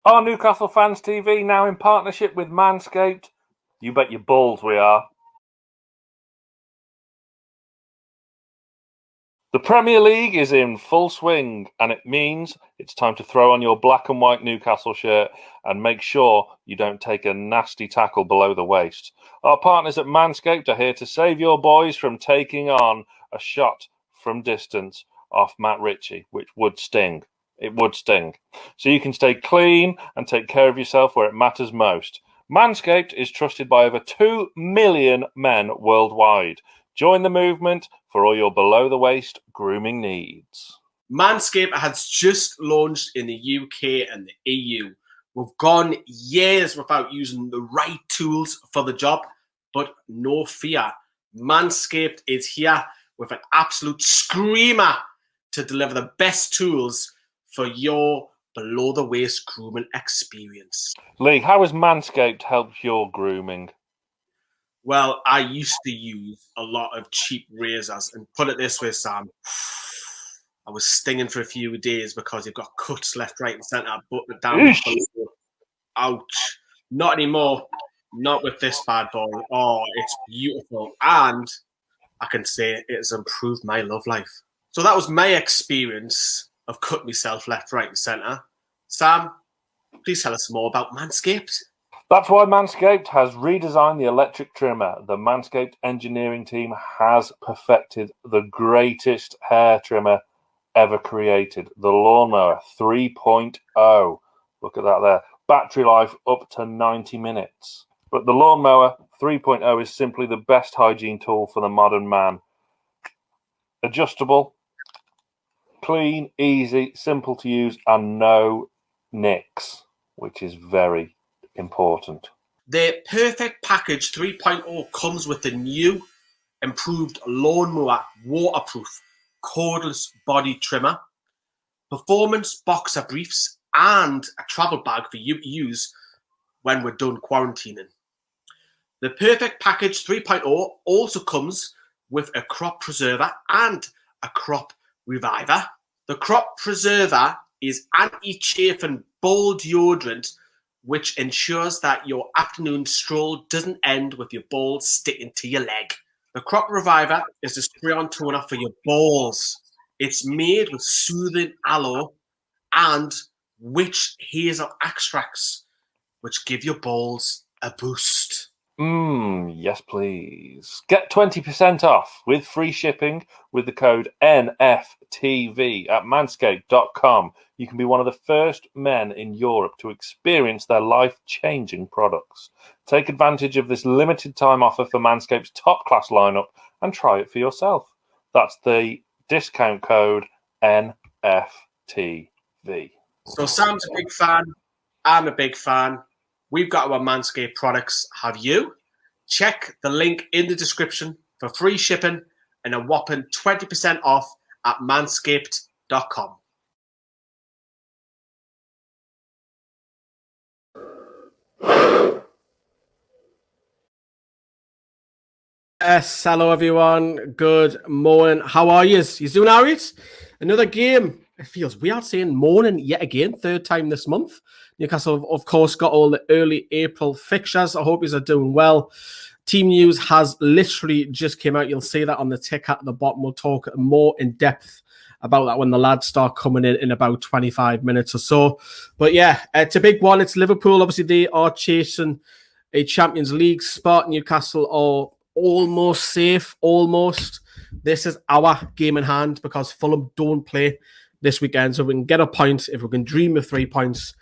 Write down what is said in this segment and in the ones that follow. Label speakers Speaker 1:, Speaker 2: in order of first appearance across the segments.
Speaker 1: Our Newcastle Fans TV now in partnership with Manscaped. You bet your balls we are. The Premier League is in full swing, and it means it's time to throw on your black and white Newcastle shirt and make sure you don't take a nasty tackle below the waist. Our partners at Manscaped are here to save your boys from taking on a shot from distance off Matt Ritchie, which would sting. It would sting. So you can stay clean and take care of yourself where it matters most. Manscaped is trusted by over 2 million men worldwide. Join the movement for all your below-the-waist grooming needs.
Speaker 2: Manscaped has just launched in the UK and the EU. We've gone years without using the right tools for the job, but no fear. Manscaped is here with an absolute screamer to deliver the best tools for your below-the-waist grooming experience.
Speaker 1: Lee, how has Manscaped helped your grooming?
Speaker 2: Well, I used to use a lot of cheap razors, and put it this way, Sam, I was stinging for a few days because you've got cuts left, right, and centre, but down. Ouch. Not anymore. Not with this bad boy. Oh, it's beautiful. And I can say it has improved my love life. So that was my experience of cutting myself left, right, and centre. Sam, please tell us more about Manscaped.
Speaker 1: That's why Manscaped has redesigned the electric trimmer. The Manscaped engineering team has perfected the greatest hair trimmer ever created, the Lawnmower 3.0. Look at that there. Battery life up to 90 minutes. But the Lawnmower 3.0 is simply the best hygiene tool for the modern man. Adjustable, clean, easy, simple to use, and no nicks, which is very important.
Speaker 2: The Perfect Package 3.0 comes with the new improved Lawnmower waterproof cordless body trimmer, performance boxer briefs, and a travel bag for you to use when we're done quarantining. The Perfect Package 3.0 also comes with a crop preserver and a crop reviver. The crop preserver is anti-chafing ball deodorant, which ensures that your afternoon stroll doesn't end with your balls sticking to your leg. The crop reviver is a spray-on toner for your balls. It's made with soothing aloe and witch hazel extracts, which give your balls a boost.
Speaker 1: Yes, please. Get 20% off with free shipping with the code NFTV at manscaped.com. You can be one of the first men in Europe to experience their life-changing products. Take advantage of this limited time offer for Manscaped's top-class lineup and try it for yourself. That's the discount code NFTV.
Speaker 2: So Sam's a big fan. I'm a big fan. We've got our Manscaped products. Have you? Check the link in the description for free shipping and a whopping 20% off at manscaped.com. Yes, hello everyone. Good morning. How are you? You doing all right? Another game. It feels weird saying morning yet again, third time this month. Newcastle, of course, got all the early April fixtures. I hope you're doing well. Team news has literally just came out. You'll see that on the tick at the bottom. We'll talk more in depth about that when the lads start coming in about 25 minutes or so. But yeah, it's a big one. It's Liverpool. Obviously, they are chasing a Champions League spot. Newcastle are almost safe, almost. This is our game in hand because Fulham don't play this weekend. So if we can get a point, if we can dream of 3 points,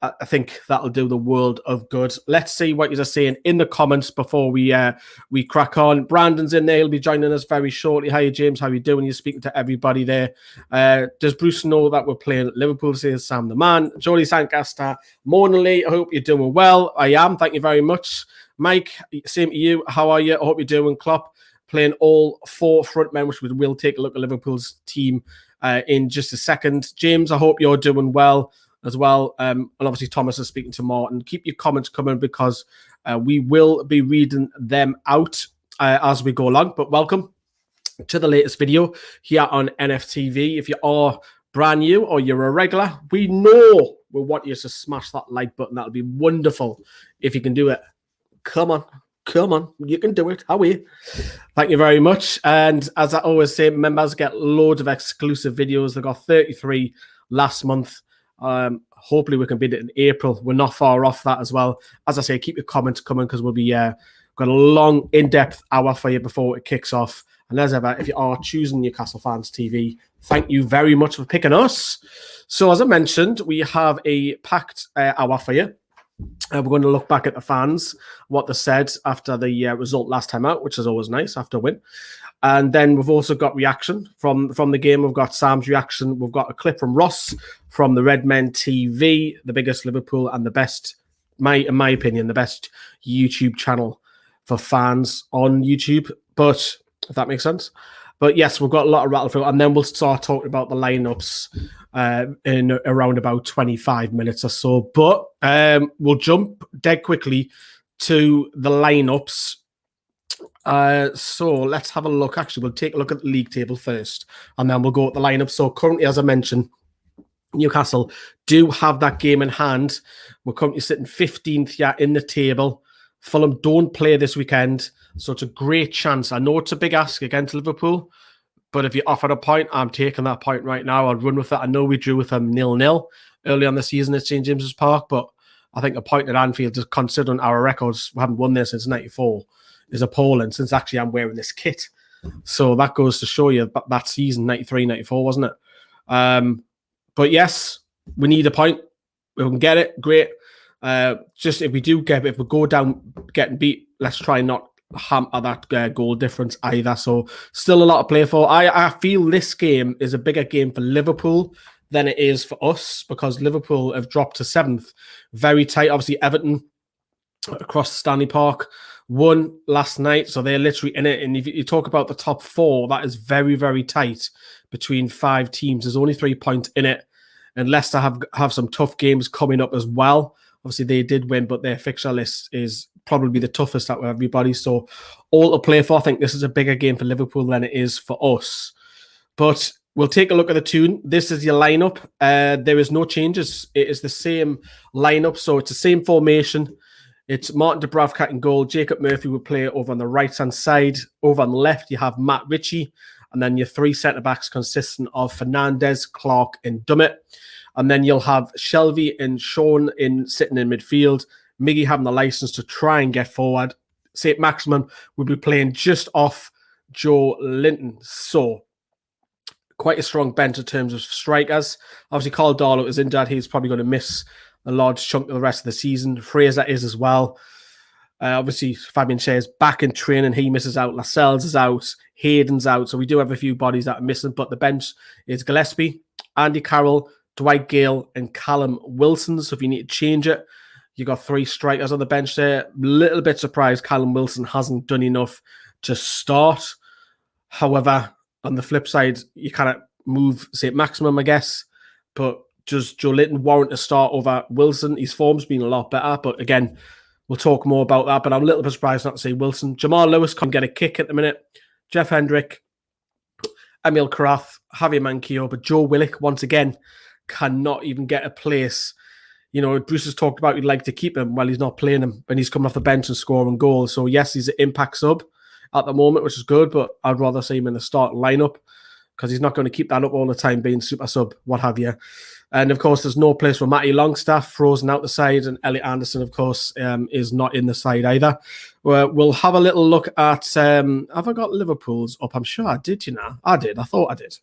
Speaker 2: I think that'll do the world of good. Let's see what you're saying in the comments before we crack on. Brandon's in there. He'll be joining us very shortly. How you, James? How you doing? You're speaking to everybody there. Does Bruce know that we're playing at Liverpool? Says Sam the man. Jody Sancaster. Morning, Lee. I hope you're doing well. I am. Thank you very much. Mike, same to you. How are you? I hope you're doing. Klopp playing all 4 front men, which we will take a look at Liverpool's team in just a second. James, I hope you're doing well as well. And obviously Thomas is speaking to Martin. Keep your comments coming because we will be reading them out as we go along. But welcome to the latest video here on NFTV. If you are brand new or you're a regular, we know we want you to smash that like button. That'll be wonderful if you can do it. Come on. You can do it. How are you? Thank you very much. And as I always say, members get loads of exclusive videos. They got 33 last month. Hopefully we can beat it in April. We're not far off that as well. As I say, keep your comments coming because we'll be got a long, in-depth hour for you before it kicks off. And as ever, if you are choosing Newcastle Fans TV, thank you very much for picking us. So as I mentioned, we have a packed hour for you. We're going to look back at the fans, what they said after the result last time out, which is always nice after a win. And then we've also got reaction from the game. We've got Sam's reaction. We've got a clip from Ross from the Red Men TV, the biggest Liverpool and the best, in my opinion, the best YouTube channel for fans on YouTube. But if that makes sense. But yes, we've got a lot of rattle through, and then we'll start talking about the lineups in around about 25 minutes or so. But we'll jump dead quickly to the lineups. So let's have a look. Actually, we'll take a look at the league table first, and then we'll go at the lineup. So currently, as I mentioned, Newcastle do have that game in hand. We're currently sitting 15th here in the table. Fulham don't play this weekend, so it's a great chance. I know it's a big ask against Liverpool, but if you offered a point, I'm taking that point right now. I'll run with it. I know we drew with them 0-0 early on the season at St James's Park, but I think a point at Anfield, just considering our records, we haven't won there since 94, is appalling, since actually I'm wearing this kit. So that goes to show you that season, 93, 94, wasn't it? But yes, we need a point. We can get it, great. Just if we go down getting beat, let's try not hamper that goal difference either. So still a lot to play for. I feel this game is a bigger game for Liverpool than it is for us, because Liverpool have dropped to 7th. Very tight. Obviously, Everton across Stanley Park won last night, so they're literally in it. And if you talk about the top 4, that is very, very tight between 5 teams. There's only 3 points in it, and Leicester have some tough games coming up as well. Obviously, they did win, but their fixture list is probably the toughest out of everybody. So all to play for. I think this is a bigger game for Liverpool than it is for us. But we'll take a look at the tune. This is your lineup. There is no changes. It is the same lineup. So it's the same formation. It's Martin Dubravka in goal. Jacob Murphy will play over on the right-hand side. Over on the left, you have Matt Ritchie. And then your 3 centre-backs consisting of Fernandez, Clark, and Dummett. And then you'll have Shelvey and Sean sitting in midfield. Miggy having the license to try and get forward. Saint-Maximin will be playing just off Joe Linton. So quite a strong bench in terms of strikers. Obviously, Carl Darlow is injured. He's probably going to miss a large chunk of the rest of the season. Fraser is as well. Obviously, Fabian Schär is back in training. He misses out. Lascelles is out. Hayden's out. So we do have a few bodies that are missing. But the bench is Gillespie, Andy Carroll, Dwight Gale, and Callum Wilson. So if you need to change it, you got 3 strikers on the bench there. A little bit surprised Callum Wilson hasn't done enough to start. However, on the flip side, you kind of move Saint-Maximin, I guess. But does Joe Linton warrant a start over Wilson? His form's been a lot better. But again, we'll talk more about that. But I'm a little bit surprised not to see Wilson. Jamal Lewis can get a kick at the minute. Jeff Hendrick, Emil Karath, Javier Manquillo. But Joe Willock, once again, cannot even get a place. You know, Bruce has talked about he'd like to keep him while he's not playing him, and he's coming off the bench and scoring goals. So yes, he's an impact sub at the moment, which is good, but I'd rather see him in the starting lineup because he's not going to keep that up all the time, being super sub, what have you. And of course, there's no place for Matty Longstaff, frozen out the side, and Elliot Anderson, of course, is not in the side either. We'll have a little look at, have I got Liverpool's up? I'm sure I did, you know. I did. I thought I did.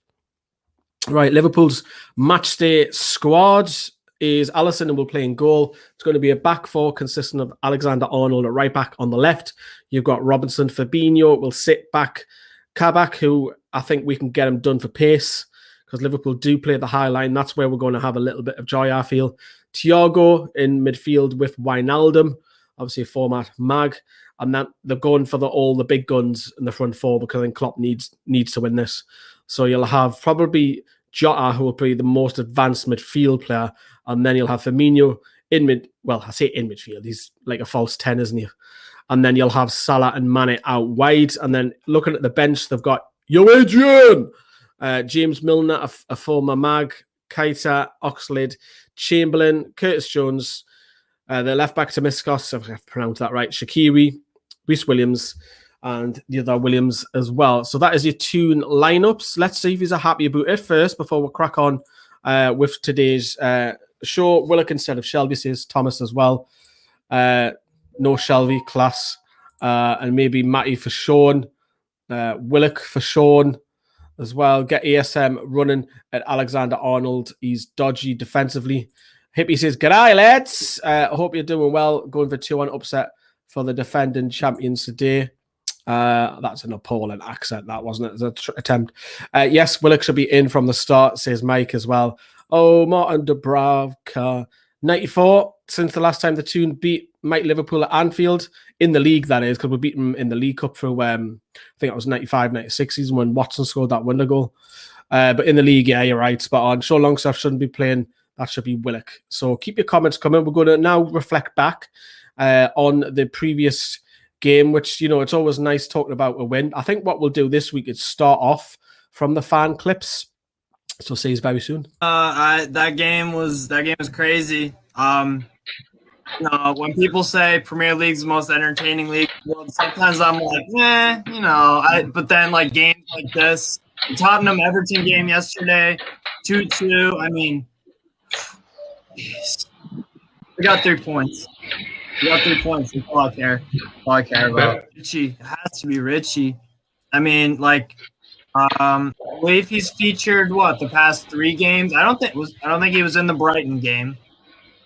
Speaker 2: Right, Liverpool's matchday squad is Alisson and will play in goal. It's going to be a back 4 consisting of Alexander-Arnold at right back on the left. You've got Robinson. Fabinho will sit back. Kabak, who I think we can get him done for pace because Liverpool do play the high line. That's where we're going to have a little bit of joy, I feel. Thiago in midfield with Wijnaldum, obviously a format mag. And that they're going for all the big guns in the front 4 because I think Klopp needs to win this. So you'll have probably Jota, who will be the most advanced midfield player. And then you'll have Firmino in mid. Well, I say in midfield. He's like a false 10, isn't he? And then you'll have Salah and Mane out wide. And then looking at the bench, they've got Adrian, James Milner, a former mag, Keita, Oxlade, Chamberlain, Curtis Jones, the left back to Miskos, if I've pronounced that right, Shaqiri, Reece Williams, and the other Williams as well. So that is your Toon lineups. Let's see if he's happy about it first before we crack on with today's show. Willock instead of Shelby, says Thomas as well. No Shelby, class. And maybe Matty for Sean. Willock for Sean as well. Get ASM running at Alexander Arnold. He's dodgy defensively. Hippie says, "G'day, lads. I hope you're doing well. Going for 2-1 upset for the defending champions today." That's an appalling accent, that wasn't it? It's an attempt. Yes, Willock should be in from the start, says Mike as well. Oh, Martin Dubravka. 94, since the last time the Toon beat Mike Liverpool at Anfield, in the league, that is, because we beat them in the League Cup through, I think it was 95, 96 season when Watson scored that winner goal. But in the league, yeah, you're right, spot on. Sean Longstaff shouldn't be playing. That should be Willock. So keep your comments coming. We're going to now reflect back on the previous game, which, you know, it's always nice talking about a win. I think what we'll do this week is start off from the fan clips. So see you very soon.
Speaker 3: That game was crazy. When people say Premier League's the most entertaining league in the world, sometimes I'm like, but then like games like this, the Tottenham Everton game yesterday, 2-2. I mean, we got 3 points. That's all I care. All I care about. Richie, it has to be Richie. I mean, like, I believe he's featured the past 3 games. I don't think he was in the Brighton game.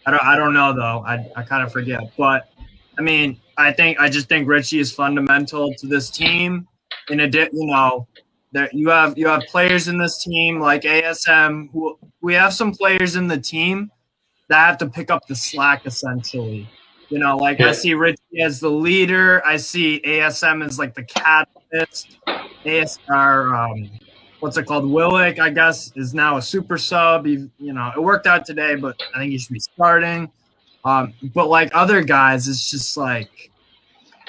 Speaker 3: I don't know though. I kind of forget. But I mean, I just think Richie is fundamental to this team. There you have players in this team like ASM. We have some players in the team that have to pick up the slack essentially. I see Richie as the leader. I see ASM as like the catalyst. What's it called? Willock, I guess, is now a super sub. It worked out today, but I think he should be starting. But like other guys, it's just like.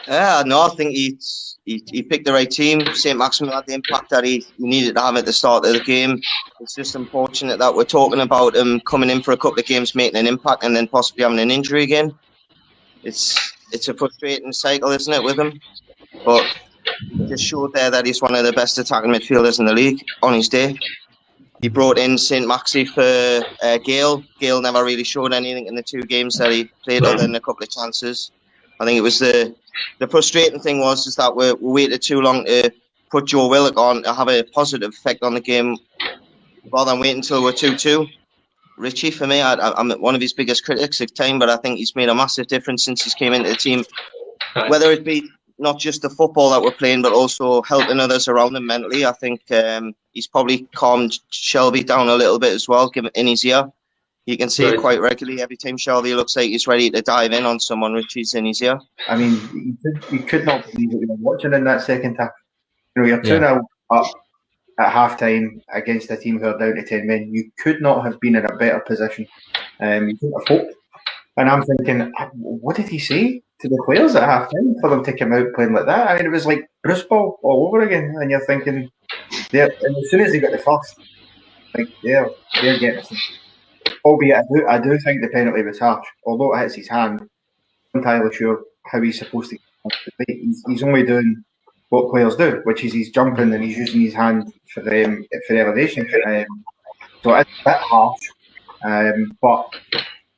Speaker 4: Yeah, no, I think he picked the right team. Saint-Maximin had the impact that he needed to have at the start of the game. It's just unfortunate that we're talking about him coming in for a couple of games, making an impact, and then possibly having an injury again. It's a frustrating cycle, isn't it, with him? But he just showed there that he's one of the best attacking midfielders in the league on his day. He brought in Saint-Maxi for Gale. Gale never really showed anything in the 2 games that he played other than a couple of chances. I think it was the frustrating thing was that we waited too long to put Joe Willock on to have a positive effect on the game rather than wait until we're 2-2. Richie, for me, I'm one of his biggest critics at the time, but I think he's made a massive difference since he's came into the team. Whether it be not just the football that we're playing, but also helping others around him mentally. I think he's probably calmed Shelby down a little bit as well, in his ear. You can see it quite regularly. Every time Shelby looks like he's ready to dive in on someone, Richie's in his ear.
Speaker 5: I mean, you could not believe what you were watching in that second half. You're 2-0 up at half-time against a team who are down to 10 men. You could not have been in a better position. You couldn't have hoped. And I'm thinking, what did he say to the players at half-time for them to come out playing like that? I mean, it was like Bruce ball all over again. And you're thinking, and as soon as they got the first, they're getting it. Albeit, I do think the penalty was harsh. Although it hits his hand, I'm entirely sure how he's supposed to get it. He's only doing what players do, which is he's jumping and he's using his hand for elevation. So it's a bit harsh. But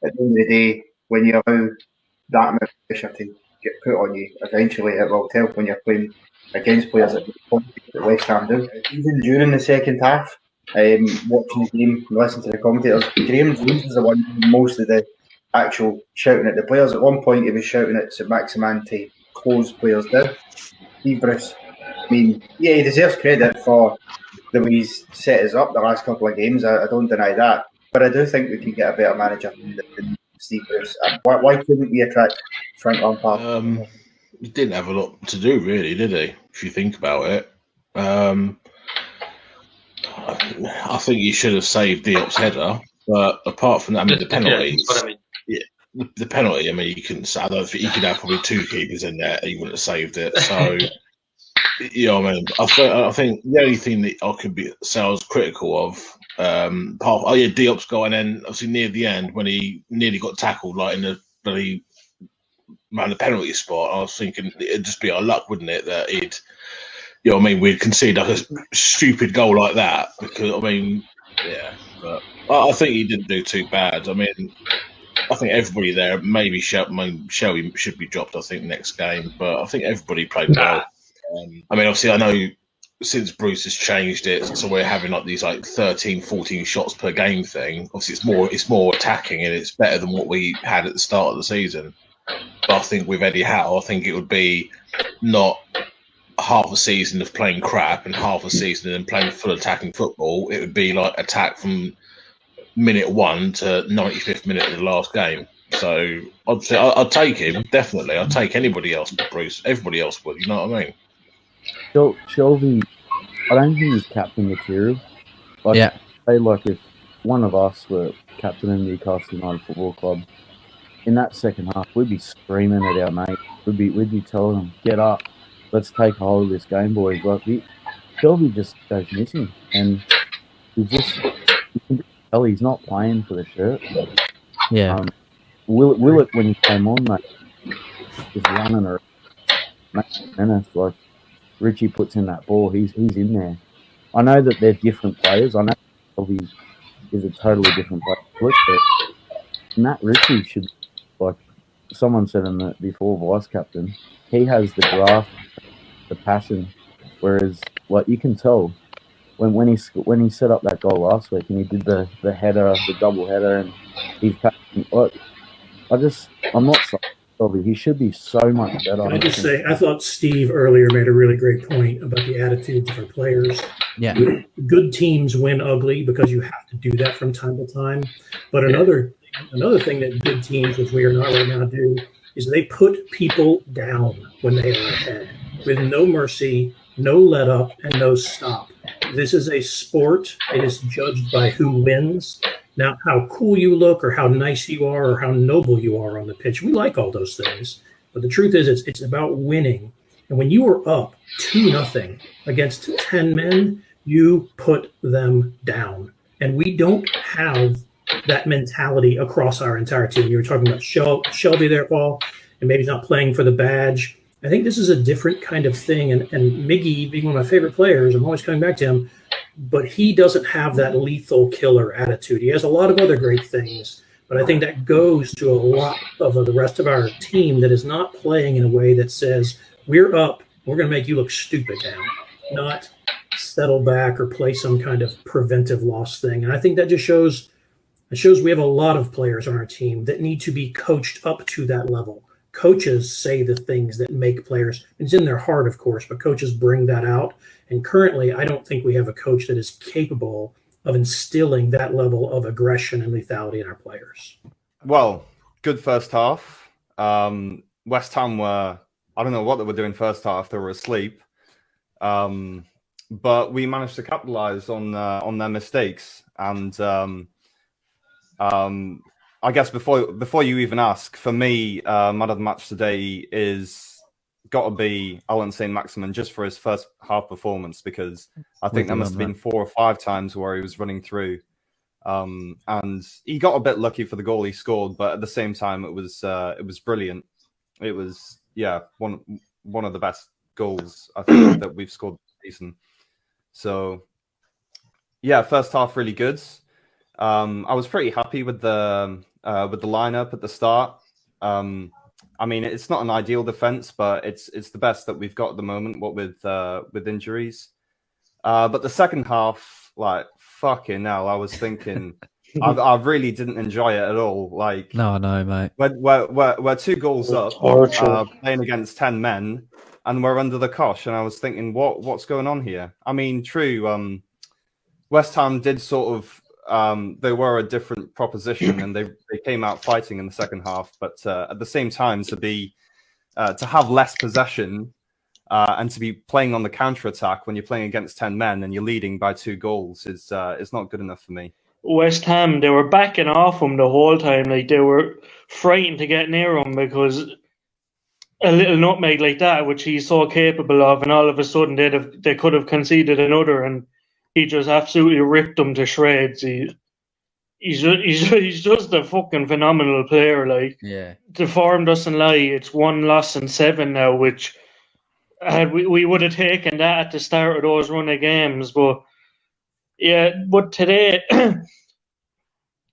Speaker 5: at the end of the day, when you allow that amount of pressure to get put on you, eventually it will tell when you're playing against players that West Ham do. Even during the second half, watching the game, listening to the commentators, Graham Jones was the one who most of the actual shouting at the players. At one point, he was shouting at saint-maximin to close players down. Steve Bruce, I mean, yeah, he deserves credit for the way he's set us up the last couple of games. I don't deny that. But I do think we could get a better manager than Steve Bruce. Why couldn't we attract Frank Lampard?
Speaker 6: He didn't have a lot to do, really, did he? If you think about it. I think he should have saved Diop's header. But apart from that, I mean, the penalties. The penalty, I mean, you couldn't say. I don't think he could have probably 2 keepers in there. He wouldn't have saved it. So, I mean, I think the only thing that I could say I was critical of Diop's goal, and then obviously near the end when he nearly got tackled, like in the bloody around the penalty spot. I was thinking it'd just be our luck, wouldn't it, that he'd, you know, what I mean, we'd concede like a stupid goal like that. Because I mean, yeah, but I think he didn't do too bad. I mean, I think everybody there, maybe Shelby should be dropped, I think, next game, but I think everybody played well. I mean, obviously, I know since Bruce has changed it, so we're having like these like 13, 14 shots per game thing. Obviously, it's more attacking, and it's better than what we had at the start of the season. But I think with Eddie Howe, I think it would be not half a season of playing crap and half a season and playing full attacking football. It would be like attack from minute 1 to 95th minute of the last game. So I'd say I'd take him, definitely. I'd take anybody else but Bruce. Everybody else would, you know what I mean?
Speaker 7: Shelby, I don't think he's captain material. Like,
Speaker 2: Yeah.
Speaker 7: Say, like, if one of us were captain in Newcastle United Football Club, in that second half, we'd be screaming at our mate. We'd be telling them, get up, let's take a hold of this game, boys. Like, Shelby just goes missing, and you can tell he's not playing for the shirt.
Speaker 2: Yeah.
Speaker 7: Willett, when he came on, mate, just running around. Menace, like, Richie puts in that ball, he's in there. I know that they're different players. I know Shelby is a totally different player. But Matt Richie should, like someone said in the before, vice captain, he has the graft, the passion. Whereas, like, you can tell when he set up that goal last week and he did the header, the double header, and he's passionate. Like, I'm not sorry. He should be so much better.
Speaker 8: Can I just say, I thought Steve earlier made a really great point about the attitudes of our players.
Speaker 2: Yeah.
Speaker 8: Good teams win ugly because you have to do that from time to time. But another thing that good teams, which we are not right now, do is they put people down when they are ahead with no mercy, no let up, and no stop. This is a sport. It is judged by who wins. Now, how cool you look or how nice you are or how noble you are on the pitch, we like all those things. But the truth is, it's about winning. And when you are up 2-0 against 10 men, you put them down. And we don't have that mentality across our entire team. You were talking about Shelby there, Paul, and maybe he's not playing for the badge. I think this is a different kind of thing. And Miggy, being one of my favorite players, I'm always coming back to him, but he doesn't have that lethal killer attitude. He has a lot of other great things, but I think that goes to a lot of the rest of our team that is not playing in a way that says, we're up, we're going to make you look stupid now, not settle back or play some kind of preventive loss thing. And I think that just shows we have a lot of players on our team that need to be coached up to that level. Coaches say the things that make players. It's in their heart, of course, but coaches bring that out. And currently, I don't think we have a coach that is capable of instilling that level of aggression and lethality in our players.
Speaker 9: Well, good first half. West Ham were, I don't know what they were doing first half. They were asleep. But we managed to capitalize on their mistakes. And I guess before you even ask, for me, man of the match today is got to be Alan Saint-Maximin, just for his first half performance, because I think there must have been 4 or 5 times where he was running through, and he got a bit lucky for the goal he scored, but at the same time it was brilliant. It was one of the best goals I think that we've scored this season. So yeah, first half really good. I was pretty happy with the lineup at the start. I mean, it's not an ideal defense, but it's the best that we've got at the moment. What with injuries, but the second half, like, fucking hell, I was thinking, I really didn't enjoy it at all. Like,
Speaker 2: No, mate.
Speaker 9: We're 2 goals up, playing against 10 men, and we're under the cosh. And I was thinking, what's going on here? I mean, true. West Ham did sort of. They were a different proposition, and they came out fighting in the second half. But at the same time, to have less possession and to be playing on the counter attack when you're playing against 10 men and you're leading by 2 goals is not good enough for me.
Speaker 10: West Ham, they were backing off him the whole time. Like, they were frightened to get near him because a little nutmeg like that, which he's so capable of, and all of a sudden they could have conceded another. And he just absolutely ripped them to shreds. He's just a fucking phenomenal player. Like,
Speaker 11: Yeah.
Speaker 10: the form doesn't lie. It's 1 loss and 7 now, which we would have taken that at the start of those run of games. But yeah, but today,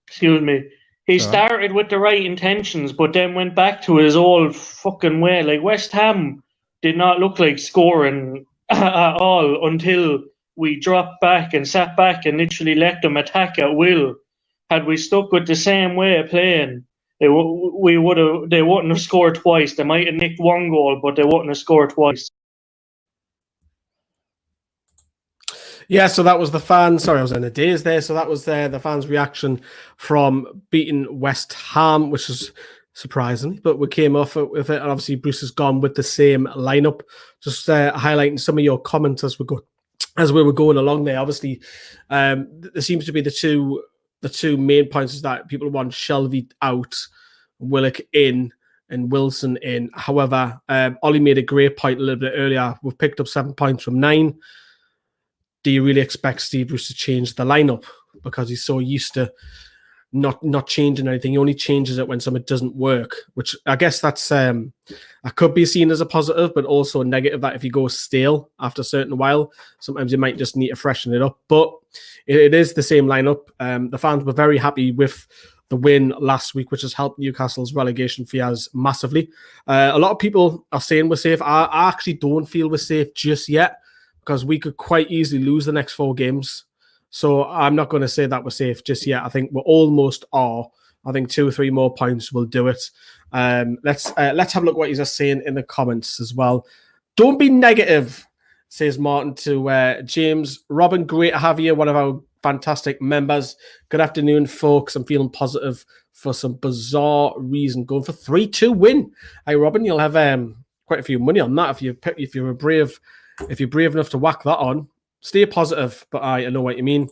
Speaker 10: excuse me, he started with the right intentions, but then went back to his old fucking way. Like, West Ham did not look like scoring at all until we dropped back and sat back and literally let them attack at will. Had we stuck with the same way of playing, they wouldn't have scored twice. They might have nicked 1 goal, but they wouldn't have scored twice.
Speaker 2: Yeah, so that was the fans. Sorry, I was in a daze there. So that was the fans' reaction from beating West Ham, which is surprising, but we came off with it. And obviously, Bruce has gone with the same lineup. Just highlighting some of your comments as we were going along there. Obviously, there seems to be the two main points is that people want Shelby out, Willock in, and Wilson in. However, Ollie made a great point a little bit earlier. We've picked up 7 points from 9. Do you really expect Steve Bruce to change the lineup? Because he's so used to not changing anything. He only changes it when something doesn't work, which I guess that's that could be seen as a positive, but also a negative that if you go stale after a certain while, sometimes you might just need to freshen it up. But it is the same lineup. The fans were very happy with the win last week, which has helped Newcastle's relegation fears massively. A lot of people are saying we're safe. I actually don't feel we're safe just yet, because we could quite easily lose the next 4 games. So I'm not going to say that we're safe just yet. I think we almost are. I think 2 or 3 more points will do it. Let's have a look what he's saying in the comments as well. Don't be negative, says Martin to James. Robin, great to have you, one of our fantastic members. Good afternoon, folks. I'm feeling positive for some bizarre reason. Going for 3-2 win. Hey, Robin, you'll have quite a few money on that if you're brave enough to whack that on. Stay positive, but I know what you mean.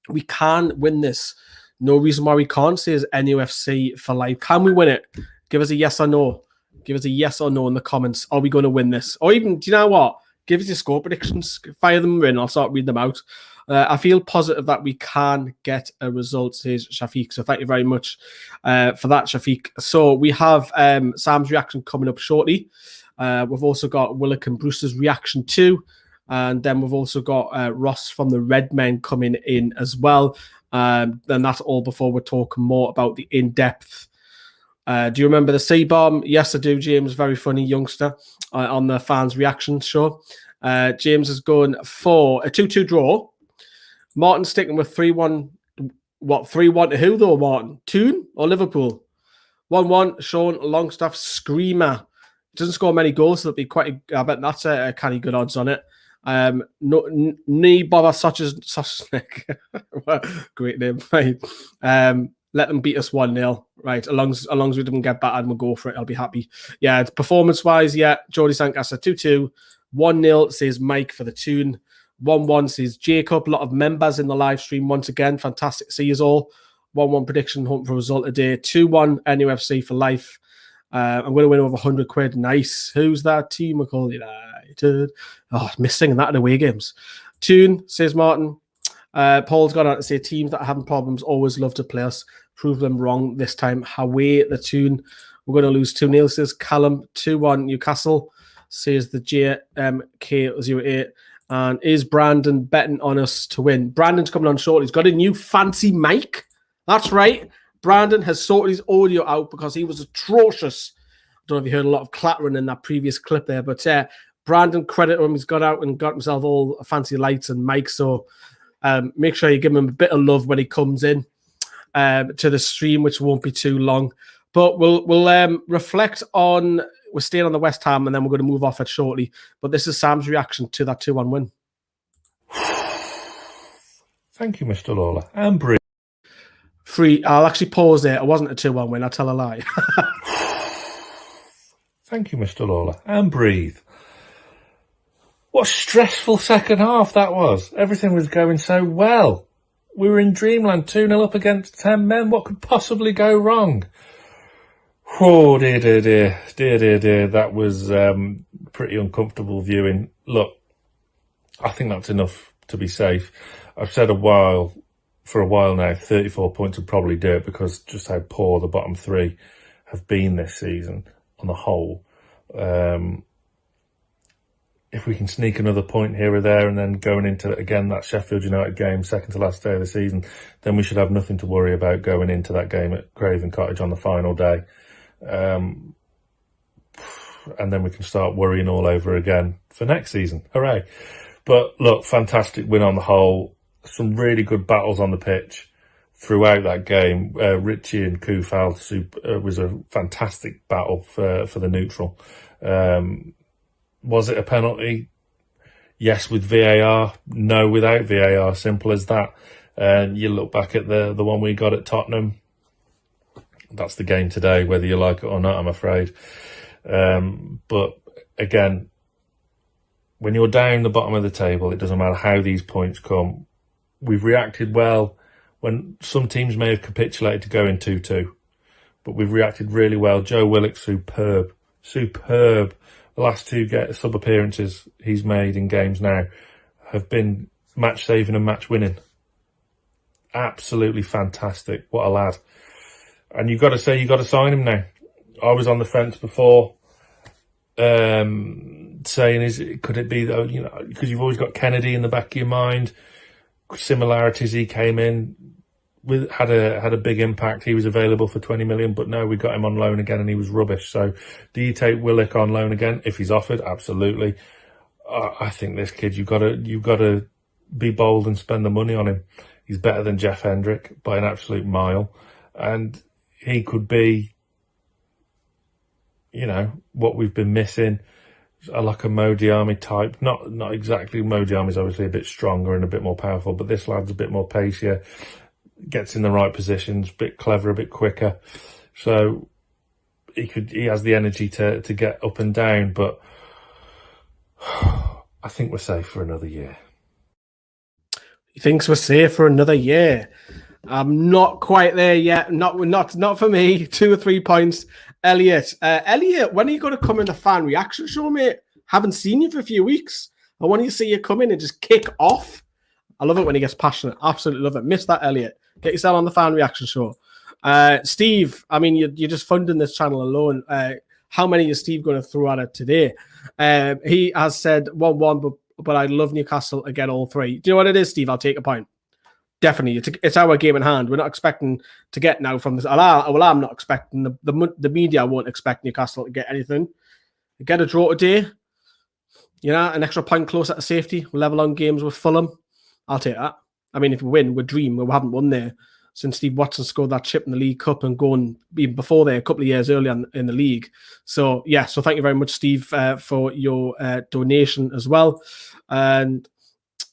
Speaker 2: We can win this. No reason why we can't, says NUFC for life. Can we win it? Give us a yes or no. Give us a yes or no in the comments. Are we going to win this? Or even, do you know what? Give us your score predictions. Fire them in. I'll start reading them out. I feel positive that we can get a result, says Shafiq. So thank you very much for that, Shafiq. So we have Sam's reaction coming up shortly. We've also got Willock and Bruce's reaction too. And then we've also got Ross from the Red Men coming in as well. Then that's all before we're talking more about the in-depth. Do you remember the C-bomb? Yes, I do, James. Very funny youngster on the fans' reaction show. James is going for a 2-2 draw. Martin sticking with 3-1. What, 3-1 to who though, Martin? Toon or Liverpool? 1-1, Sean Longstaff, screamer. Doesn't score many goals, so that'll be quite. I bet that's a kind of good odds on it. No, knee bother such as great name. Right. Let them beat us 1-0. Right. As long as we didn't get battered, we'll go for it. I'll be happy. Yeah. Performance wise, yeah. Jordy Sankasa 2-2, 1-0 says Mike for the tune. 1-1 says Jacob. A lot of members in the live stream once again. Fantastic to see you all. 1-1 prediction, hoping for a result today. 2-1 NUFC for life. I'm going to win over 100 quid. Nice. Who's that team? We call United. Oh, miss singing that in away games. Tune, says Martin. Paul's gone out to say teams that are having problems always love to play us. Prove them wrong this time. Away the tune. We're going to lose 2-0, says Callum. 2-1 Newcastle, says the JMK08. And is Brandon betting on us to win? Brandon's coming on shortly. He's got a new fancy mic. That's right. Brandon has sorted his audio out because he was atrocious. I don't know if you heard a lot of clattering in that previous clip there, but Brandon, credit him. He's got out and got himself all fancy lights and mics. So make sure you give him a bit of love when he comes in to the stream, which won't be too long. But we'll reflect on. We're staying on the West Ham, and then we're going to move off it shortly. But this is Sam's reaction to that 2-1 win.
Speaker 1: Thank you, Mr. Lawler. And breathe.
Speaker 2: I'll actually pause there. It wasn't a 2-1 win. I'll tell a lie.
Speaker 1: Thank you, Mr. Lawler. And breathe. What a stressful second half that was. Everything was going so well. We were in dreamland, 2-0 up against 10 men. What could possibly go wrong? Oh, dear. That was pretty uncomfortable viewing. Look, I think that's enough to be safe. I've said for a while now, 34 points would probably do it because just how poor the bottom three have been this season on the whole. If we can sneak another point here or there and then going into, again, that Sheffield United game, second to last day of the season, then we should have nothing to worry about going into that game at Craven Cottage on the final day. And then we can start worrying all over again for next season. Hooray. But look, fantastic win on the whole. Some really good battles on the pitch throughout that game. Richie and Koufal was a fantastic battle for the neutral. Was it a penalty? Yes, with VAR. No, without VAR. Simple as that. And you look back at the one we got at Tottenham. That's the game today, whether you like it or not, I'm afraid. But again, when you're down the bottom of the table, it doesn't matter how these points come. We've reacted well when some teams may have capitulated to go in 2-2, but we've reacted really well. Joe Willock, superb. The last two sub appearances he's made in games now have been match saving and match winning. Absolutely fantastic. What a lad. And you've got to say, you've got to sign him now. I was on the fence before, saying, could it be though, because you've always got Kennedy in the back of your mind, similarities. He came in with, had a big impact. He was available for 20 million, but no, we got him on loan again and he was rubbish. So do you take Willock on loan again? If he's offered, absolutely. I think this kid, you've got to be bold and spend the money on him. He's better than Jeff Hendrick by an absolute mile. And he could be, what we've been missing, like a Mo Diarmi type. Not exactly. Mo Diarmi's obviously a bit stronger and a bit more powerful, but this lad's a bit more pacier, gets in the right positions, a bit clever, a bit quicker. So he has the energy to get up and down, but I think we're safe for another year.
Speaker 2: He thinks we're safe for another year. I'm not quite there yet. Not for me. 2 or 3 points. Elliot, when are you going to come in the fan reaction show, mate? Haven't seen you for a few weeks. I want to see you come in and just kick off. I love it when he gets passionate. Absolutely love it. Miss that, Elliot. Get yourself on the fan reaction show. Steve, I mean, you're just funding this channel alone. How many is Steve going to throw at it today? He has said 1-1, but I love Newcastle again, all three. Do you know what it is, Steve? I'll take a point. Definitely, it's our game in hand. We're not expecting to get now from this. Well, I'm not expecting. The media won't expect Newcastle to get anything. Get a draw today. An extra point closer to safety. Level on games with Fulham. I'll take that. I mean, if we win, we dream. We haven't won there since Steve Watson scored that chip in the League Cup and going even before there a couple of years earlier in the league. So, yeah. So thank you very much, Steve, for your donation as well. And,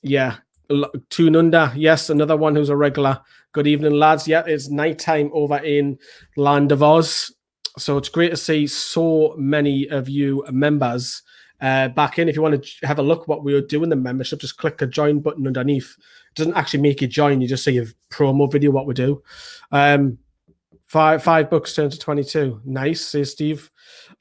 Speaker 2: yeah. Tununda, yes, another one who's a regular. Good evening, lads. Yeah, it's nighttime over in Land of Oz. So it's great to see so many of you members back in. If you want to have a look what we are doing, the membership, just click the join button underneath. It doesn't actually make you join. You just see a promo video, what we do. $5 turns to 22. Nice, says Steve.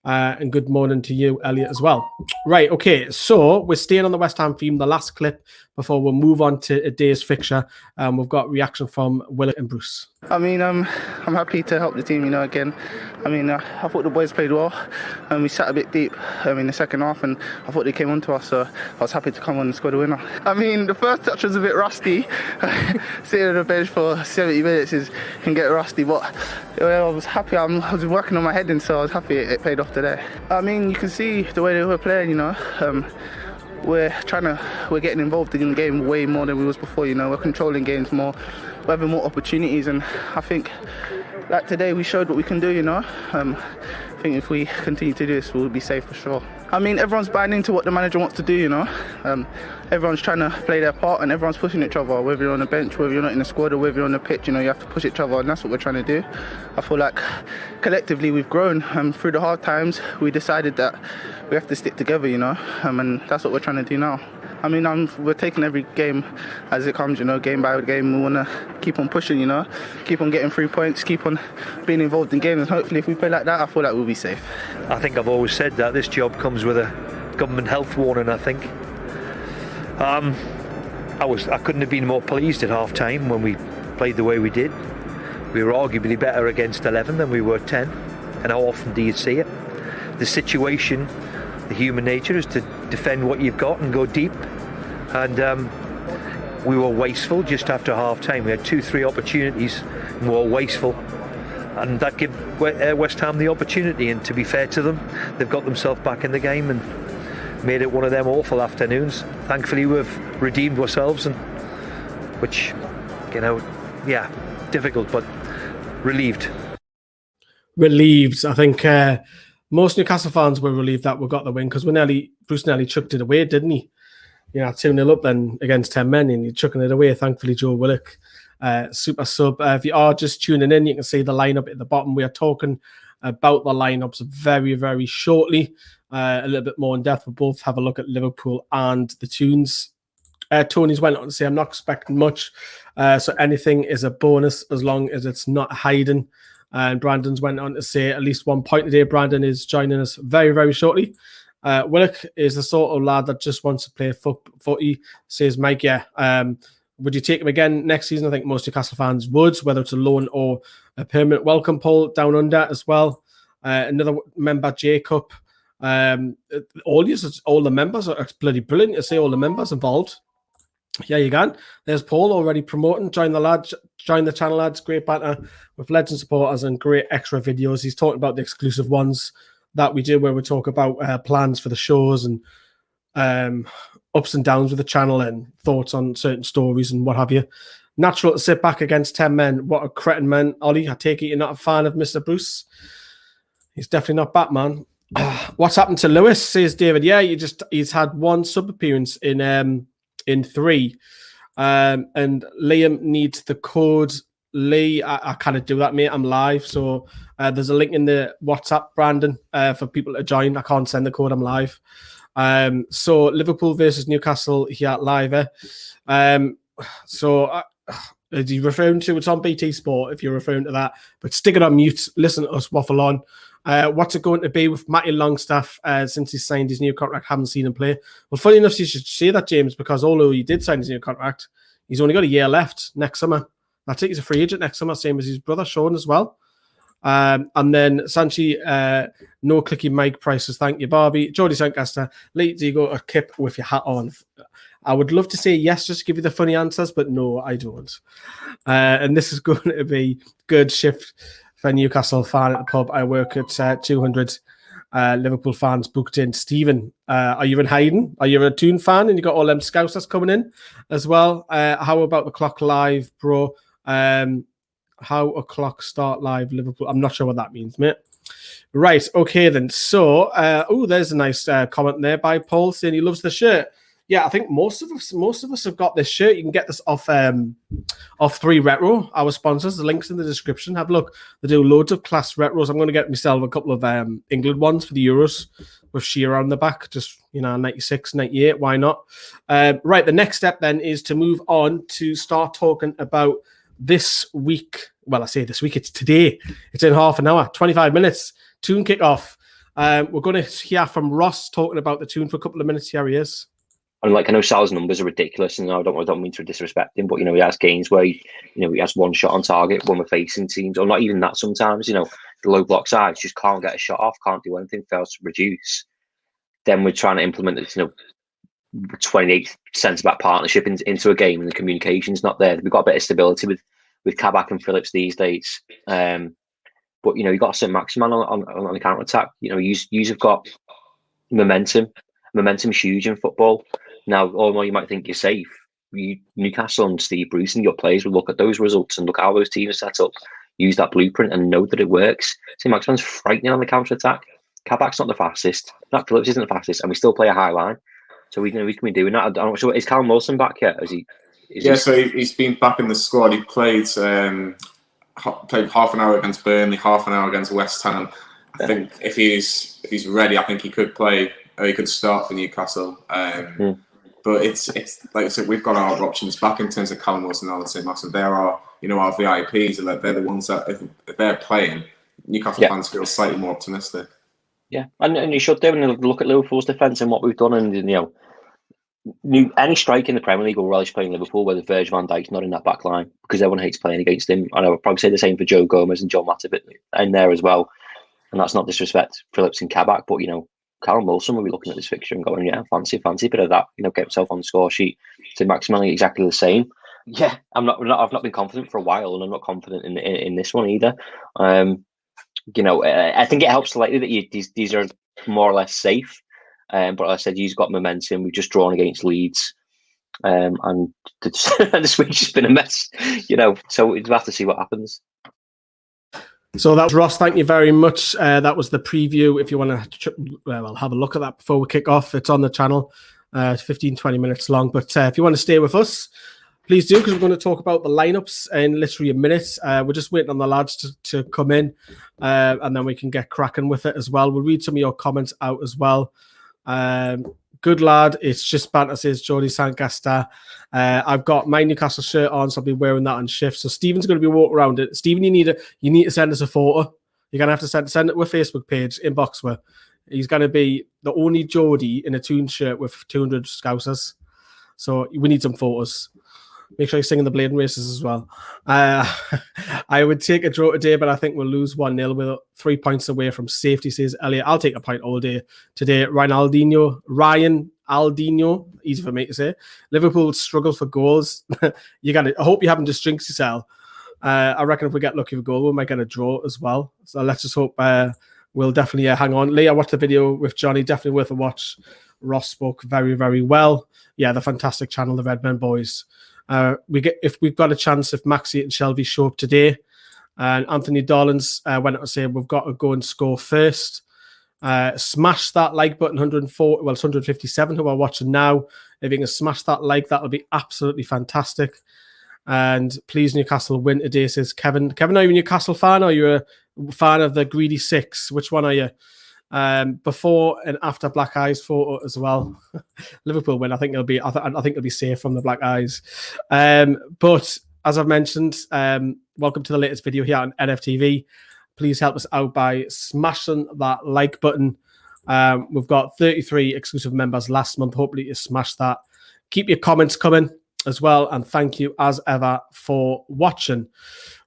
Speaker 2: And good morning to you, Elliot, as well. Right, okay, so we're staying on the West Ham theme, the last clip before we'll move on to a day's fixture. We've got reaction from Willock and Bruce.
Speaker 11: I mean, I'm happy to help the team, again. I mean, I thought the boys played well, and we sat a bit deep in the second half, and I thought they came on to us, so I was happy to come on and score the winner. I mean, the first touch was a bit rusty. Sitting on the bench for 70 minutes can get rusty, but I was happy. I was working on my heading, so I was happy it paid off today. I mean, you can see the way they were playing, we're getting involved in the game way more than we was before, we're controlling games more, we're having more opportunities, and I think that today we showed what we can do, I think if we continue to do this, we'll be safe for sure. I mean, everyone's buying into what the manager wants to do, everyone's trying to play their part and everyone's pushing each other, whether you're on the bench, whether you're not in the squad, or whether you're on the pitch, you have to push each other, and that's what we're trying to do. I feel like collectively we've grown, through the hard times we decided that we have to stick together, and that's what we're trying to do now. I mean, we're taking every game as it comes, game by game. We want to keep on pushing, keep on getting 3 points, keep on being involved in games, and hopefully if we play like that, I feel like we'll be safe.
Speaker 12: I think I've always said that this job comes with a government health warning, I think. I couldn't have been more pleased at half time when we played the way we did. We were arguably better against 11 than we were 10. And how often do you see it? The situation, the human nature is to defend what you've got and go deep. And we were wasteful just after half time. We had 2-3 opportunities and we were wasteful. And that gave West Ham the opportunity. And to be fair to them, they've got themselves back in the game and made it one of them awful afternoons. Thankfully, we've redeemed ourselves, and which, difficult, but relieved.
Speaker 2: Relieved. I think most Newcastle fans were relieved that we got the win, because Bruce nearly chucked it away, didn't he? 2-0 up then against 10 men, and you're chucking it away. Thankfully, Joe Willock, super sub. If you are just tuning in, you can see the lineup at the bottom. We are talking about the lineups very, very shortly. A little bit more in depth. We'll both have a look at Liverpool and the Toons. Tony's went on to say, I'm not expecting much, so anything is a bonus as long as it's not hiding. And Brandon's went on to say at least 1 point today. Brandon is joining us very, very shortly. Willock is the sort of lad that just wants to play footy, says Mike. Yeah. Would you take him again next season? I think most Newcastle fans would, whether it's a loan or a permanent welcome poll down under as well. Another member, Jacob. All the members are bloody brilliant to see all the members involved. Yeah, you can. There's Paul already promoting. Join the channel, lads. Great banter with legend supporters and great extra videos. He's talking about the exclusive ones that we do, where we talk about plans for the shows and ups and downs with the channel and thoughts on certain stories and what have you. Natural to sit back against 10 men. What a cretin, man. Ollie, I take it you're not a fan of Mr. Bruce. He's definitely not Batman. What's happened to Lewis, says David. Yeah, he's had one sub appearance in 3. And Liam needs the code. Lee, I can't do that, mate. I'm live. So there's a link in the WhatsApp, Brandon, for people to join. I can't send the code. I'm live. So Liverpool versus Newcastle here live. So as you're referring to, it's on BT Sport if you're referring to that. But stick it on mute. Listen to us waffle on. What's it going to be with Matty Longstaff since he signed his new contract? Haven't seen him play. Well, funny enough, you should say that, James, because although he did sign his new contract, he's only got a year left next summer. That's it. He's a free agent next summer, same as his brother, Sean, as well. And then Sanchi, no clicky mic prices. Thank you, Barbie. Jordy Sancaster, late do you go a kip with your hat on? I would love to say yes, just to give you the funny answers, but no, I don't. And this is going to be good shift for Newcastle fan at the pub. I work at 200 Liverpool fans booked in. Stephen, are you in hiding? Are you a Toon fan and you got all them Scousers coming in as well? How about the clock live, bro? How a clock start live Liverpool? I'm not sure what that means, mate. Right, okay then. So, there's a nice comment there by Paul saying he loves the shirt. Yeah, I think most of us have got this shirt. You can get this off 3 Retro, our sponsors. The link's in the description. Have a look. They do loads of class retros. I'm going to get myself a couple of England ones for the Euros with Shearer on the back. Just 96, 98. Why not? Right. The next step then is to move on to start talking about this week. Well, I say this week. It's today. It's in half an hour, 25 minutes. Toon kickoff. We're going to hear from Ross talking about the Toon for a couple of minutes. Here he is.
Speaker 13: And I know Sal's numbers are ridiculous, and I don't mean to disrespect him, but he has games where he has one shot on target when we're facing teams, or not even that sometimes. The low block sides just can't get a shot off, can't do anything, fails to produce. Then we're trying to implement this, 28 centre-back partnership into a game, and the communication's not there. We've got a bit of stability with Kabak and Phillips these days, but you've got saint-maximin on the counter attack. You've got momentum. Momentum's huge in football. Now, although you might think you're safe, Newcastle and Steve Bruce and your players will look at those results and look how those teams are set up, use that blueprint and know that it works. Saint-Maximin's frightening on the counter-attack. Kabak's not the fastest. Nat Phillips isn't the fastest, and we still play a high line. So we can be doing that. I'm not sure. Is Callum Wilson back yet?
Speaker 14: So he's been back in the squad. He played half an hour against Burnley, half an hour against West Ham. I think if he's ready, I think he could play. He could start for Newcastle. But it's like I said, we've got our options back in terms of Callum Wilson and Saint-Maximin. There are our VIPs, and they're the ones that if they're playing, Newcastle fans feel slightly more optimistic.
Speaker 13: Yeah, and you should do. And look at Liverpool's defence and what we've done, and any strike in the Premier League will relish playing Liverpool, whether Virgil van Dijk's not in that back line, because everyone hates playing against him. I know I'd probably say the same for Joe Gomez and John Matip in there as well. And that's not disrespect Phillips and Kabak, but Callum Wilson will be looking at this fixture and going, yeah, fancy a bit of that. Get himself on the score sheet. Saint-Maximin exactly the same. Yeah, I've not been confident for a while, and I'm not confident in this one either. I think it helps slightly that these are more or less safe. But like I said, he's got momentum. We've just drawn against Leeds, and this week's just been a mess. So we'll have to see what happens.
Speaker 2: So that was Ross. Thank you very much. That was the preview. If you want to have a look at that before we kick off, it's on the channel. It's 15-20 minutes long. But if you want to stay with us, please do, because we're going to talk about the lineups in literally a minute. We're just waiting on the lads to come in, and then we can get cracking with it as well. We'll read some of your comments out as well. Good lad, it's just banter, says Jordi Sancasta. I've got my Newcastle shirt on, so I'll be wearing that on shift. So Stephen's going to be walking around it. Stephen, you need to send us a photo. You're going to have to send it to our Facebook page, inbox where he's going to be the only Geordie in a Toon shirt with 200 Scousers. So we need some photos. Make sure you're singing the Bladen races as well. I would take a draw today, but I think we'll lose 1-0 with 3 points away from safety, says Elliot. I'll take a point all day today. Ryan Aldino, easy for me to say. Liverpool struggle for goals. I hope you haven't just jinxed yourself. I reckon if we get lucky with goal, we might get a draw as well. So let's just hope we'll definitely hang on. Lee, I watched the video with Johnny. Definitely worth a watch. Ross spoke very, very well. Yeah, the fantastic channel, the Redmen Boys. If we've got a chance, if Maxi and Shelby show up today, and Anthony Dollins went out to say we've got to go and score first. Smash that like button, 104. Well, it's 157 who are watching now. If you can smash that like, that'll be absolutely fantastic. And please, Newcastle win today, says Kevin. Kevin, are you a Newcastle fan, or are you a fan of the Greedy Six? Which one are you? Before and after Black Eyes photo as well. Liverpool win. I think it'll be safe from the Black Eyes. But as I've mentioned, welcome to the latest video here on NFTV. Please help us out by smashing that like button. We've got 33 exclusive members last month. Hopefully you smash that. Keep your comments coming as well, and thank you as ever for watching.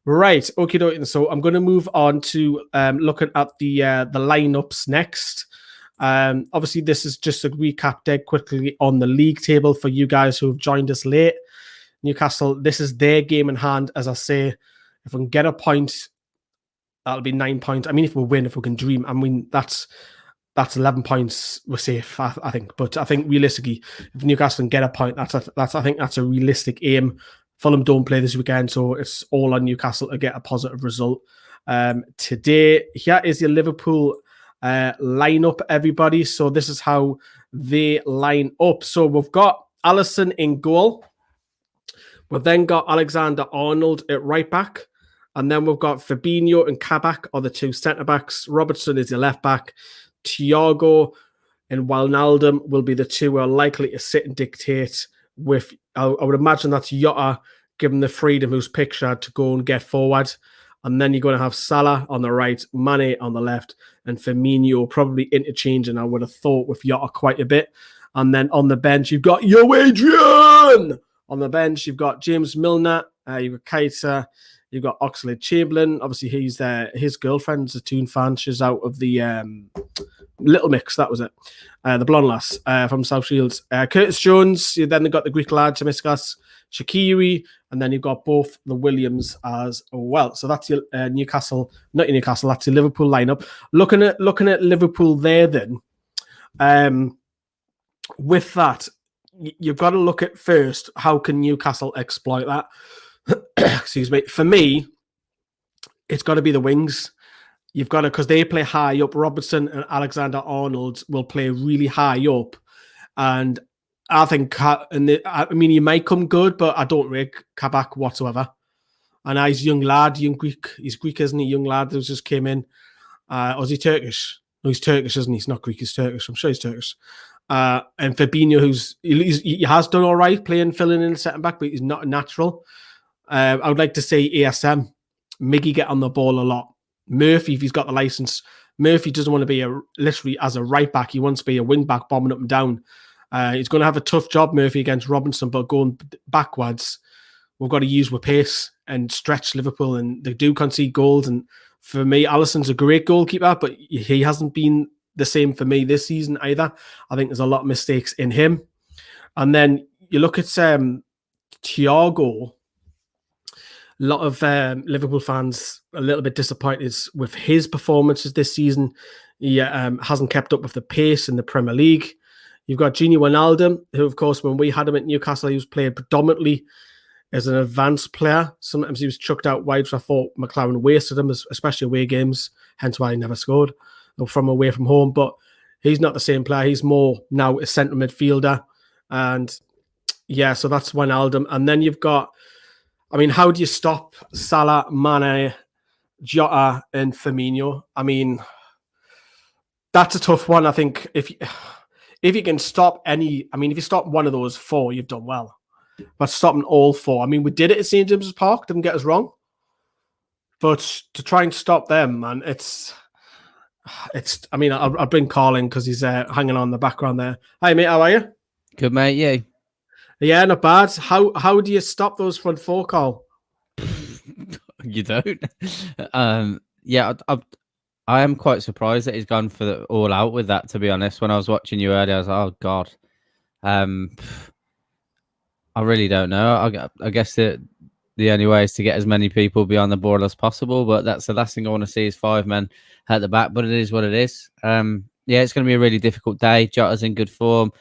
Speaker 2: Right, okay, dokie. So I'm going to move on to looking at the lineups next. Obviously, this is just a recap dead quickly on the league table for you guys who have joined us late. Newcastle, this is their game in hand. As I say, if we can get a point, that'll be 9 points. I mean, if we win, if we can dream, I mean, that's 11 points. We're safe, I think. But I think realistically, if Newcastle can get a point, I think that's a realistic aim. Fulham don't play this weekend, so it's all on Newcastle to get a positive result. Today, here is your Liverpool lineup, everybody. So this is how they line up. So we've got Alisson in goal. We've then got Alexander-Arnold at right back. And then we've got Fabinho and Kabak are the two centre-backs. Robertson is the left back. Thiago and Wijnaldum will be the two who are likely to sit and dictate with, I would imagine that's Jota, given the freedom who's pictured to go and get forward. And then you're going to have Salah on the right, Mane on the left, and Firmino probably interchanging, I would have thought, with Jota quite a bit. And then on the bench, you've got Adrian! On the bench, you've got James Milner, you've got Keita, you've got Oxlade-Chamberlain. Obviously, he's there. His girlfriend's a Toon fan. She's out of the Little Mix, that was it. The blonde lass from South Shields. Curtis Jones, then they've got the Greek lad, Tomiskas, Shaqiri, and then you've got both the Williams as well. So that's your Newcastle, not your Newcastle, that's your Liverpool lineup. Looking at Liverpool there then, with that, you've got to look at first, how can Newcastle exploit that? Excuse me. For me, it's got to be the wings. You've got to, because they play high up. Robertson and Alexander-Arnold will play really high up. And I think, he might come good, but I don't rate Kabak whatsoever. And he's a young lad, young Greek. He's Greek, isn't he? Young lad who just came in. Or is he Turkish? No, he's Turkish, isn't he? He's not Greek, he's Turkish. I'm sure he's Turkish. And Fabinho, he has done all right filling in centre back, but he's not a natural. I would like to say ASM. Miggy get on the ball a lot. Murphy, if he's got the license, Murphy doesn't want to be literally as a right back. He wants to be a wing back, bombing up and down. He's going to have a tough job, Murphy, against Robinson, but going backwards, we've got to use with pace and stretch Liverpool, and they do concede goals. And for me, Alisson's a great goalkeeper, but he hasn't been the same for me this season either. I think there's a lot of mistakes in him. And then you look at Thiago. A lot of Liverpool fans a little bit disappointed with his performances this season. He hasn't kept up with the pace in the Premier League. You've got Gini Wijnaldum, who, of course, when we had him at Newcastle, he was playing predominantly as an advanced player. Sometimes he was chucked out wide, so I thought McLaren wasted him, especially away games, hence why he never scored from away from home. But he's not the same player. He's more now a centre midfielder. And yeah, so that's Wijnaldum. And then you've got, I mean, how do you stop Salah, Mane, Jota, and Firmino? I mean, that's a tough one. I think if you can stop any, I mean, if you stop one of those four, you've done well. But stopping all four, I mean, we did it at St. James's Park, didn't get us wrong. But to try and stop them, man, it's. I mean, I'll bring Carl in because he's hanging on in the background there. Hi, mate, how are you?
Speaker 15: Good, mate, you?
Speaker 2: Yeah, not bad. How do you stop those front four, Carl?
Speaker 15: You don't? Yeah, I am quite surprised that he's gone for the all out with that, to be honest. When I was watching you earlier, I was like, oh, God. I really don't know. I guess that the only way is to get as many people behind the ball as possible, but that's the last thing I want to see is 5 men at the back, but it is what it is. Yeah, it's going to be a really difficult day. Jota's in good form.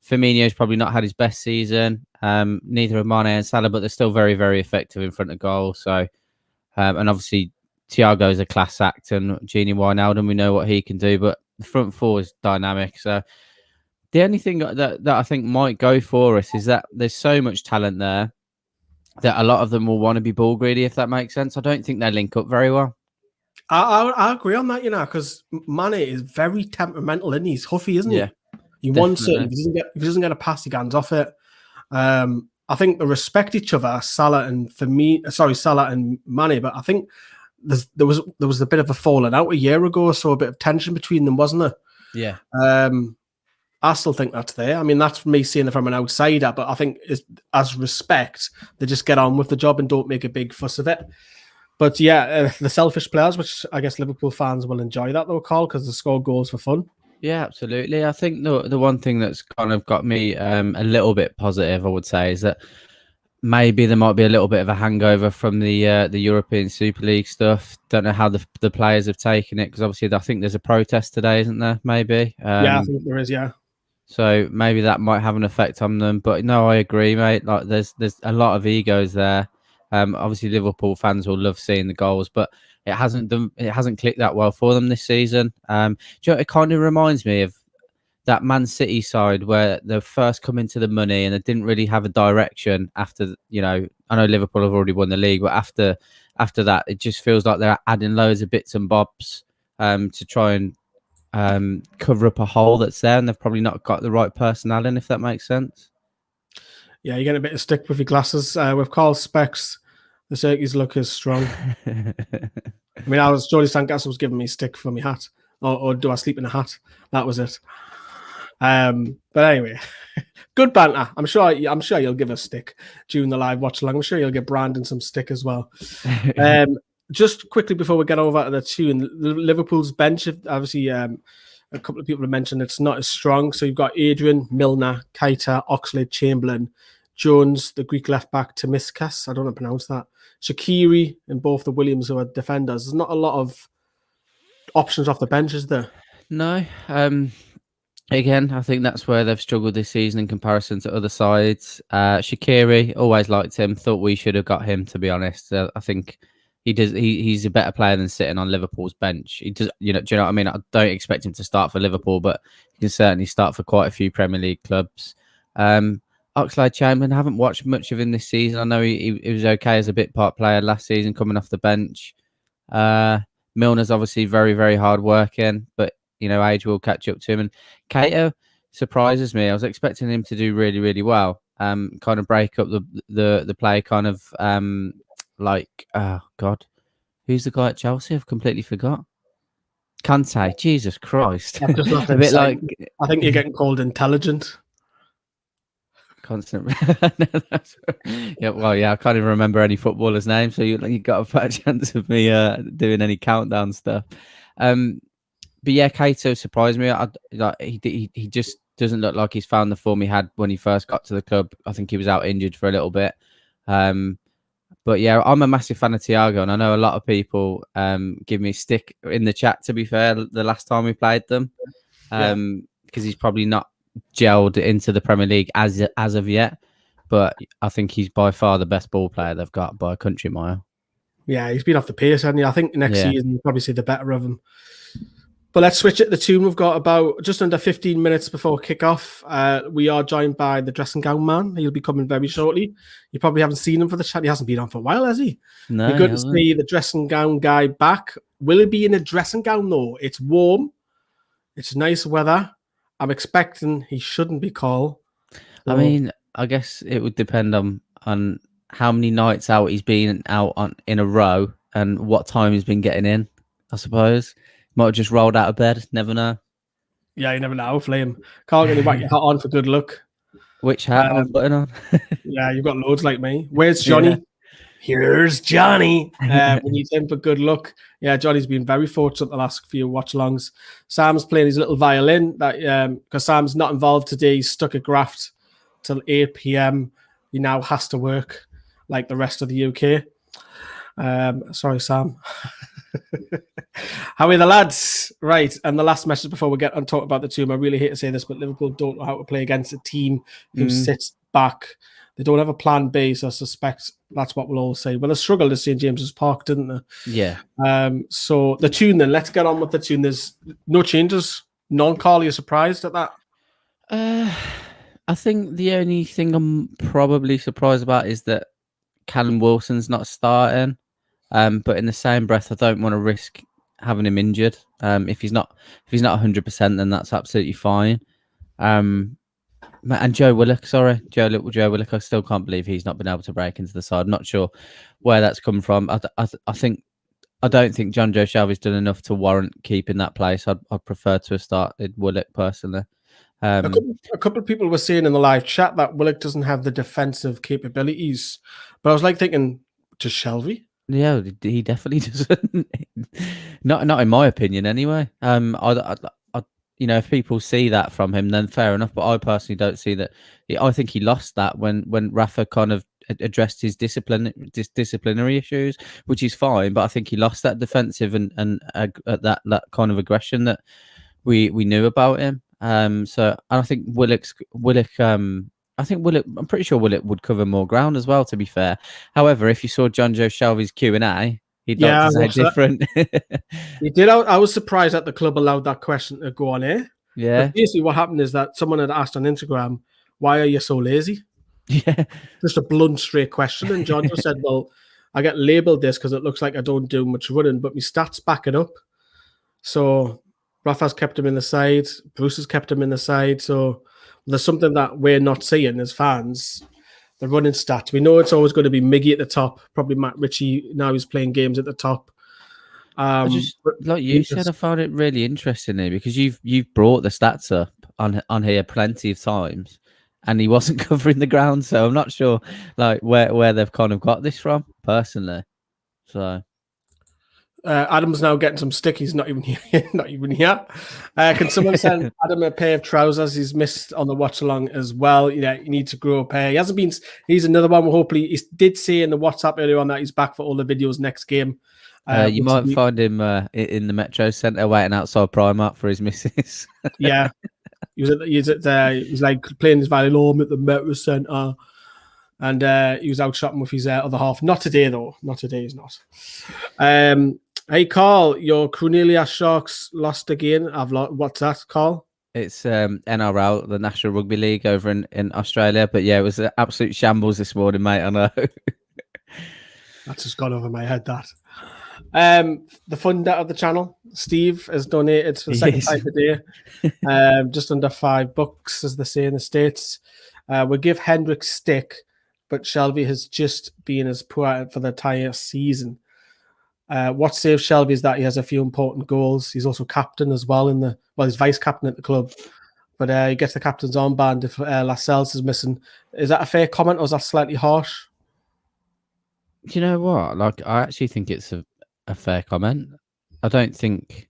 Speaker 15: Firmino's probably not had his best season. Neither have Mane and Salah, but they're still very, very effective in front of goal. So, and obviously Thiago's a class act, and Gini Wijnaldum, we know what he can do, but the front four is dynamic. So the only thing that I think might go for us is that there's so much talent there that a lot of them will want to be ball greedy, if that makes sense. I don't think they link up very well.
Speaker 2: I agree on that, because Mane is very temperamental, and he's huffy, isn't he?
Speaker 15: Yeah,
Speaker 2: he wants it. If he doesn't get a pass, he hands off it. I think they respect each other, Salah and Mane, but I think there was a bit of a falling out a year ago, so a bit of tension between them, wasn't there?
Speaker 15: Yeah.
Speaker 2: I still think that's there. I mean, that's me seeing it from an outsider, but I think as respect, they just get on with the job and don't make a big fuss of it. But yeah, the selfish players, which I guess Liverpool fans will enjoy that though, Carl, because they score goals for fun.
Speaker 15: Yeah, absolutely. I think the one thing that's kind of got me a little bit positive, I would say, is that maybe there might be a little bit of a hangover from the European Super League stuff. Don't know how the players have taken it, because obviously I think there's a protest today, isn't there? Maybe.
Speaker 2: Yeah, I think there is. Yeah.
Speaker 15: So maybe that might have an effect on them. But no, I agree, mate. Like there's a lot of egos there. Obviously Liverpool fans will love seeing the goals, but it hasn't clicked that well for them this season. It kind of reminds me of that Man City side where they first come into the money and they didn't really have a direction after, I know Liverpool have already won the league, but after that, it just feels like they're adding loads of bits and bobs to try and cover up a hole that's there, and they've probably not got the right personnel in, if that makes sense.
Speaker 2: Yeah, you get a bit of stick with your glasses. With Carl's specs, the circuits look as strong. I mean, Jody Sandcastle was giving me stick for my hat. Or do I sleep in a hat? That was it. But anyway, good banter. I'm sure you'll give us stick during the live watch along. I'm sure you'll give Brandon some stick as well. Just quickly before we get over to the two, in Liverpool's bench, obviously a couple of people have mentioned it's not as strong. So you've got Adrian, Milner, Keita, Oxlade, Chamberlain, Jones, the Greek left back, Tomiskas, I don't know how to pronounce that, Shaqiri, and both the Williams, who are defenders. There's not a lot of options off the bench, is there?
Speaker 15: No. Again, I think that's where they've struggled this season in comparison to other sides. Shaqiri, always liked him. Thought we should have got him, to be honest. I think he does. He's a better player than sitting on Liverpool's bench. He does. Do you know what I mean? I don't expect him to start for Liverpool, but he can certainly start for quite a few Premier League clubs. Oxlade-Chamberlain, haven't watched much of him this season. I know he was okay as a bit part player last season, coming off the bench. Milner's obviously very, very hard working, but age will catch up to him. And Keita surprises me. I was expecting him to do really, really well. Kind of break up the play, kind of oh God, who's the guy at Chelsea? I've completely forgot. Kante. Jesus Christ.
Speaker 2: A bit like, I think you're getting called intelligent.
Speaker 15: Constant. Yeah, well, yeah, I can't even remember any footballers' names, so you got a fat chance of me doing any countdown stuff. But yeah, Kato surprised me. He just doesn't look like he's found the form he had when he first got to the club. I think he was out injured for a little bit. But yeah, I'm a massive fan of Thiago, and I know a lot of people give me stick in the chat, to be fair, the last time we played them. Because he's probably not gelled into the Premier League as of yet. But I think he's by far the best ball player they've got by a country mile.
Speaker 2: Yeah, he's been off the pace, hasn't he? I think next season you'll probably see the better of him. But let's switch it. The tune we've got about just under 15 minutes before kick-off. We are joined by the dressing gown man. He'll be coming very shortly. You probably haven't seen him for the chat. He hasn't been on for a while, has he?
Speaker 15: No,
Speaker 2: We're good to see the dressing gown guy back. Will he be in a dressing gown, though? It's warm. It's nice weather. I'm expecting he shouldn't be cold.
Speaker 15: I mean, I guess it would depend on how many nights out he's been out in a row and what time he's been getting in, I suppose. Might have just rolled out of bed. Never know.
Speaker 2: Yeah, you never know. Flame. Can't get your hat on for good luck.
Speaker 15: Which hat am I putting on?
Speaker 2: Yeah, you've got loads like me. Where's Johnny?
Speaker 15: Yeah.
Speaker 2: Here's Johnny. We need him for good luck. Yeah, Johnny's been very fortunate the last few watch-alongs. Sam's playing his little violin. Because Sam's not involved today. He's stuck at graft till 8 p.m. He now has to work like the rest of the UK. Sorry, Sam. How are the lads? Right, and the last message before we get on talk about the team. I really hate to say this, but Liverpool don't know how to play against a team who sits back. They don't have a plan B, so I suspect that's what we'll all say. Well, they struggled at St. James's Park, didn't they?
Speaker 15: Yeah.
Speaker 2: So the tune then, let's get on with the tune. There's no changes. Carl, you're surprised at that?
Speaker 15: I think the only thing I'm probably surprised about is that Callum Wilson's not starting. But in the same breath, I don't want to risk having him injured. If he's not 100%, then that's absolutely fine. And Joe Willock, Joe Willock, I still can't believe he's not been able to break into the side. I'm not sure where that's come from. I don't think John Joe Shelby's done enough to warrant keeping that place. I'd prefer to have started Willock personally.
Speaker 2: A couple of people were saying in the live chat that Willock doesn't have the defensive capabilities, but I was like thinking, to Shelby.
Speaker 15: Yeah, he definitely doesn't. Not in my opinion, anyway. If people see that from him, then fair enough. But I personally don't see that. I think he lost that when Rafa kind of addressed his disciplinary issues, which is fine. But I think he lost that defensive and that kind of aggression that we knew about him. So I think Willock. I'm pretty sure Willock would cover more ground as well, to be fair. However, if you saw John Joe Shelby's Q&A, he'd like to say different.
Speaker 2: He did. I was surprised that the club allowed that question to go on air.
Speaker 15: Yeah.
Speaker 2: But basically, what happened is that someone had asked on Instagram, why are you so lazy?
Speaker 15: Yeah.
Speaker 2: Just a blunt, straight question. And John just said, well, I get labelled this because it looks like I don't do much running, but my stats back it up. So Rafa's kept him in the side. Bruce has kept him in the side. So there's something that we're not seeing as fans. The running stats. We know it's always going to be Miggy at the top. Probably Matt Ritchie now he's playing games at the top.
Speaker 15: Like you said, I found it really interesting here because you've brought the stats up on here plenty of times, and he wasn't covering the ground. So I'm not sure like where they've kind of got this from personally. So.
Speaker 2: Adam's now getting some stick. He's not even here. Can someone send Adam a pair of trousers? He's missed on the watch along as well. You need to grow a pair. He hasn't been. He's another one. Hopefully, he did say in the WhatsApp earlier on that he's back for all the videos next game.
Speaker 15: You might find him in the Metro Centre waiting outside Primark for his missus.
Speaker 2: Yeah, he's like playing his violin at the Metro Centre. And he was out shopping with his other half. Not today, though. Not today, he's not. Hey, Carl, your Cornelia Sharks lost again. What's that, Carl?
Speaker 15: It's NRL, the National Rugby League over in Australia. But yeah, it was an absolute shambles this morning, mate. I know.
Speaker 2: That's just gone over my head, that. The funder of the channel, Steve, has donated for the second time today. Just under $5, as they say in the States. We'll give Hendrick stick, but Shelby has just been as poor for the entire season. What saves Shelby is that he has a few important goals. He's also captain as well he's vice captain at the club. but he gets the captain's armband if Lascelles is missing. Is that a fair comment, or is that slightly harsh?
Speaker 15: Do you know what? Like, I actually think it's a fair comment. I don't think.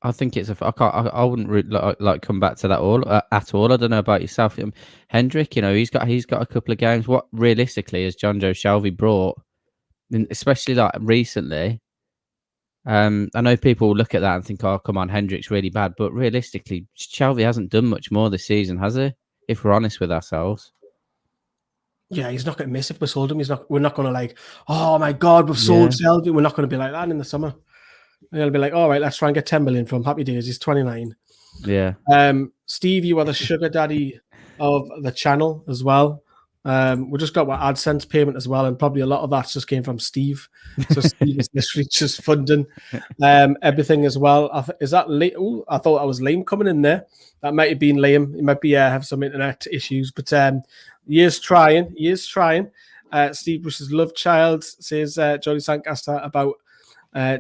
Speaker 15: I think it's I wouldn't like come back to that at all. I don't know about yourself, Hendrick. You know, he's got a couple of games. What realistically has John Joe Shelvey brought, and especially like recently? I know people look at that and think, "Oh, come on, Hendrick's really bad," but realistically, Shelvey hasn't done much more this season, has he? If we're honest with ourselves.
Speaker 2: Yeah, he's not going to miss if we sold him. We're not going to like, oh my God, we've sold Shelby. We're not going to be like that in the summer. We're going to be like, all right, let's try and get 10 million from him. Happy days. He's 29.
Speaker 15: Yeah.
Speaker 2: Steve, you are the sugar daddy of the channel as well. We just got our AdSense payment as well, and probably a lot of that just came from Steve. So Steve is literally just funding everything as well. Is that late? Ooh, I thought I was Liam coming in there. That might have been Liam. He might be have some internet issues, but he is trying. He is trying. Steve Bruce's love child, says Johnny Sancaster about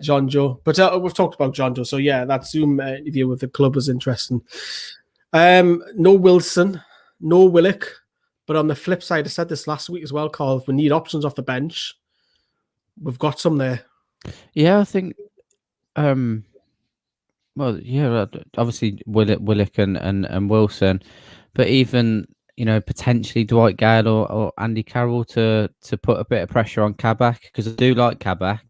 Speaker 2: John Joe. But we've talked about John Joe, so yeah, that Zoom interview with the club was interesting. No Wilson, no Willock. But on the flip side, I said this last week as well, Carl, if we need options off the bench, we've got some there.
Speaker 15: Yeah, I think, well, yeah, obviously Willock and Wilson, but even, you know, potentially Dwight Gale or Andy Carroll to put a bit of pressure on Kabak, because I do like Kabak,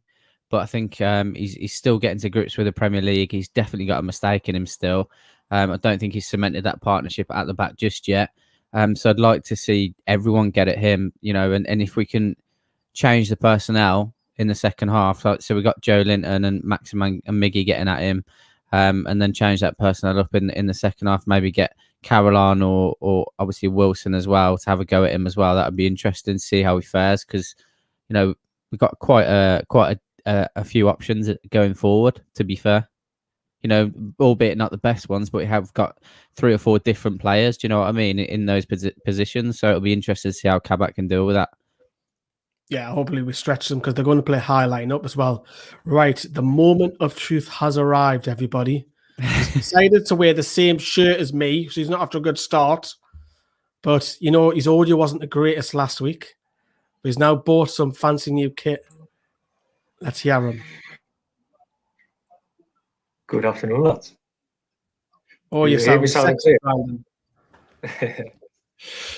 Speaker 15: but I think he's still getting to grips with the Premier League. He's definitely got a mistake in him still. I don't think he's cemented that partnership at the back just yet. So I'd like to see everyone get at him, you know, and if we can change the personnel in the second half. So we got Joe Linton and Maximin and Miggy getting at him, and then change that personnel up in the second half. Maybe get Caroline or obviously Wilson as well to have a go at him as well. That would be interesting to see how he fares, because, you know, we've got quite a few options going forward, to be fair. You know, albeit not the best ones, but we have got 3 or 4 different players, do you know what I mean, in those positions. So it'll be interesting to see how Kabak can deal with that.
Speaker 2: Yeah, hopefully we stretch them, because they're going to play high line up as well. Right, the moment of truth has arrived, everybody. He's decided to wear the same shirt as me, so he's not after a good start. But, you know, his audio wasn't the greatest last week. But he's now bought some fancy new kit. Let's hear him.
Speaker 16: Good afternoon, lads.
Speaker 2: Oh, you sound sexy, Brandon.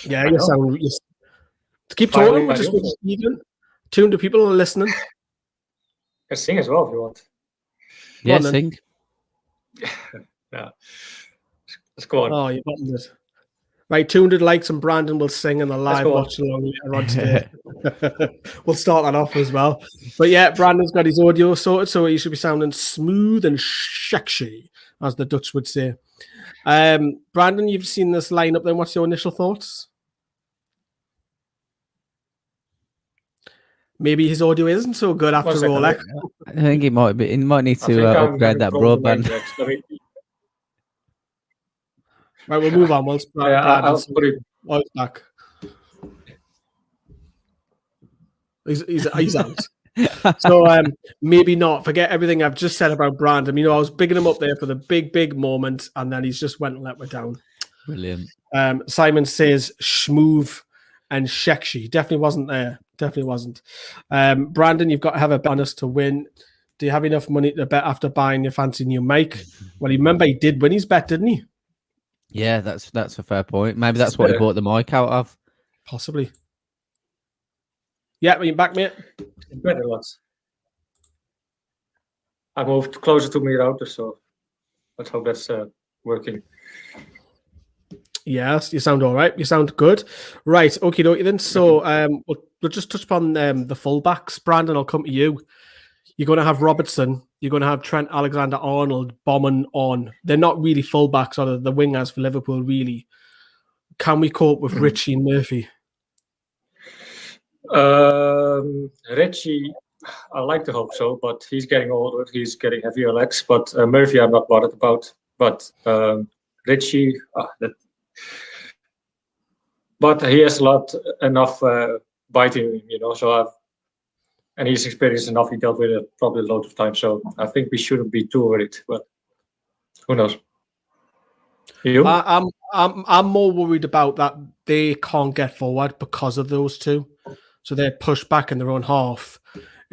Speaker 2: Yeah, you sound. Keep talking. We're just even. 200 people are listening.
Speaker 16: I sing as well if you want.
Speaker 15: Yeah, sing.
Speaker 16: Yeah. Let's go on.
Speaker 2: Oh, you've gotten it. Right, 200 likes and Brandon will sing in the live watch along later on today. We'll start that off as well. But yeah, Brandon's got his audio sorted, so he should be sounding smooth and sexy, as the Dutch would say. Brandon, you've seen this lineup then. What's your initial thoughts? Maybe his audio isn't so good after all.
Speaker 15: I think he might be. He might need to upgrade that broadband.
Speaker 2: Right, we'll move on. We'll
Speaker 16: I'll put it
Speaker 2: back. He's out. So maybe not. Forget everything I've just said about Brandon. You know, I was bigging him up there for the big moment, and then he's just went and let me down.
Speaker 15: Brilliant.
Speaker 2: Simon says schmoove and Shekshi. Definitely wasn't there. Definitely wasn't. Brandon, you've got to have a bonus to win. Do you have enough money to bet after buying your fancy new mic? Well, you remember he did win his bet, didn't he?
Speaker 15: Yeah, that's a fair point. Maybe that's what he bought the mic out of.
Speaker 2: Possibly. Yeah, are you back, mate?
Speaker 16: Better, lads. I moved closer to my router, so let's hope that's working.
Speaker 2: Yes, you sound all right. You sound good. Right, okie dokie then. So we'll just touch upon the fullbacks. Brandon, I'll come to you. You're going to have Robertson. You're going to have Trent Alexander-Arnold bombing on. They're not really fullbacks, or the wingers for Liverpool, really. Can we cope with Richie and Murphy?
Speaker 16: Richie, I like to hope so, but he's getting older. He's getting heavier legs. But Murphy, I'm not bothered about. But Richie, but he has enough biting, you know. So and he's experienced enough. He dealt with it probably a lot of times. So I think we shouldn't be too worried. But who knows? You?
Speaker 2: I'm more worried about that they can't get forward because of those two, so they're pushed back in their own half.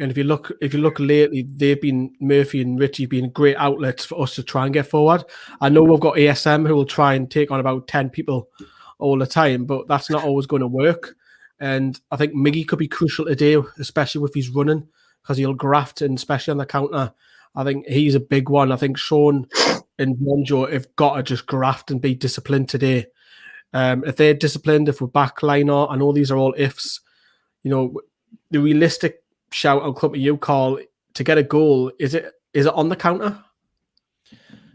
Speaker 2: And if you look lately, Murphy and Richie been great outlets for us to try and get forward. I know we've got ASM who will try and take on about 10 people all the time, but that's not always going to work. And I think Miggy could be crucial today, especially with his running, because he'll graft, and especially on the counter. I think he's a big one. I think Sean and Monjo have got to just graft and be disciplined today. If they're disciplined, if we're backliner, I know these are all ifs. You know, the realistic shout out club to you, Carl, to get a goal, is it on the counter?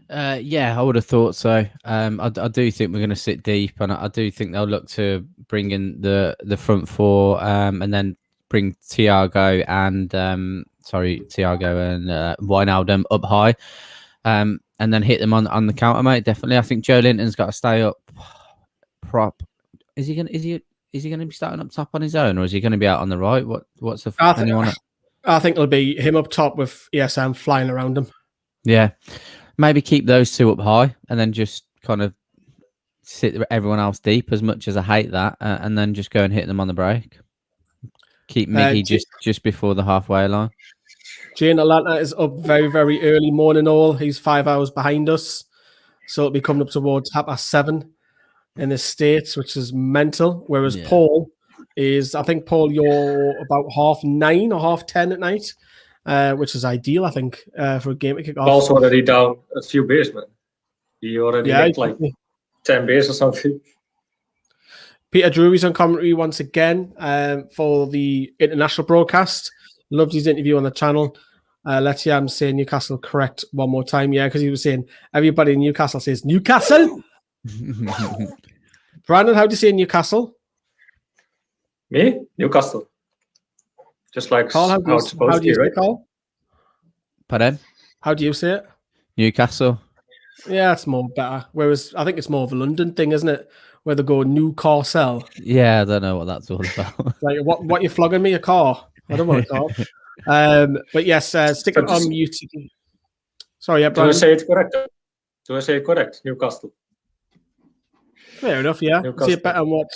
Speaker 15: Yeah, I would have thought so. I do think we're going to sit deep, and I do think they'll look to bring in the front four, and then bring Thiago and Wijnaldum up high, and then hit them on the counter, mate. Definitely, I think Joe Linton's got to stay up prop. Is he going to be starting up top on his own, or is he going to be out on the right? What's the
Speaker 2: I think it'll be him up top with ESM flying around him.
Speaker 15: Yeah, maybe keep those two up high, and then just kind of sit everyone else deep. As much as I hate that, and then just go and hit them on the break. Keep Miggy just before the halfway line.
Speaker 2: Jane Atlanta is up very, very early morning. He's 5 hours behind us, so it'll be coming up towards 7:30 in the States, which is mental. Whereas Paul is, I think, Paul, you're about 9:30 or 10:30 at night, which is ideal, I think, for a game to kick off.
Speaker 16: Also already down a few beers, man. He already had like 10 beers or something.
Speaker 2: Peter Drury's on commentary once again for the international broadcast. Loved his interview on the channel. Let's hear him say Newcastle correct one more time. Yeah, because he was saying everybody in Newcastle says Newcastle. Brandon, how do you say Newcastle?
Speaker 16: Me? Newcastle. Just like
Speaker 2: Carl, how do you say it, Carl?
Speaker 15: Pardon?
Speaker 2: How do you say it?
Speaker 15: Newcastle.
Speaker 2: Yeah, it's more better. Whereas I think it's more of a London thing, isn't it? Where they go Newcastle.
Speaker 15: Yeah, I don't know what that's all about.
Speaker 2: Like, what you flogging me? A car? I don't want a car. But yes, stick it on mute. Sorry, yeah, Brandon.
Speaker 16: Do I say it correct? Do I say it correct? Newcastle.
Speaker 2: Fair enough, yeah. See it better than what.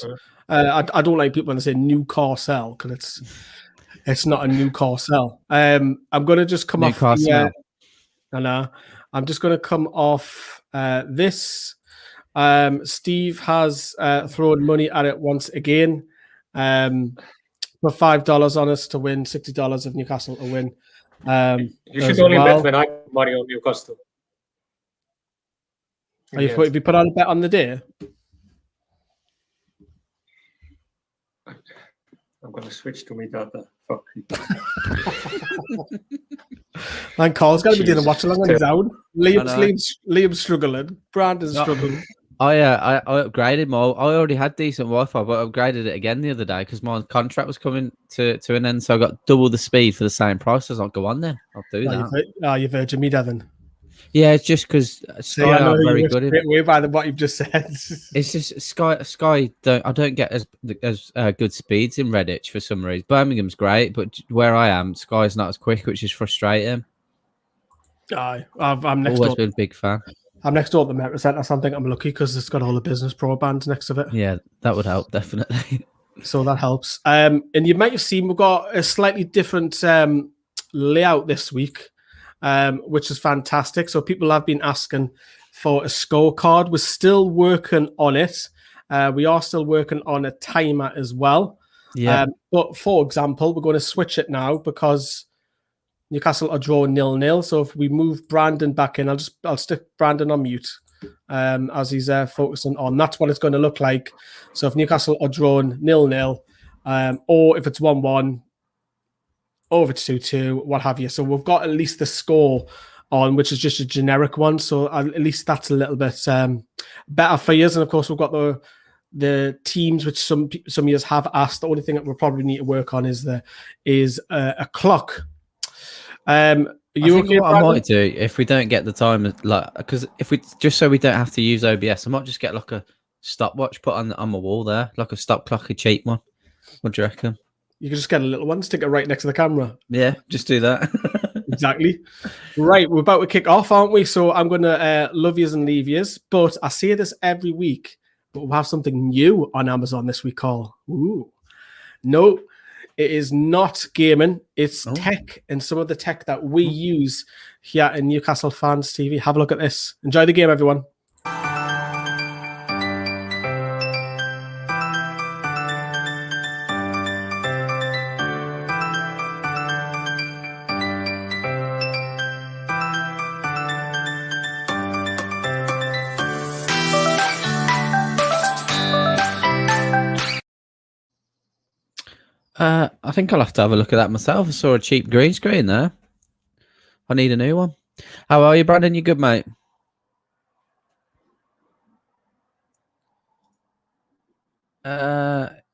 Speaker 2: I don't like people when they say Newcastle because it's not a Newcastle. I'm going to just come
Speaker 15: Newcastle.
Speaker 2: off. I know. I'm just going to come off this. Steve has thrown money at it once again. Put $5 on us to win, $60 if Newcastle to win.
Speaker 16: You should only bet when I put money on Newcastle.
Speaker 2: Have you put on a bet on the day?
Speaker 16: I'm going to switch to me data. Fuck.
Speaker 2: And Carl's going to be doing a watch along on his own. Liam's struggling. Brandon's struggling.
Speaker 15: I upgraded my. I already had decent Wi-Fi, but I upgraded it again the other day because my contract was coming to an end. So I got double the speed for the same price. I'll go on then. I'll do that.
Speaker 2: You're Virgin me, Devon.
Speaker 15: Yeah, it's just because Sky aren't very good.
Speaker 2: Way by what you've just said.
Speaker 15: It's just Sky. I don't get as good speeds in Redditch for some reason. Birmingham's great, but where I am, Sky's not as quick, which is frustrating.
Speaker 2: I'm next
Speaker 15: Always
Speaker 2: door.
Speaker 15: been a big fan.
Speaker 2: I'm next door at the Metro Centre. So I think I'm lucky because it's got all the business broadband next to it.
Speaker 15: Yeah, that would help definitely.
Speaker 2: So that helps. And you might have seen we've got a slightly different layout this week. Which is fantastic. So people have been asking for a scorecard. We're still working on it. We are still working on a timer as well.
Speaker 15: Yeah.
Speaker 2: But for example, we're going to switch it now because Newcastle are drawing 0-0. So if we move Brandon back in, I'll stick Brandon on mute as he's focusing on. That's what it's going to look like. So if Newcastle are drawn 0-0, or if it's 1-1, or if it's 2-2, what have you. So we've got at least the score on, which is just a generic one. So at least that's a little bit better for you. And of course, we've got the teams, which some of you have asked. The only thing that we'll probably need to work on is a clock.
Speaker 15: I might do if we don't get the time, like, because if we just so we don't have to use OBS, I might just get like a stopwatch put on my wall there, like a stop clock, a cheap one. What do you reckon?
Speaker 2: You can just get a little one, stick it right next to the camera.
Speaker 15: Yeah, just do that.
Speaker 2: Exactly. Right, we're about to kick off, aren't we? So I'm going to love yous and leave yous. But I say this every week, but we'll have something new on Amazon this week called, no, it is not gaming. It's tech, and some of the tech that we use here in Newcastle Fans TV. Have a look at this. Enjoy the game, everyone.
Speaker 15: I think I'll have to have a look at that myself. I saw a cheap green screen there. I need a new one. How are you, Brandon? You good, mate?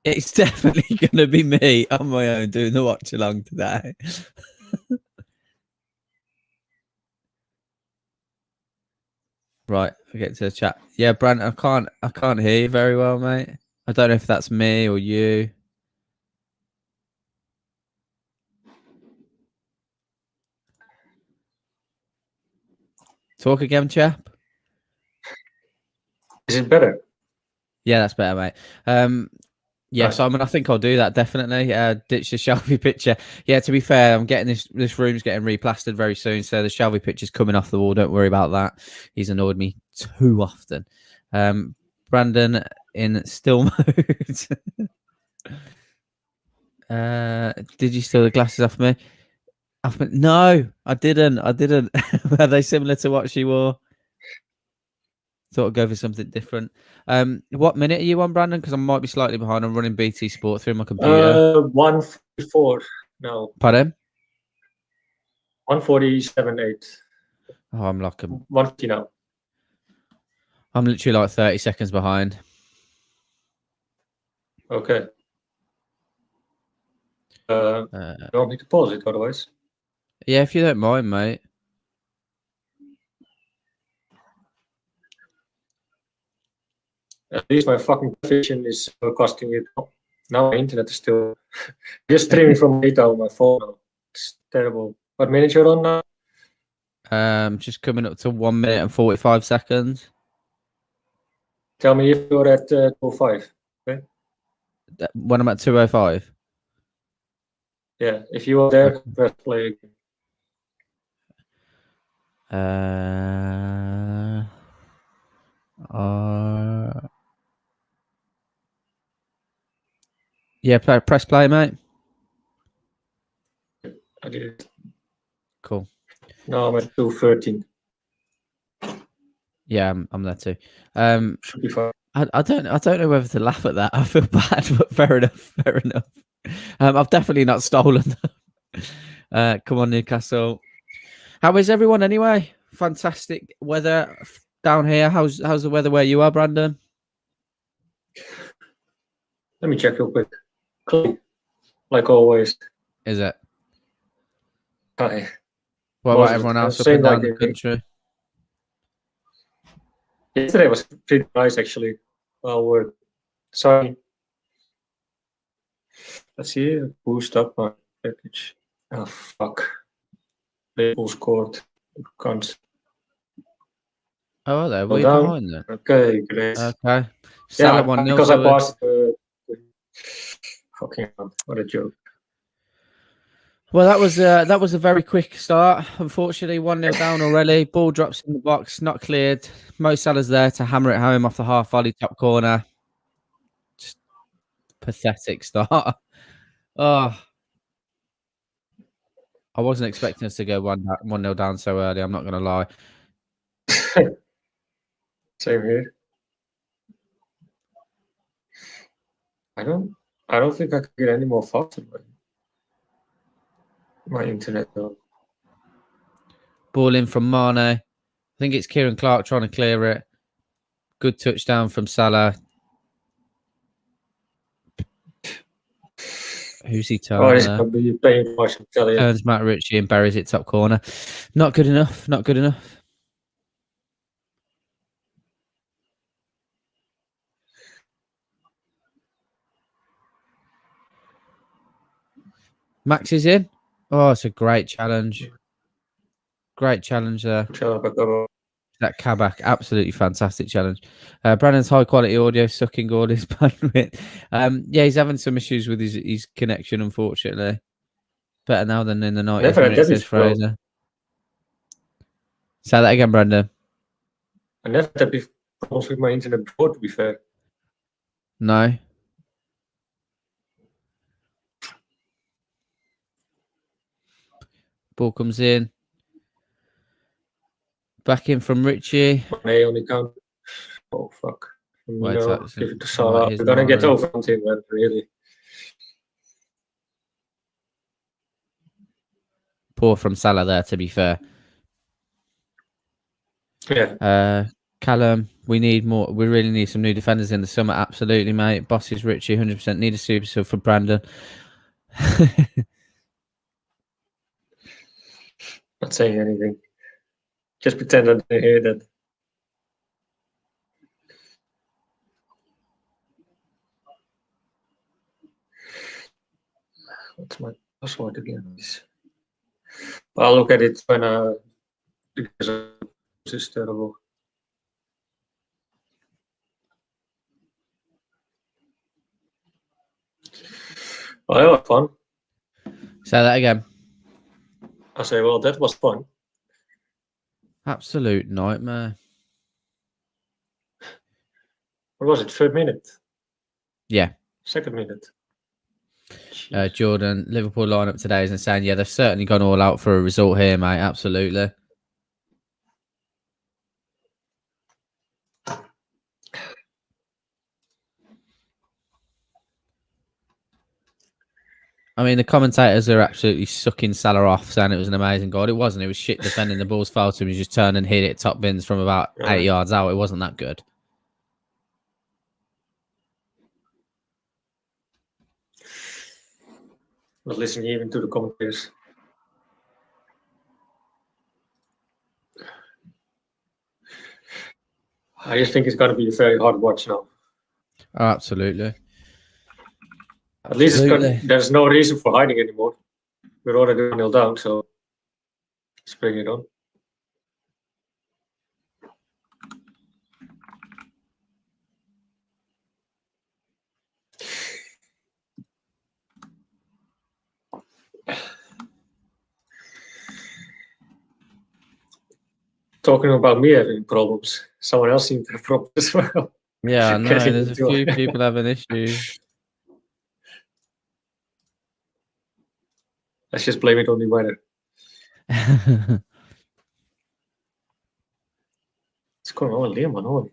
Speaker 15: It's definitely going to be me on my own doing the watch along today. Right, I'll get to the chat. Yeah, Brandon, I can't hear you very well, mate. I don't know if that's me or you. Talk again, chap.
Speaker 16: Is it better?
Speaker 15: Yeah, that's better, mate. Yeah,
Speaker 16: Right.
Speaker 15: Simon, I think I'll do that definitely. Ditch the Shelby picture. Yeah, to be fair, I'm getting this room's getting replastered very soon, so the Shelby picture's coming off the wall. Don't worry about that. He's annoyed me too often. Brandon in still mode. Did you steal the glasses off me? No, I didn't. Are they similar to what she wore? Thought I'd go for something different. What minute are you on, Brandon? Because I might be slightly behind. I'm running BT Sport through my computer.
Speaker 16: 144. No.
Speaker 15: Pardon?
Speaker 16: 147.8.
Speaker 15: Oh, I'm like
Speaker 16: 150 now.
Speaker 15: I'm literally like 30 seconds behind.
Speaker 16: Okay. You want me to pause it otherwise?
Speaker 15: Yeah, if you don't mind, mate.
Speaker 16: At least my fucking vision is costing it. Now my internet is still just streaming from data on my phone now. It's terrible. What minute you're on now?
Speaker 15: Just coming up to 1 minute and 45 seconds.
Speaker 16: Tell me if you're at 205. Okay.
Speaker 15: When I'm at 205.
Speaker 16: Yeah, if you are there, press play again.
Speaker 15: Yeah, press play, mate.
Speaker 16: I did it.
Speaker 15: Cool.
Speaker 16: Now I'm at 213.
Speaker 15: Yeah, I'm there too.
Speaker 16: Should be fine.
Speaker 15: I don't know whether to laugh at that. I feel bad, but fair enough. Fair enough. I've definitely not stolen them. Come on, Newcastle. How is everyone anyway? Fantastic weather down here. How's the weather where you are, Brandon?
Speaker 16: Let me check real quick. Clean, like always.
Speaker 15: Is it?
Speaker 16: Hi.
Speaker 15: What about everyone else up and down the country?
Speaker 16: Yesterday was pretty nice, actually. We're sorry. Let's see. Boost up my package. Oh, fuck. Liverpool scored. Can't.
Speaker 15: Oh, are they? We're behind then.
Speaker 16: Okay, great.
Speaker 15: Okay.
Speaker 16: Yeah,
Speaker 15: 1-0
Speaker 16: because I
Speaker 15: to
Speaker 16: passed. Fucking hell, what a joke.
Speaker 15: Well, that was a very quick start. Unfortunately, 1-0 down already. Ball drops in the box, not cleared. Mo Salah's there to hammer it home off the half volley top corner. Just pathetic start. Oh, I wasn't expecting us to go 1-0 down so early. I'm not going to lie.
Speaker 16: Same here. I don't think I could get any more faster. My internet though.
Speaker 15: Ball in from Mane. I think it's Kieran Clark trying to clear it. Good touchdown from Salah. Who's he turning?
Speaker 16: Oh, he's going to be playing for Italian.
Speaker 15: Turns Matt Ritchie and buries it top corner. Not good enough. Not good enough. Max is in. Oh, it's a great challenge. Great challenge there. That Kabak, absolutely fantastic challenge. Brandon's high quality audio sucking all his bandwidth. Yeah, he's having some issues with his connection, unfortunately. Better now than in the 90th minute, says Fraser. Say that again, Brandon.
Speaker 16: I never had problems with my internet before, to be fair.
Speaker 15: No. Ball comes in. Back in from Richie.
Speaker 16: May only count. Oh, fuck.
Speaker 15: Wait,
Speaker 16: No, give it to Salah. We're going to get over on him, really.
Speaker 15: Poor from Salah there, to be fair.
Speaker 16: Yeah.
Speaker 15: Callum, we need more. We really need some new defenders in the summer. Absolutely, mate. Boss is Richie, 100%. Need a super sub for Brandon.
Speaker 16: Not saying anything. Just pretend I didn't hear that. What's my password again? I'll look at it when because it's terrible. Oh, that was fun.
Speaker 15: Say that again.
Speaker 16: I say, well, that was fun.
Speaker 15: Absolute nightmare.
Speaker 16: What was it? Third minute?
Speaker 15: Yeah.
Speaker 16: Second minute.
Speaker 15: Jordan, Liverpool lineup today is insane. Yeah, they've certainly gone all out for a result here, mate. Absolutely. I mean, the commentators are absolutely sucking Salah off, saying it was an amazing goal. It wasn't. It was shit defending. The ball's foul to him. He just turned and hit it top bins from about 8 yards out. It wasn't that good.
Speaker 16: Not listening even to the commentators. I just think it's going to be a very hard watch now.
Speaker 15: Oh, absolutely.
Speaker 16: At least there's no reason for hiding anymore. We're already 1-0 down, so let's bring it on. Talking about me having problems, someone else seemed to have problems as well.
Speaker 15: Yeah, no, there's a few people having issues.
Speaker 16: Let's just blame it on the weather. What's going on with Liam, man?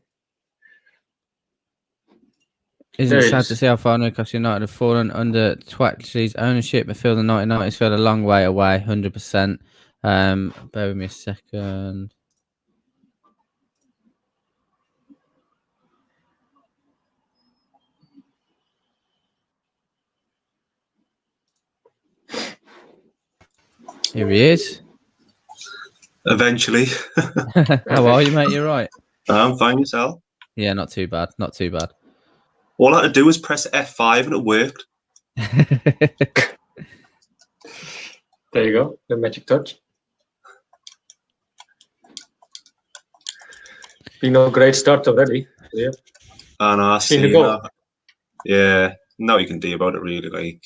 Speaker 15: Isn't it sad to see how far Newcastle United have fallen under Twatchley's ownership? Midfield and 1990s feel a long way away, 100%. Bear with me a second. Here he is.
Speaker 17: Eventually.
Speaker 15: How are you, mate? You're right.
Speaker 17: I'm fine, yourself?
Speaker 15: Yeah, not too bad. Not too bad.
Speaker 17: All I had to do was press F5 and it worked.
Speaker 16: There you go. The magic touch. Been a great start already. Yeah.
Speaker 17: And I see
Speaker 16: the goal.
Speaker 17: Yeah. No, you can do about it really. Like.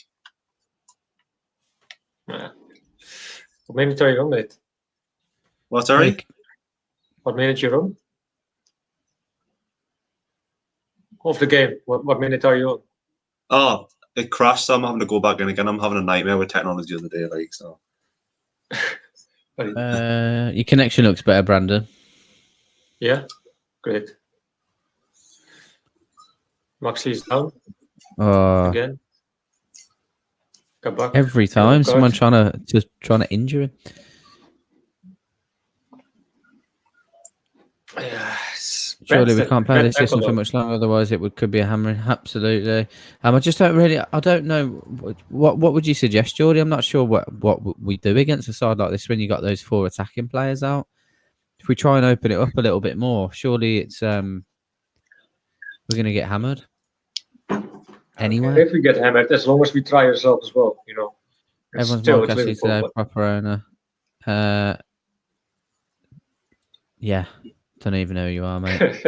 Speaker 16: Yeah. What minute are you on, mate?
Speaker 17: What, sorry?
Speaker 16: What minute you're on? Of the game. What minute are you on?
Speaker 17: Oh, it crashed, so I'm having to go back in again. I'm having a nightmare with technology the other day, like, so.
Speaker 15: Your connection looks better, Brandon.
Speaker 16: Yeah, great. Maxley's down. Again. Back.
Speaker 15: Every time someone trying to injure him.
Speaker 16: Yeah,
Speaker 15: Surely we can't play this system for much longer, otherwise could be a hammering. Absolutely. I just don't know what would you suggest, Geordie? I'm not sure what we do against a side like this when you got those 4 attacking players out. If we try and open it up a little bit more, surely it's we're gonna get hammered. Anyway,
Speaker 16: if we get hammered, as long as we try ourselves as well, you know.
Speaker 15: Everyone's more Cassie today, proper owner. Yeah, don't even know who you are, mate.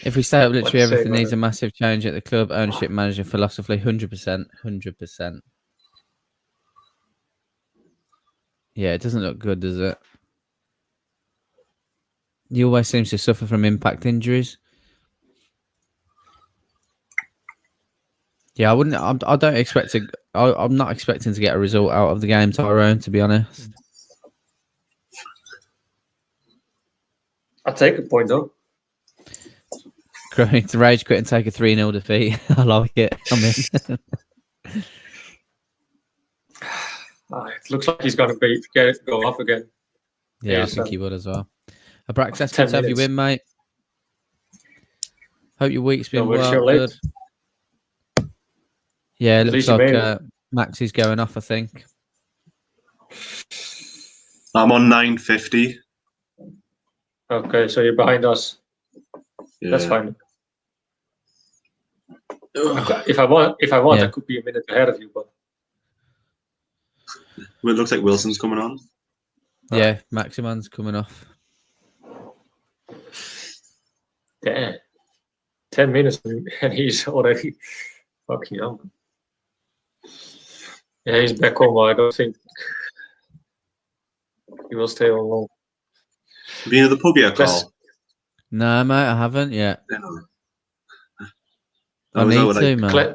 Speaker 15: If we stay up, literally everything needs a massive change at the club. Ownership, manager, philosophy, 100%, 100%. Yeah, it doesn't look good, does it? He always seems to suffer from impact injuries. Yeah, I wouldn't. I don't expect to. I'm not expecting to get a result out of the game, Tyrone. To be honest,
Speaker 16: I'll take a point though.
Speaker 15: Growing to rage quit and take a 3-0 defeat. I like it. I'm in.
Speaker 16: It looks like he's going to go off again.
Speaker 15: Yeah, I think he would as well. Abraxas, good to have you in, mate. Hope your week's been well. Good. Yeah, it looks like Max is going off, I think.
Speaker 17: I'm on 950.
Speaker 16: Okay, so you're behind us. Yeah. That's fine. If I want, I could be a minute ahead of you, but
Speaker 17: well, it looks like Wilson's coming on.
Speaker 15: Yeah, Maximan's coming off.
Speaker 16: Damn. 10 minutes and he's already fucking young. Yeah, he's back home. I don't think he will stay on long.
Speaker 17: Been to the pub yet, Carl?
Speaker 15: No, mate, I haven't yet.
Speaker 17: I
Speaker 15: need to, man.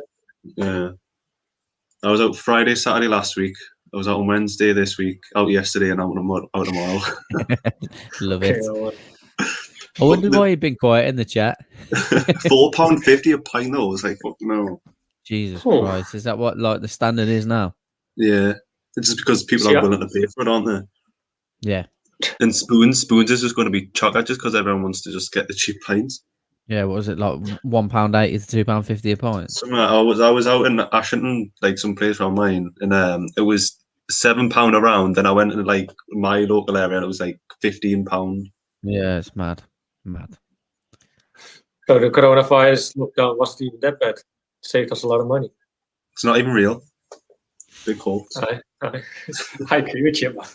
Speaker 17: Yeah. I was out Friday, Saturday last week. I was out on Wednesday this week, out yesterday, and out tomorrow.
Speaker 15: Love it. I wonder why you've been quiet in the chat.
Speaker 17: £4.50 a pint, though. I was like, fuck no.
Speaker 15: Jesus Christ. Is that what like the standard is now?
Speaker 17: Yeah. It's just because people are willing to pay for it, aren't they?
Speaker 15: Yeah.
Speaker 17: And spoons is just going to be chocolate just because everyone wants to just get the cheap pints.
Speaker 15: Yeah, what was it, like £1.80 to £2.50 a pint?
Speaker 17: I was out in Ashington, like some place around mine, and it was £7 a round. Then I went to like my local area, and it was like £15.
Speaker 15: Yeah, it's mad.
Speaker 16: So the coronavirus lockdown wasn't even that bad. It saved us a lot of money.
Speaker 17: It's not even real. Big hoax.
Speaker 16: I agree with you, man.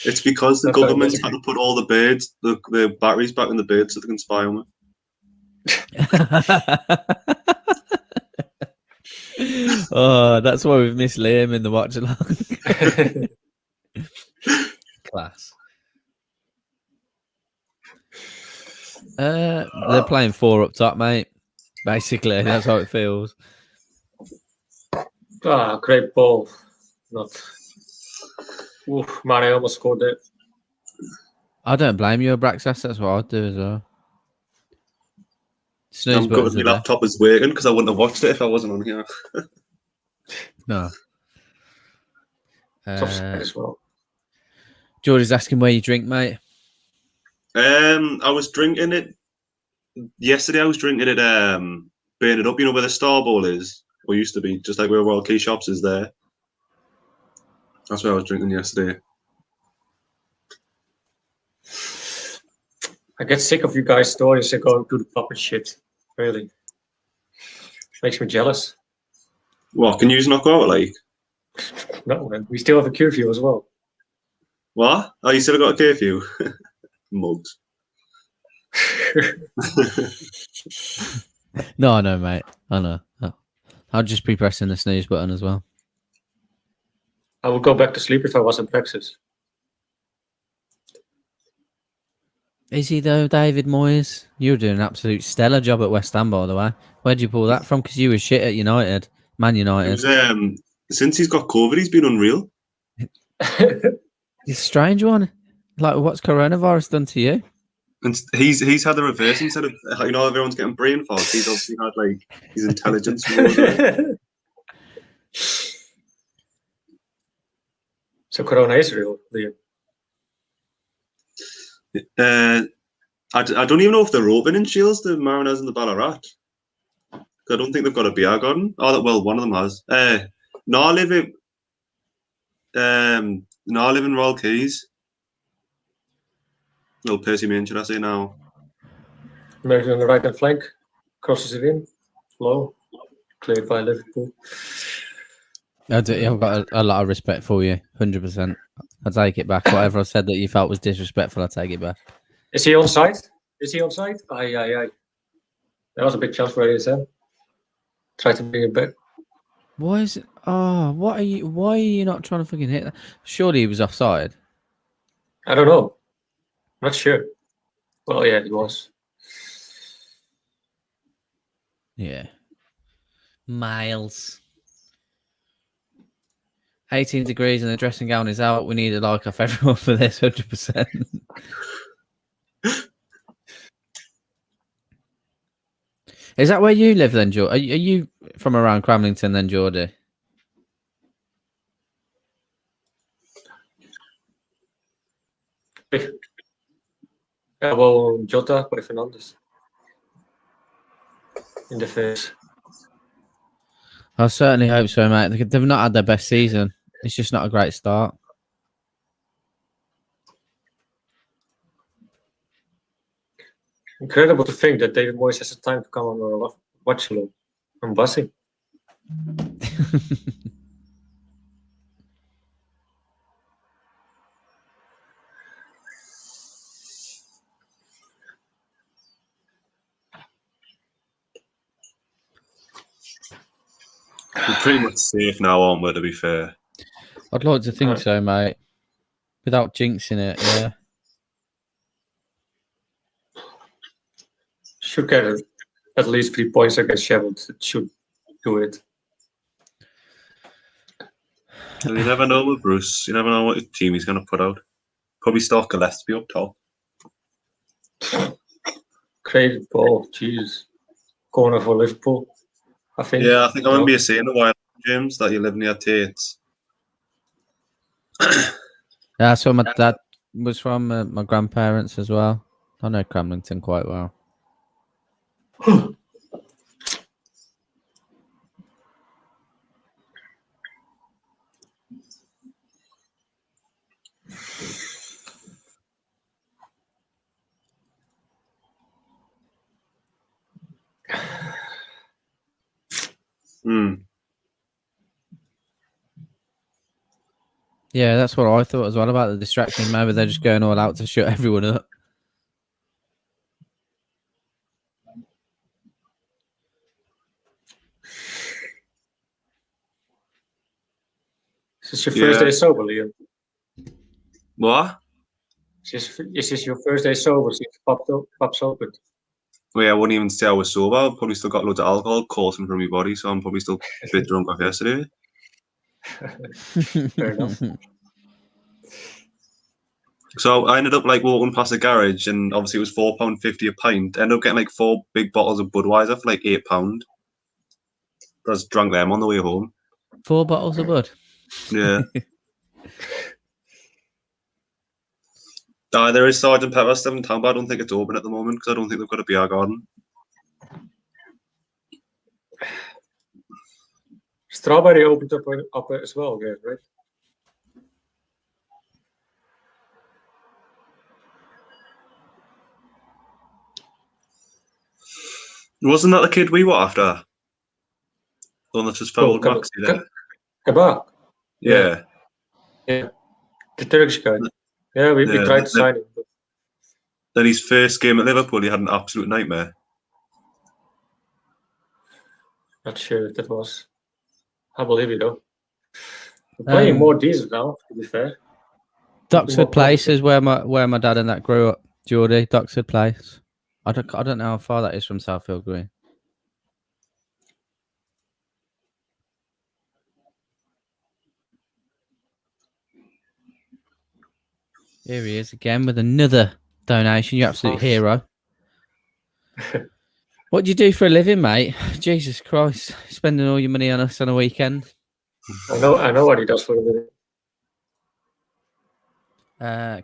Speaker 17: It's because the government's had to put all the birds, the batteries back in the birds so they can spy on
Speaker 15: it. Oh, that's why we've missed Liam in the watch along. Class. They're playing 4 up top, mate. Basically, that's how it feels.
Speaker 16: Great ball. Oof, man, I almost scored it.
Speaker 15: I don't blame you, Abraxas. That's what I'd do as well.
Speaker 17: I'm good. My laptop is working because I wouldn't have watched it if I wasn't on here.
Speaker 15: No.
Speaker 16: As well.
Speaker 15: George is asking where you drink, mate.
Speaker 17: I was drinking it yesterday. I was drinking it. Burn it up. You know where the Star Bowl is, or used to be, just like where Royal Key Shops is there. That's what I was drinking yesterday.
Speaker 16: I get sick of you guys' stories and going to the pub and shit. Really. Makes me jealous.
Speaker 17: What, can you just knock out, like?
Speaker 16: No, man. We still have a curfew as well.
Speaker 17: What? Oh, you still got a curfew? Mugs.
Speaker 15: No, I know, mate. I know. I'll just be pressing the snooze button as well.
Speaker 16: I would go back to sleep if I was in Texas.
Speaker 15: Is he though, David Moyes? You're doing an absolute stellar job at West Ham, by the way. Where'd you pull that from? Because you were shit at United, Man United.
Speaker 17: Since he's got COVID, he's been unreal.
Speaker 15: It's a strange one. Like, what's coronavirus done to you?
Speaker 17: And he's had the reverse. Instead of, you know, everyone's getting brain fog. He's obviously had like his intelligence.
Speaker 16: So corona is real, Liam.
Speaker 17: I don't even know if they're open in Shields, the Mariners and the Ballarat. I don't think they've got a beer garden. Oh, well, one of them has. No, I live in Royal Keys. Little Percy Main, should I say now?
Speaker 16: American on the right hand flank, crosses it in, low, cleared by Liverpool.
Speaker 15: I've got a lot of respect for you, 100%. I take it back. Whatever I said that you felt was disrespectful, I take it back.
Speaker 16: Is he on site? Is he on site? Aye. That was a big chance for ASM. Try to bring it back.
Speaker 15: Why is it? Oh, what are you? Why are you not trying to fucking hit that? Surely he was offside.
Speaker 16: I don't know. Not sure. Well, yeah, he was.
Speaker 15: Yeah. Miles. 18 degrees and the dressing gown is out. We need a like off everyone for this, 100%. Is that where you live then, George? Are you from around Cramlington then, Geordie?
Speaker 16: Yeah, well, Jota by Fernandes. In the face.
Speaker 15: I certainly hope so, mate. They've not had their best season. It's just not a great start.
Speaker 16: Incredible to think that David Moyes has the time to come on watch along. I'm buzzing.
Speaker 17: We're pretty much safe now, aren't we, to be fair?
Speaker 15: I'd like to think so, mate. Without jinxing it, yeah.
Speaker 16: Should get at least 3 points against Sheffield. It should do it.
Speaker 17: You never know with Bruce. You never know what team he's going to put out. Probably start Gillespie up top.
Speaker 16: Creative ball, jeez. Corner for Liverpool, I think.
Speaker 17: Yeah, I think I remember you saying a while, James, that you live near Tate's.
Speaker 15: Yeah, that's where my dad was from, my grandparents as well. I know Cramlington quite well. Yeah, that's what I thought as well about the distraction. Maybe they're just going all out to shut everyone up.
Speaker 16: Is this your first day sober, Liam?
Speaker 17: What?
Speaker 16: Is this your first day sober since Pub's open?
Speaker 17: Well, yeah, I wouldn't even say I was sober. I've probably still got loads of alcohol coursing through my body, so I'm probably still a bit drunk off yesterday.
Speaker 16: Fair enough.
Speaker 17: So I ended up like walking past a garage, and obviously it was £4.50 a pint. I ended up getting like 4 big bottles of Budweiser for like £8. I just drank them on the way home.
Speaker 15: 4 bottles of Bud.
Speaker 17: Yeah. There is Sergeant Pepper still in town, but I don't think it's open at the moment because I don't think they've got a beer garden.
Speaker 16: Strawberry opened up as well, again, right?
Speaker 17: Wasn't that the kid we were after? The one that just fouled Maxi there?
Speaker 16: Kabak.
Speaker 17: Yeah.
Speaker 16: Yeah. The Turkish guy. Yeah, we tried to sign him.
Speaker 17: Then his first game at Liverpool, he had an absolute nightmare.
Speaker 16: Not sure if that was. I believe it though. We're playing more decent now, to be fair.
Speaker 15: Doxford Place is where my dad and that grew up, Geordie. Doxford Place. I don't know how far that is from Southfield Green. Here he is again with another donation. You absolute hero. What do you do for a living, mate? Jesus Christ, spending all your money on us on a weekend.
Speaker 16: I know what he does for a living.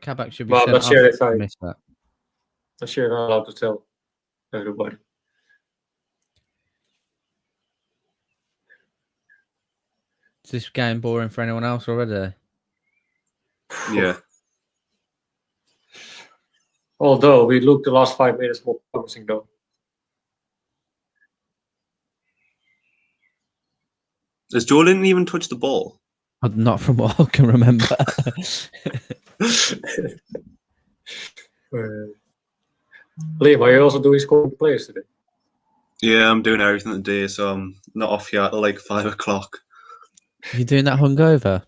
Speaker 15: Kabak should be.
Speaker 16: Well, I'm not sure if I
Speaker 15: missed that.
Speaker 16: I'm sure you're not allowed to tell everybody.
Speaker 15: Is this game boring for anyone else already?
Speaker 17: Yeah.
Speaker 16: Although we looked the last 5 minutes more promising though.
Speaker 17: Does Joe didn't even touch the ball?
Speaker 15: Not from what I can remember.
Speaker 16: Liam, are you also doing scoring players today?
Speaker 17: Yeah, I'm doing everything today, so I'm not off yet till like 5 o'clock.
Speaker 15: You doing that hungover?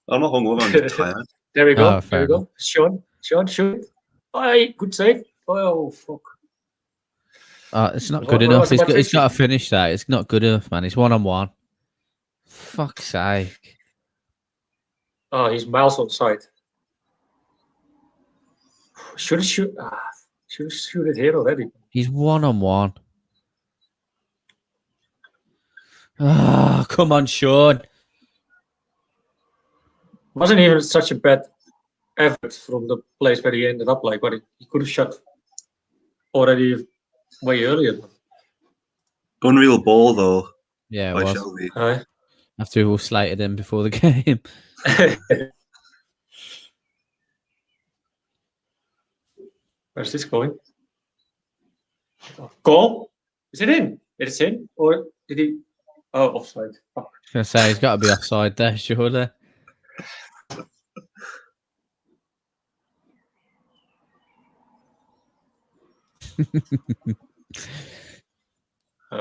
Speaker 17: I'm not hungover, I'm just tired.
Speaker 16: There we go.
Speaker 15: Oh,
Speaker 16: There we go. Sean, shoot. Aye, good save. Oh, fuck.
Speaker 15: It's not
Speaker 16: What-
Speaker 15: good
Speaker 16: what
Speaker 15: enough.
Speaker 16: was the
Speaker 15: He's got
Speaker 16: Patricia?
Speaker 15: to finish that. It's not good enough, man. It's 1-on-1. Fuck's sake.
Speaker 16: Oh, he's miles on side. Should have shoot it here already.
Speaker 15: He's 1-on-1. Ah, come on, Sean.
Speaker 16: Wasn't even such a bad effort from the place where he ended up like, but he could have shot already way earlier.
Speaker 17: Unreal ball, though.
Speaker 15: Yeah, it
Speaker 17: by
Speaker 15: was.
Speaker 17: Shelby.
Speaker 16: Aye.
Speaker 15: After we all slated him before the game.
Speaker 16: Where's this going? Goal? Is it in? It's in? Or did he? Oh, offside. Oh.
Speaker 15: I was going to say, he's got to be offside there, surely.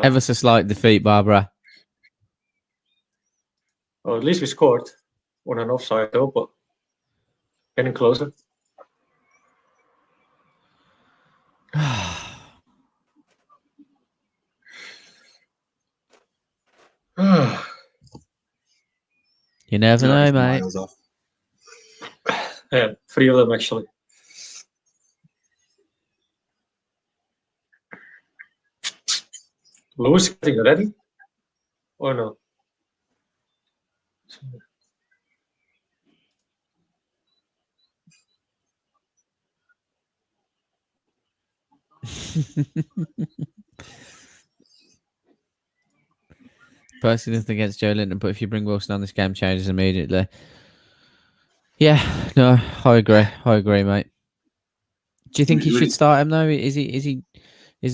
Speaker 15: Ever so slight defeat, Barbara.
Speaker 16: Well, at least we scored on an offside though, but getting closer.
Speaker 15: You never know, mate.
Speaker 16: Yeah, 3 of them actually. Lewis getting ready? Or no?
Speaker 15: Personally, nothing against Joe Linton, but if you bring Wilson on, this game changes immediately. Yeah, no, I agree, mate. Do you think he should start him though? Is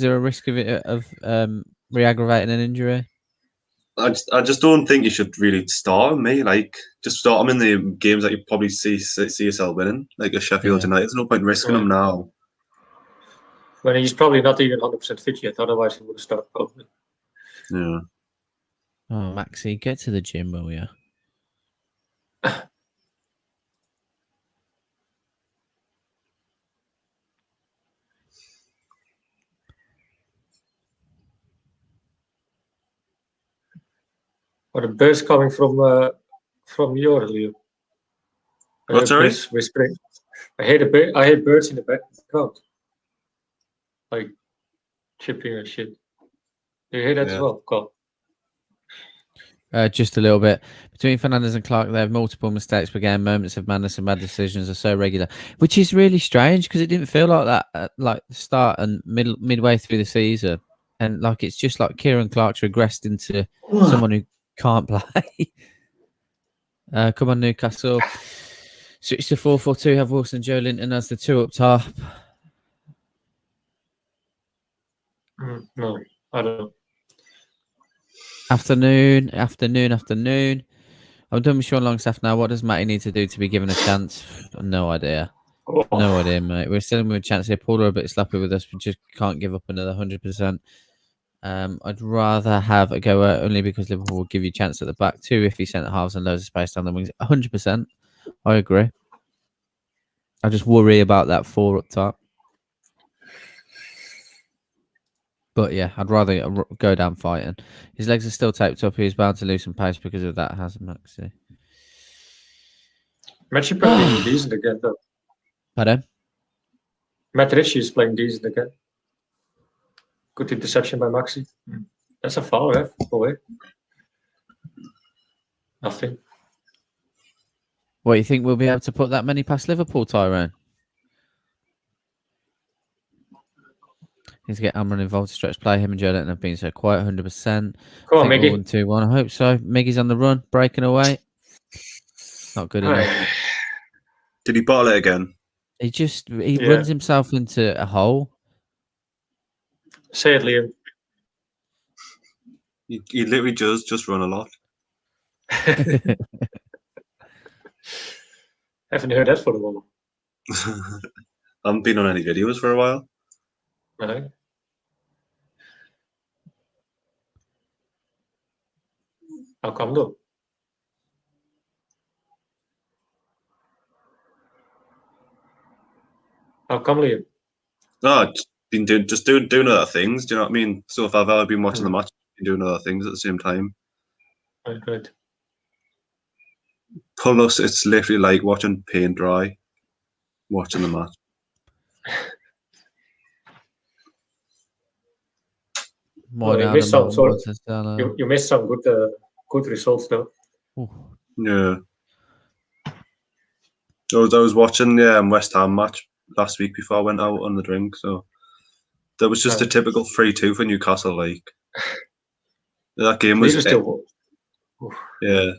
Speaker 15: there a risk of it re-aggravating an injury?
Speaker 17: I just don't think you should really start him, mate. Like, just start him in the games that you probably see yourself winning, like a Sheffield United. There's no point risking him now.
Speaker 16: When he's probably not even 100% fit yet, otherwise he would have started probably.
Speaker 17: Yeah.
Speaker 15: Oh, Maxie, get to the gym, will you?
Speaker 16: Or the birds coming from your Leo.
Speaker 17: What, sorry?
Speaker 16: Birds whispering. I hear birds in the background, like chipping and shit. Do you hear that as well? Go.
Speaker 15: Just a little bit. Between Fernandes and Clark, they have multiple mistakes per game. Moments of madness and bad decisions are so regular, which is really strange because it didn't feel like that at like the start and midway through the season. And like it's just like Kieran Clark's regressed into someone who can't play. Come on, Newcastle. Switch to 4-4-2. Have Wilson, Joe Linton as the 2 up top.
Speaker 16: No, I don't know.
Speaker 15: Afternoon. I'm done with Sean Longstaff now. What does Matty need to do to be given a chance? No idea. No idea, mate. We're still with a chance here. Paul are a bit sloppy with us. We just can't give up another 100%. I'd rather have a go only because Liverpool will give you a chance at the back. 2 iffy centre halves and loads of space down the wings. 100%. I agree. I just worry about that 4 up top. But yeah, I'd rather go down fighting. His legs are still taped up. He's bound to lose some pace because of that, hasn't Maxi?
Speaker 16: Matchy playing decent again, though.
Speaker 15: Pardon?
Speaker 16: Matt Ritchie is playing decent again. Good interception by Maxi. That's a foul, right? Away. Nothing.
Speaker 15: What, you think we'll be able to put that many past Liverpool, Tyrone? Need to get Amron involved to stretch play. Him and Joe Linton have been so quiet, 100%.
Speaker 16: Come on, Miggy.
Speaker 15: 1-2-1. I hope so. Miggy's on the run, breaking away. Not good enough.
Speaker 17: Did he bottle it again?
Speaker 15: He runs himself into a hole.
Speaker 16: Say it, Liam.
Speaker 17: He literally does just run a lot.
Speaker 16: Haven't heard that for a while.
Speaker 17: I haven't been on any videos for a while.
Speaker 16: Right. How come though? How come, Liam?
Speaker 17: No, been doing other things. Do you know what I mean? So if I've ever been watching the match, I've been doing other things at the same time.
Speaker 16: Right, good.
Speaker 17: Plus, it's literally like watching paint dry, watching the match.
Speaker 16: You missed some you missed some good results though.
Speaker 17: Yeah. I was watching the West Ham match last week before I went out on the drink, so that was just a typical 3-2 for Newcastle. Like that game was
Speaker 16: still.
Speaker 17: Yeah.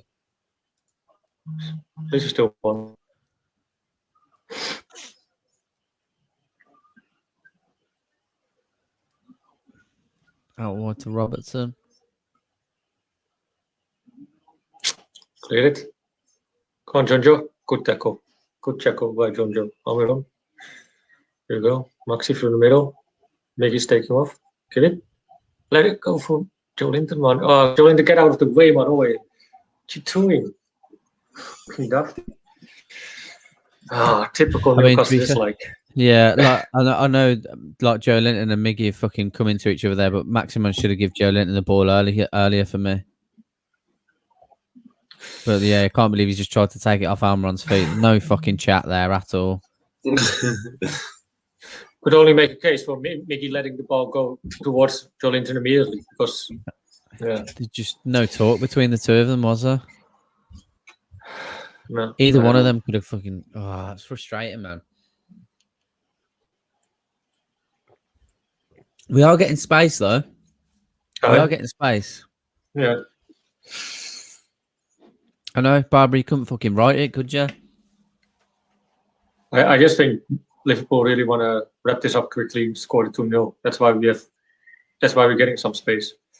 Speaker 16: This is still fun.
Speaker 15: Outward to Robertson.
Speaker 16: Clear it. Come on, Jonjo. Good tackle. Good tackle by Jonjo. Here you go. Maxi through the middle. Miggy's taking off. Get it. Let it go for Joe Linton, man. Oh, Joe Linton, get out of the way, man. Oh, wait. What you doing? Fucking daft. Typical Newcastle is like.
Speaker 15: Yeah, like I know, like Joe Linton and Miggy have fucking come into each other there, but Maximin should have given Joe Linton the ball earlier for me. But yeah, I can't believe he's just tried to take it off Almiron's feet. No fucking chat there at all.
Speaker 16: Could only make a case for Miggy letting the ball go towards Joe Linton immediately because, yeah.
Speaker 15: There's just no talk between the two of them, was there?
Speaker 16: No.
Speaker 15: Either one of them could have fucking. Oh, that's frustrating, man. We are getting space, though. We are getting space.
Speaker 16: Yeah.
Speaker 15: I know, Barbara, you couldn't fucking write it, could you?
Speaker 16: I just think Liverpool really want to wrap this up quickly and score the 2-0. That's why we're getting some space. I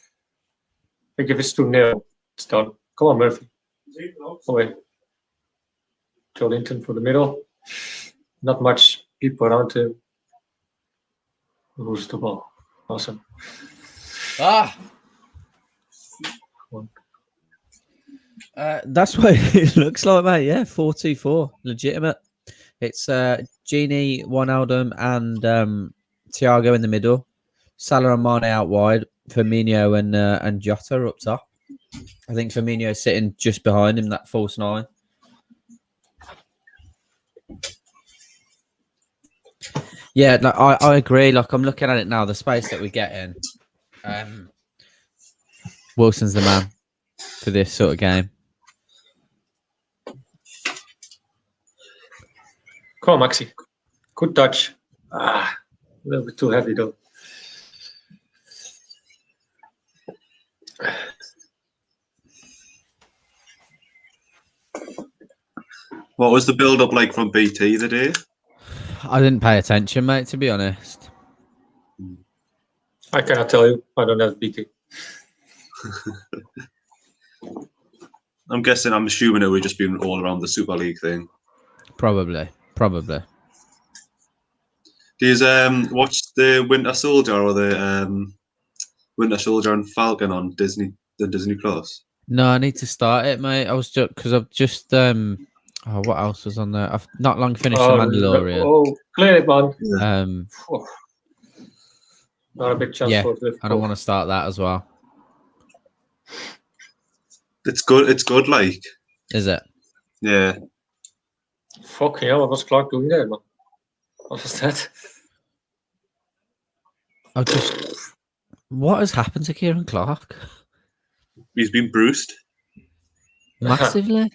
Speaker 16: think if it's 2-0, it's done. Come on, Murphy. Away. Joe Linton for the middle. Not much people around him. Lose the ball. Awesome.
Speaker 15: That's what it looks like, mate. Yeah, 4-2-4. Legitimate. It's Gini, Wijnaldum, and Thiago in the middle. Salah and Mane out wide. Firmino and Jota up top. I think Firmino's sitting just behind him, that false 9. Yeah, like, I agree. Like, I'm looking at it now, the space that we get in. Wilson's the man for this sort of game.
Speaker 16: Come on, Maxi. Good touch. A little bit too heavy, though.
Speaker 17: What was the build-up like from BT the day?
Speaker 15: I didn't pay attention, mate, to be honest.
Speaker 16: I cannot tell you. I don't have BT.
Speaker 17: I'm assuming it would just be all around the Super League thing.
Speaker 15: Probably.
Speaker 17: Do you watch the Winter Soldier or the Winter Soldier and Falcon on Disney Plus?
Speaker 15: No, I need to start it, mate. I was just because I've just what else was on there? I've not long finished The Mandalorian.
Speaker 16: Oh, clear it, man. Not a big chance for Liverpool.
Speaker 15: I don't want to start that as well.
Speaker 17: It's good, like.
Speaker 15: Is it?
Speaker 17: Yeah.
Speaker 16: Fucking hell, what was Clark doing there, man? What was that?
Speaker 15: What has happened to Kieran Clark?
Speaker 17: He's been bruised.
Speaker 15: Massively?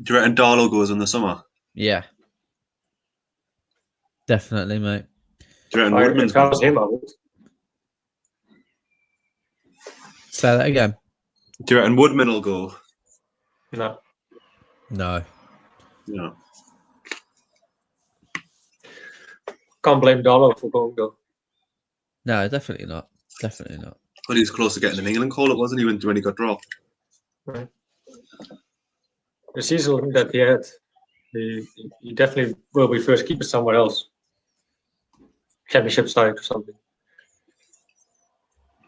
Speaker 17: Do you reckon Darlow goes in the summer?
Speaker 15: Yeah. Definitely, mate.
Speaker 17: Do you reckon Woodman's goes?
Speaker 15: Say that again.
Speaker 17: Do you reckon Woodman will go?
Speaker 16: No.
Speaker 15: No.
Speaker 16: Can't blame Darlow for going, though.
Speaker 15: No, definitely not.
Speaker 17: Well, he was close to getting an England call, wasn't he, when he got dropped?
Speaker 16: Right. The season that he had, he definitely will be first keeper somewhere else. Championship side or something.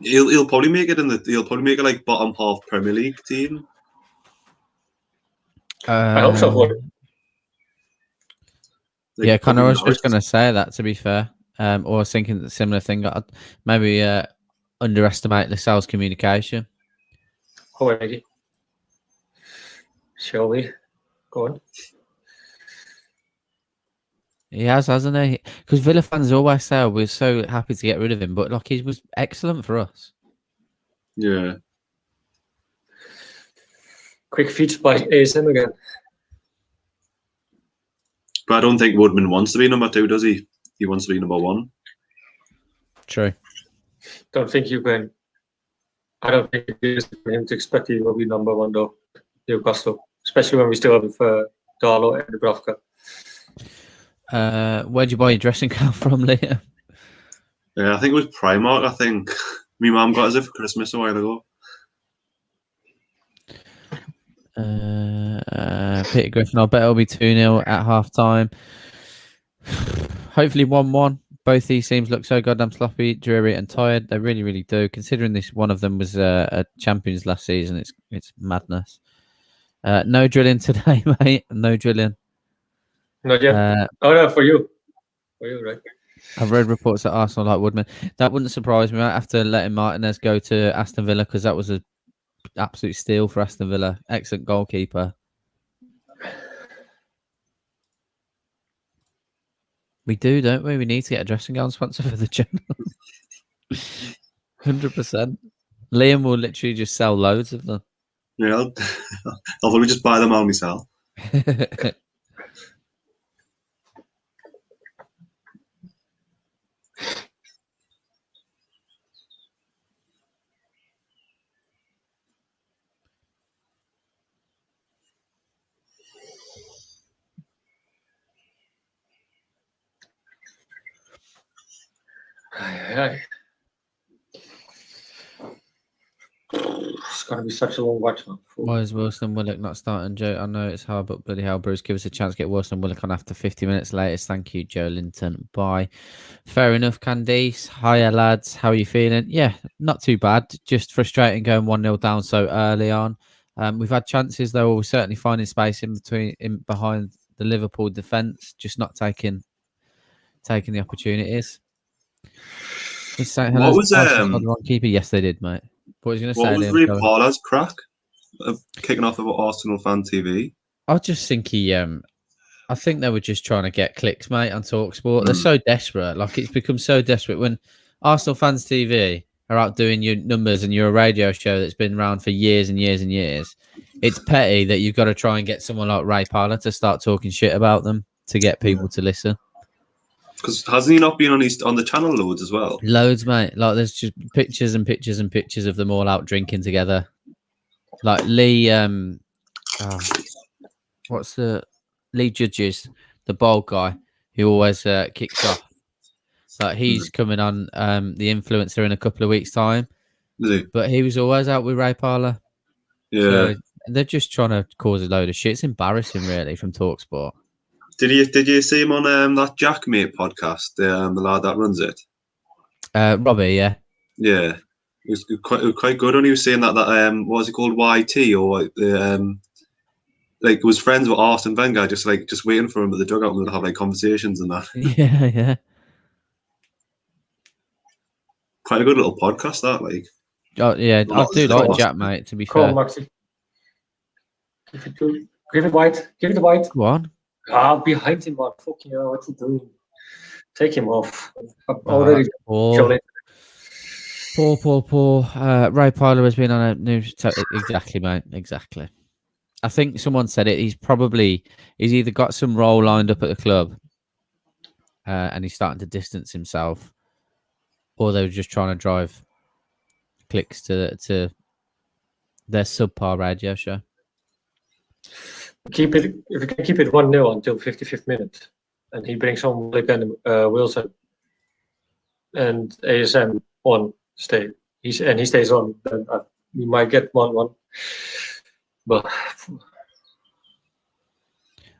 Speaker 17: He'll probably make it he'll probably make it like bottom half Premier League team.
Speaker 16: I hope so for him.
Speaker 15: Yeah, Connor, I was just going to say that, to be fair. Or I was thinking a similar thing. Maybe underestimate Lascelles' communication.
Speaker 16: Oh, maybe. Shall we? Go on.
Speaker 15: He has, hasn't he? Because Villa fans always say, we're so happy to get rid of him, but like he was excellent for us.
Speaker 17: Yeah.
Speaker 16: Quick feature by ASM again.
Speaker 17: But I don't think Woodman wants to be number 2, does he? He wants to be number 1.
Speaker 15: True.
Speaker 16: Don't think you can. I don't think it is for him to expect he will be number 1 though. Newcastle, especially when we still have Darlow and Dubravka.
Speaker 15: Where'd you buy your dressing gown from, Liam?
Speaker 17: Yeah, I think it was Primark. I think my mum got us it for Christmas a while ago.
Speaker 15: Peter Griffin, I bet it'll be 2-0 at half time. Hopefully 1-1. Both these teams look so goddamn sloppy, dreary, and tired. They really, really do. Considering this, one of them was a champions last season, it's madness. No drilling today, mate. No drilling.
Speaker 16: Not yet. Oh no, for you. For you, right?
Speaker 15: I've read reports that Arsenal like Woodman. That wouldn't surprise me. After letting Martinez go to Aston Villa, because that was an absolute steal for Aston Villa. Excellent goalkeeper. We do, don't we? We need to get a dressing gown sponsor for the channel. 100%. Liam will literally just sell loads of them.
Speaker 17: Yeah, I'll probably just buy them all myself.
Speaker 16: It's going to be such a long watch.
Speaker 15: Why is Wilson Willock not starting, Joe? I know it's hard, but bloody hell, Bruce, give us a chance to get Wilson Willock on after 50 minutes latest. Thank you, Joe Linton. Bye. Fair enough, Candice. Hiya, lads. How are you feeling? Yeah, not too bad. Just frustrating going 1-0 down so early on. We've had chances, though. We're certainly finding space behind the Liverpool defence, just not taking the opportunities.
Speaker 17: What was
Speaker 15: keeper? Yes, they did, mate. What was you going to say?
Speaker 17: What was Ray Parler's crack of kicking off of Arsenal Fan TV?
Speaker 15: I just think I think they were just trying to get clicks, mate, on TalkSport. They're so desperate. Like, it's become so desperate when Arsenal Fans TV are out doing your numbers and you're a radio show that's been around for years and years and years. It's petty that you've got to try and get someone like Ray Parler to start talking shit about them to get people to listen.
Speaker 17: Because hasn't he not been on the channel loads as well?
Speaker 15: Loads, mate. Like, there's just pictures and pictures and pictures of them all out drinking together. Like Lee, what's the Lee Judges, the bald guy who always kicks off. Like, he's coming on the Influencer in a couple of weeks' time.
Speaker 17: Is he?
Speaker 15: But he was always out with Ray Parler.
Speaker 17: Yeah.
Speaker 15: So they're just trying to cause a load of shit. It's embarrassing, really, from TalkSport.
Speaker 17: Did you see him on that Jackmate podcast? The lad that runs it.
Speaker 15: Robbie, yeah.
Speaker 17: Yeah, it was quite good when he was saying that what was it called, YT, or like was friends with Arsene Wenger, just waiting for him at the dugout and they'd have like conversations and that.
Speaker 15: Yeah.
Speaker 17: Quite a good little podcast, that, like.
Speaker 15: Oh yeah, I do like Jack, mate. To be fair.
Speaker 16: Maxi. Give it white. Give it the white.
Speaker 15: Go on.
Speaker 16: Behind him, man. Fucking hell, what's he doing? Take him off. I'm already shown it.
Speaker 15: Poor. Ray Parler has been on a new... Exactly, mate. Exactly. I think someone said it. He's either got some role lined up at the club and he's starting to distance himself, or they were just trying to drive clicks to their subpar radio show.
Speaker 16: Keep it, if we can keep it 1-0 until 55th minute, and he brings on Wilson and ASM on stay. he stays on, then we might get 1-1. But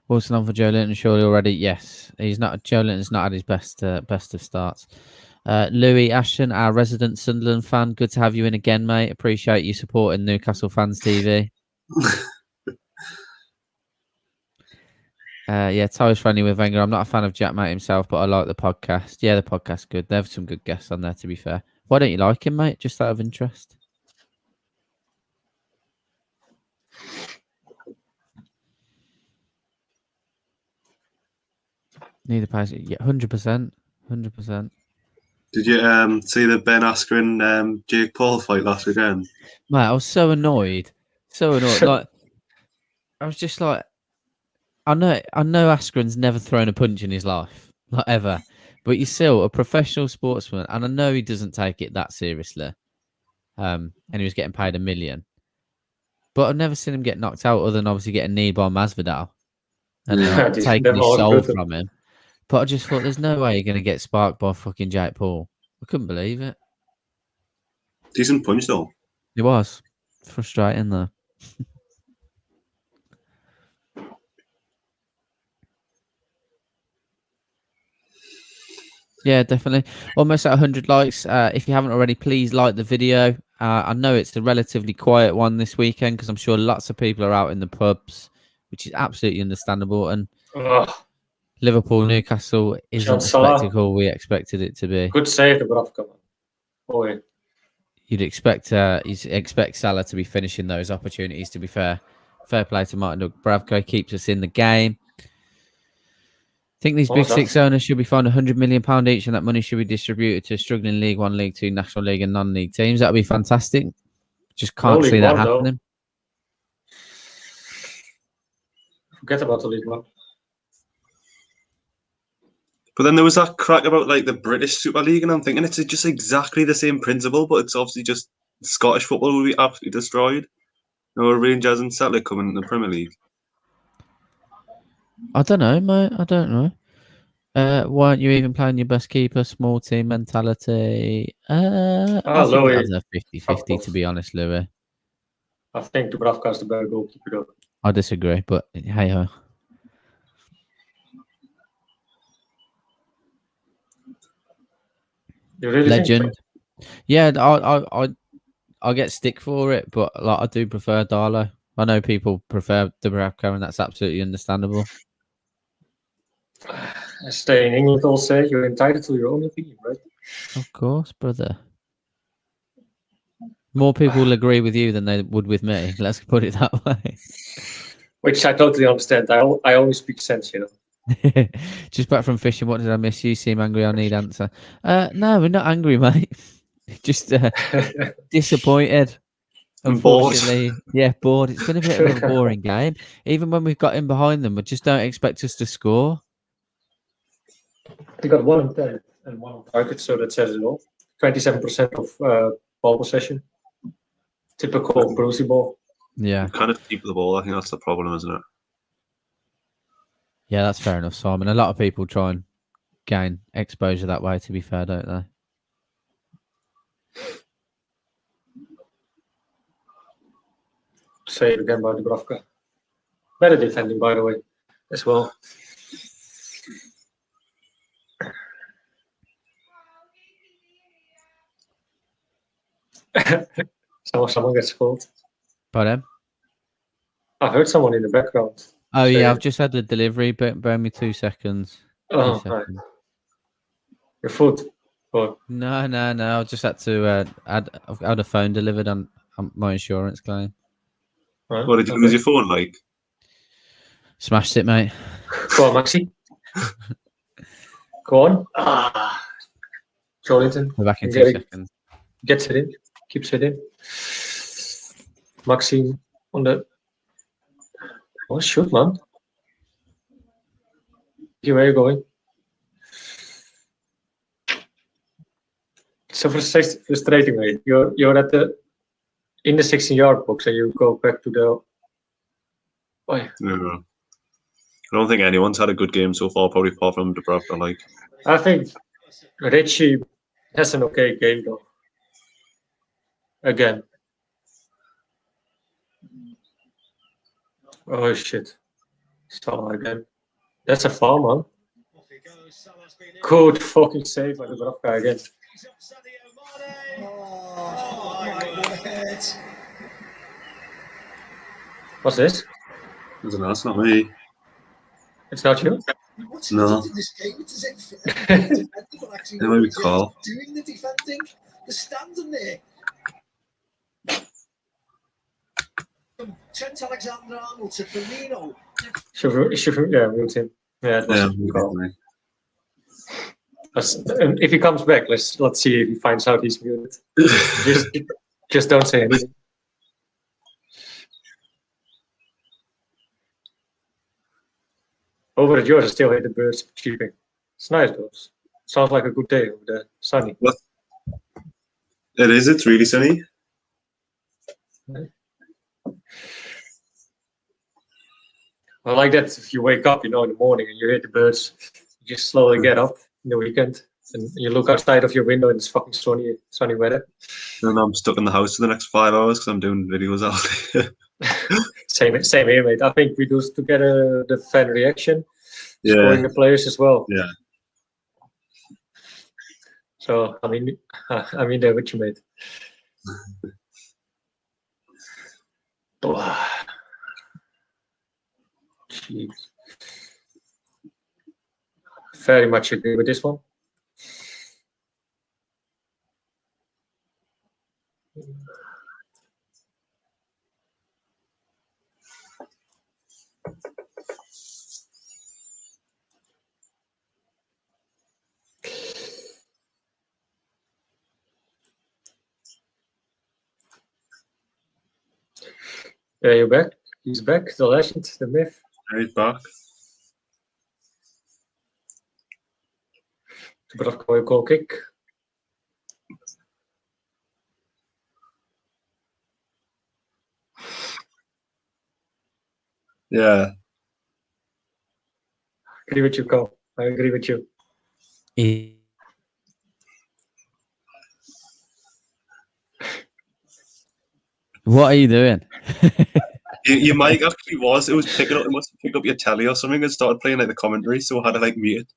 Speaker 15: Wilson on for Joe Linton, surely already. Yes, he's not. Joe Linton's not at his best of starts. Louis Ashton, our resident Sunderland fan, good to have you in again, mate. Appreciate you supporting Newcastle Fans TV. Tyler's friendly with Wenger. I'm not a fan of Jack Mate himself, but I like the podcast. Yeah, the podcast's good. They have some good guests on there, to be fair. Why don't you like him, mate? Just out of interest. Neither pass. Yeah, 100%. 100%.
Speaker 17: Did you see the Ben Askren Jake Paul fight last weekend?
Speaker 15: Mate, I was so annoyed. Like, I was just like, I know Askren's never thrown a punch in his life, not ever. But he's still a professional sportsman, and I know he doesn't take it that seriously. And he was getting paid $1 million. But I've never seen him get knocked out other than obviously getting kneed by Masvidal and taking his soul from him. But I just thought, there's no way you're going to get sparked by fucking Jake Paul. I couldn't believe it.
Speaker 17: Decent punch, though.
Speaker 15: It was. Frustrating, though. Yeah, definitely. Almost at 100 likes. If you haven't already, please like the video. I know it's a relatively quiet one this weekend because I'm sure lots of people are out in the pubs, which is absolutely understandable. And Liverpool, Newcastle isn't the spectacle we expected it to be.
Speaker 16: Good save, Dubravka. Boy.
Speaker 15: You'd expect Salah to be finishing those opportunities, to be fair. Fair play to Martin Dubravka. Keeps us in the game. I think these big six owners should be fined £100 million each, and that money should be distributed to struggling League One, League Two, National League, and non-league teams. That would be fantastic. Just can't see that happening.
Speaker 16: Forget about the League One.
Speaker 17: But then there was that crack about like the British Super League, and I'm thinking it's just exactly the same principle, but it's obviously just Scottish football will be absolutely destroyed. No Rangers and Celtic coming in the Premier League.
Speaker 15: I don't know, mate. I don't know. Why aren't you even playing your best keeper? Small team mentality. I think
Speaker 16: Louis.
Speaker 15: that's a 50-50, to be honest, Louis.
Speaker 16: I think Dubravka is the better goalkeeper.
Speaker 15: I disagree, but hey ho.
Speaker 16: You really
Speaker 15: Legend. Yeah, I get stick for it, but like I do prefer Darlow. I know people prefer Dubravka, and that's absolutely understandable.
Speaker 16: I stay in England all say you're entitled to your own opinion, right?
Speaker 15: Of course, brother. More people will agree with you than they would with me. Let's put it that way.
Speaker 16: Which I totally understand. I always speak sense, you know.
Speaker 15: Just back from fishing. What did I miss? You seem angry. I need answer. No, we're not angry, mate. Just disappointed. Unfortunately, bored. It's been a bit of a boring game. Even when we've got in behind them, we just don't expect us to score.
Speaker 16: They got 1 on 10 and 1 on target, so that says it all. 27% of ball possession. Typical Brucey ball.
Speaker 15: Yeah.
Speaker 17: Kind of keep the ball. I think that's the problem, isn't it?
Speaker 15: Yeah, that's fair enough, Simon. A lot of people try and gain exposure that way, to be fair, don't they?
Speaker 16: Save again by Dubravka. Better defending, by the way, as well. Someone gets called.
Speaker 15: Pardon?
Speaker 16: I heard someone in the background.
Speaker 15: Oh, yeah, I've just had the delivery. Bear me 2 seconds.
Speaker 16: Oh, right. Your food? Or...
Speaker 15: No. I just had to I've had a phone delivered on my insurance claim.
Speaker 16: Right.
Speaker 17: What did you lose your phone like?
Speaker 15: Smashed it, mate.
Speaker 16: Go on, Maxi. Go on. Jolinton.
Speaker 15: We're back in 2 seconds.
Speaker 16: Gets it in. Keeps it in. Maxi on the... Oh, shoot, man. Where are you going? It's so frustrating, mate. You're at in the 16-yard box and you go back to the... Oh, yeah.
Speaker 17: No. I don't think anyone's had a good game so far, probably apart from Dubravka. Like,
Speaker 16: I think Richie has an okay game, though. Again. Oh shit. Salah again. That's a foul, man. Good fucking save by the rough guy again. What's this?
Speaker 17: I don't know, it's not me.
Speaker 16: It's not you?
Speaker 17: No. It might be Carl.
Speaker 18: Doing the defending, the standing there. From Trent Alexander-Arnold to Firmino.
Speaker 16: Yeah, mute him. Yeah, it was Carl. If he comes back, let's see if he finds out he's muted. just don't say anything. Over at yours, I still hate the birds cheeping. It's nice, though. Sounds like a good day over there. Sunny.
Speaker 17: What? It is. It's really sunny.
Speaker 16: I like that if you wake up, in the morning and you hear the birds, you just slowly get up in the weekend and you look outside of your window and it's fucking sunny weather.
Speaker 17: And I'm stuck in the house for the next 5 hours because I'm doing videos all day.
Speaker 16: Same here, mate. I think we do together the fan reaction, scoring the players as well.
Speaker 17: Yeah.
Speaker 16: So I'm in there with you, mate. Jeez. Very much agree with this one. Yeah, you're back. He's back. The legend, the myth.
Speaker 17: He's back.
Speaker 16: Super goal kick.
Speaker 17: Yeah.
Speaker 16: I agree with you, Cole. I agree with you.
Speaker 15: What are you doing?
Speaker 17: Your mic actually was. It was picking up. It must have picked up your telly or something and started playing like the commentary. So I had to mute it.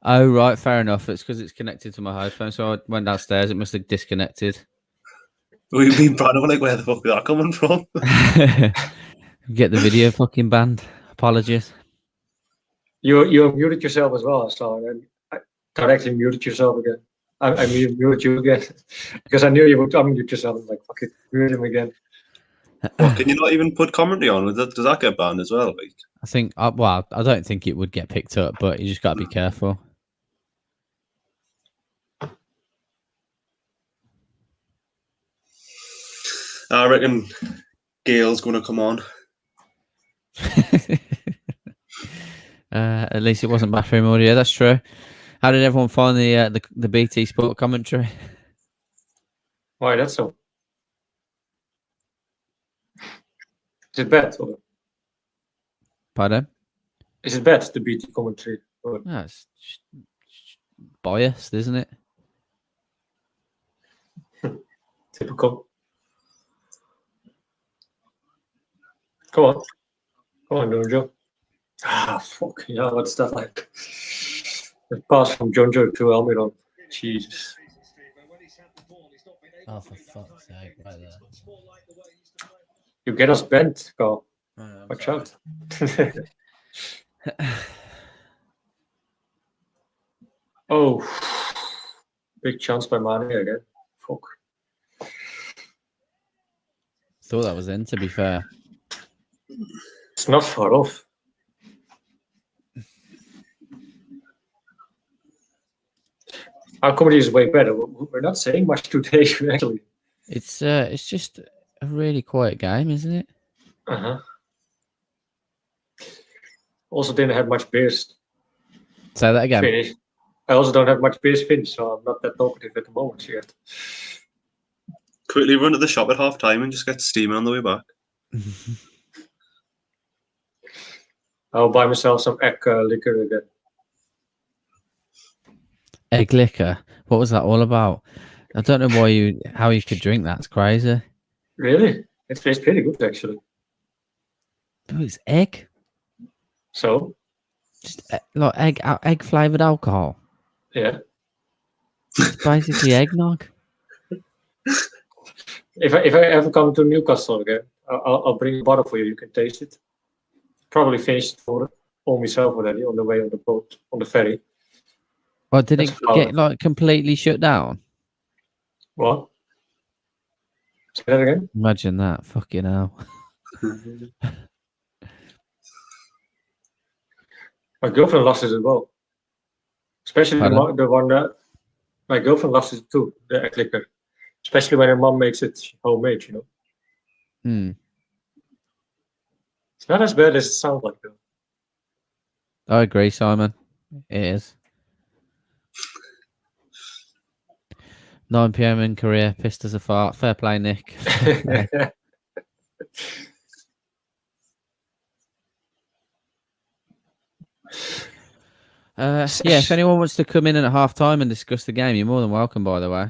Speaker 15: Oh right, fair enough. It's because it's connected to my headphone. So I went downstairs. It must have disconnected.
Speaker 17: We've been proud of where the fuck is that coming from?
Speaker 15: Get the video fucking banned. Apologies.
Speaker 16: You muted yourself as well, so I directly muted yourself again. I muted you again because I knew you would unmute yourself. I'm like, fuck it, mute him again.
Speaker 17: What, can you not even put commentary on? Does that get banned as well?
Speaker 15: I think. Well, I don't think it would get picked up, but you just got to be careful.
Speaker 17: I reckon Gail's going to come on.
Speaker 15: At least it wasn't bathroom audio. That's true. How did everyone find the BT Sport commentary?
Speaker 16: Why that's so? Is it bad? Or?
Speaker 15: Pardon?
Speaker 16: Is it bad, the BT commentary? Or?
Speaker 15: No, it's just biased, isn't it?
Speaker 16: Typical. Come on, Jonjo. Fuck yeah, what's that like? The pass from Jonjo to Almiron. Jesus.
Speaker 15: Oh, for fuck's sake, right there.
Speaker 16: You get us bent, Carl. Watch out. Oh, big chance by Mane again. Fuck.
Speaker 15: Thought that was in, to be fair.
Speaker 16: It's not far off. Our comedy is way better. We're not saying much today, actually.
Speaker 15: It's just a really quiet game, isn't it?
Speaker 16: Also didn't have much beers.
Speaker 15: Say that again.
Speaker 16: Finish. I also don't have much beers finished, so I'm not that talkative at the moment yet.
Speaker 17: Quickly run to the shop at half time and just get steaming on the way back.
Speaker 16: I'll buy myself some egg liquor again.
Speaker 15: Egg liquor? What was that all about? I don't know how you could drink that. It's crazy.
Speaker 16: Really? It tastes pretty good, actually.
Speaker 15: Oh, it's egg.
Speaker 16: So?
Speaker 15: Just like egg flavored alcohol.
Speaker 16: Yeah.
Speaker 15: It's basically eggnog.
Speaker 16: If I ever come to Newcastle again, I'll bring a bottle for you. You can taste it. Probably finished for all myself already on the way on the boat, on the ferry.
Speaker 15: Well, did it get like completely shut down?
Speaker 16: What? Say that again?
Speaker 15: Imagine that. Fucking hell.
Speaker 16: My girlfriend loves it as well. Especially the one that my girlfriend loves it too, the egg liquor. Especially when her mom makes it homemade, you know.
Speaker 15: Hmm.
Speaker 16: It's not as bad as it sounds like, though.
Speaker 15: I agree, Simon. It is. 9 PM in Korea, pissed as a fart. Fair play, Nick. Yeah, if anyone wants to come in at half time and discuss the game, you're more than welcome, by the way.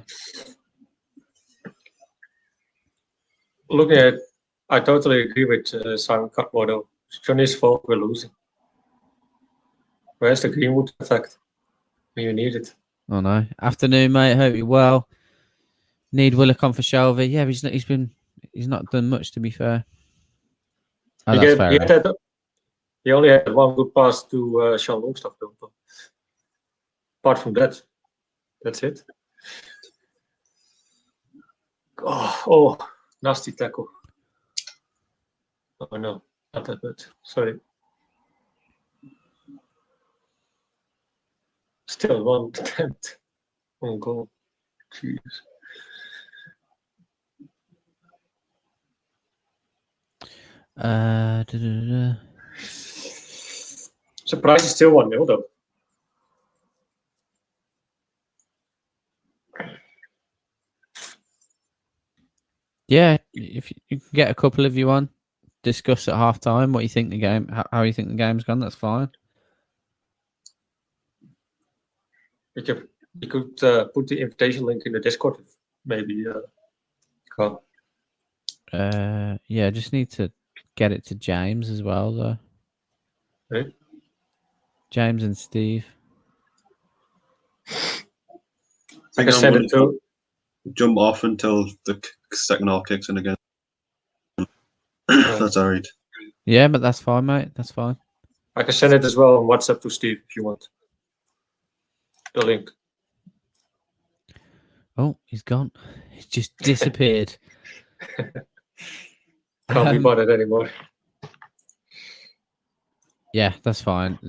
Speaker 16: Looking at, I totally agree with Simon Cutwater. It's Johnny's fault we're losing. Where's the Greenwood effect when you need it?
Speaker 15: Oh no. Afternoon, mate. Hope you're well. Need Willock on for Shelby. Yeah, he's not done much, to be fair. Oh, that's fair.
Speaker 16: He only had one good pass to Sean Longstaff, though. Apart from that, that's it. Oh, nasty tackle. Oh no, not that good. Sorry. Still one attempt on goal. Jeez. Surprise is still 1-0 though.
Speaker 15: Yeah, if you can get a couple of you on, discuss at half time what you think the game, how you think the game's gone. That's fine.
Speaker 16: You could put the invitation link in the Discord, maybe. Come.
Speaker 15: Yeah, just need to get it to James as well, though.
Speaker 16: Right.
Speaker 15: James and Steve.
Speaker 17: I think I'm going to jump off until the second half kicks in again. That's all right.
Speaker 15: Yeah, but that's fine, mate. That's fine.
Speaker 16: I can send it as well on WhatsApp to Steve if you want. The link.
Speaker 15: Oh, he's gone. He's just disappeared.
Speaker 16: Can't be bothered anymore.
Speaker 15: Yeah, that's fine.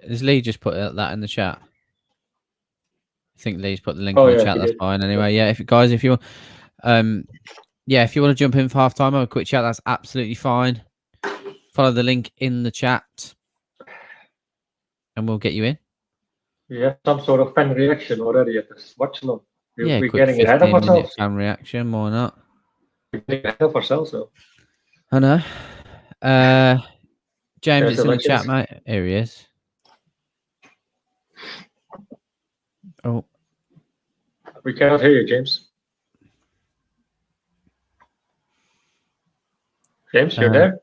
Speaker 15: Has Lee just put that in the chat? I think Lee's put the link in the chat. That's fine. Anyway, yeah, if you want, if you want to jump in for half time, have a quick chat. That's absolutely fine. Follow the link in the chat, and we'll get you in.
Speaker 16: We have some sort of fan reaction already at this. Watch along.
Speaker 15: Yeah,
Speaker 16: we're
Speaker 15: quick
Speaker 16: getting ahead of ourselves.
Speaker 15: Fan reaction, why not?
Speaker 16: We're getting ahead of ourselves, though.
Speaker 15: I know. James is in the chat, mate. Here he is. Oh.
Speaker 16: We cannot hear you, James. James, you're there?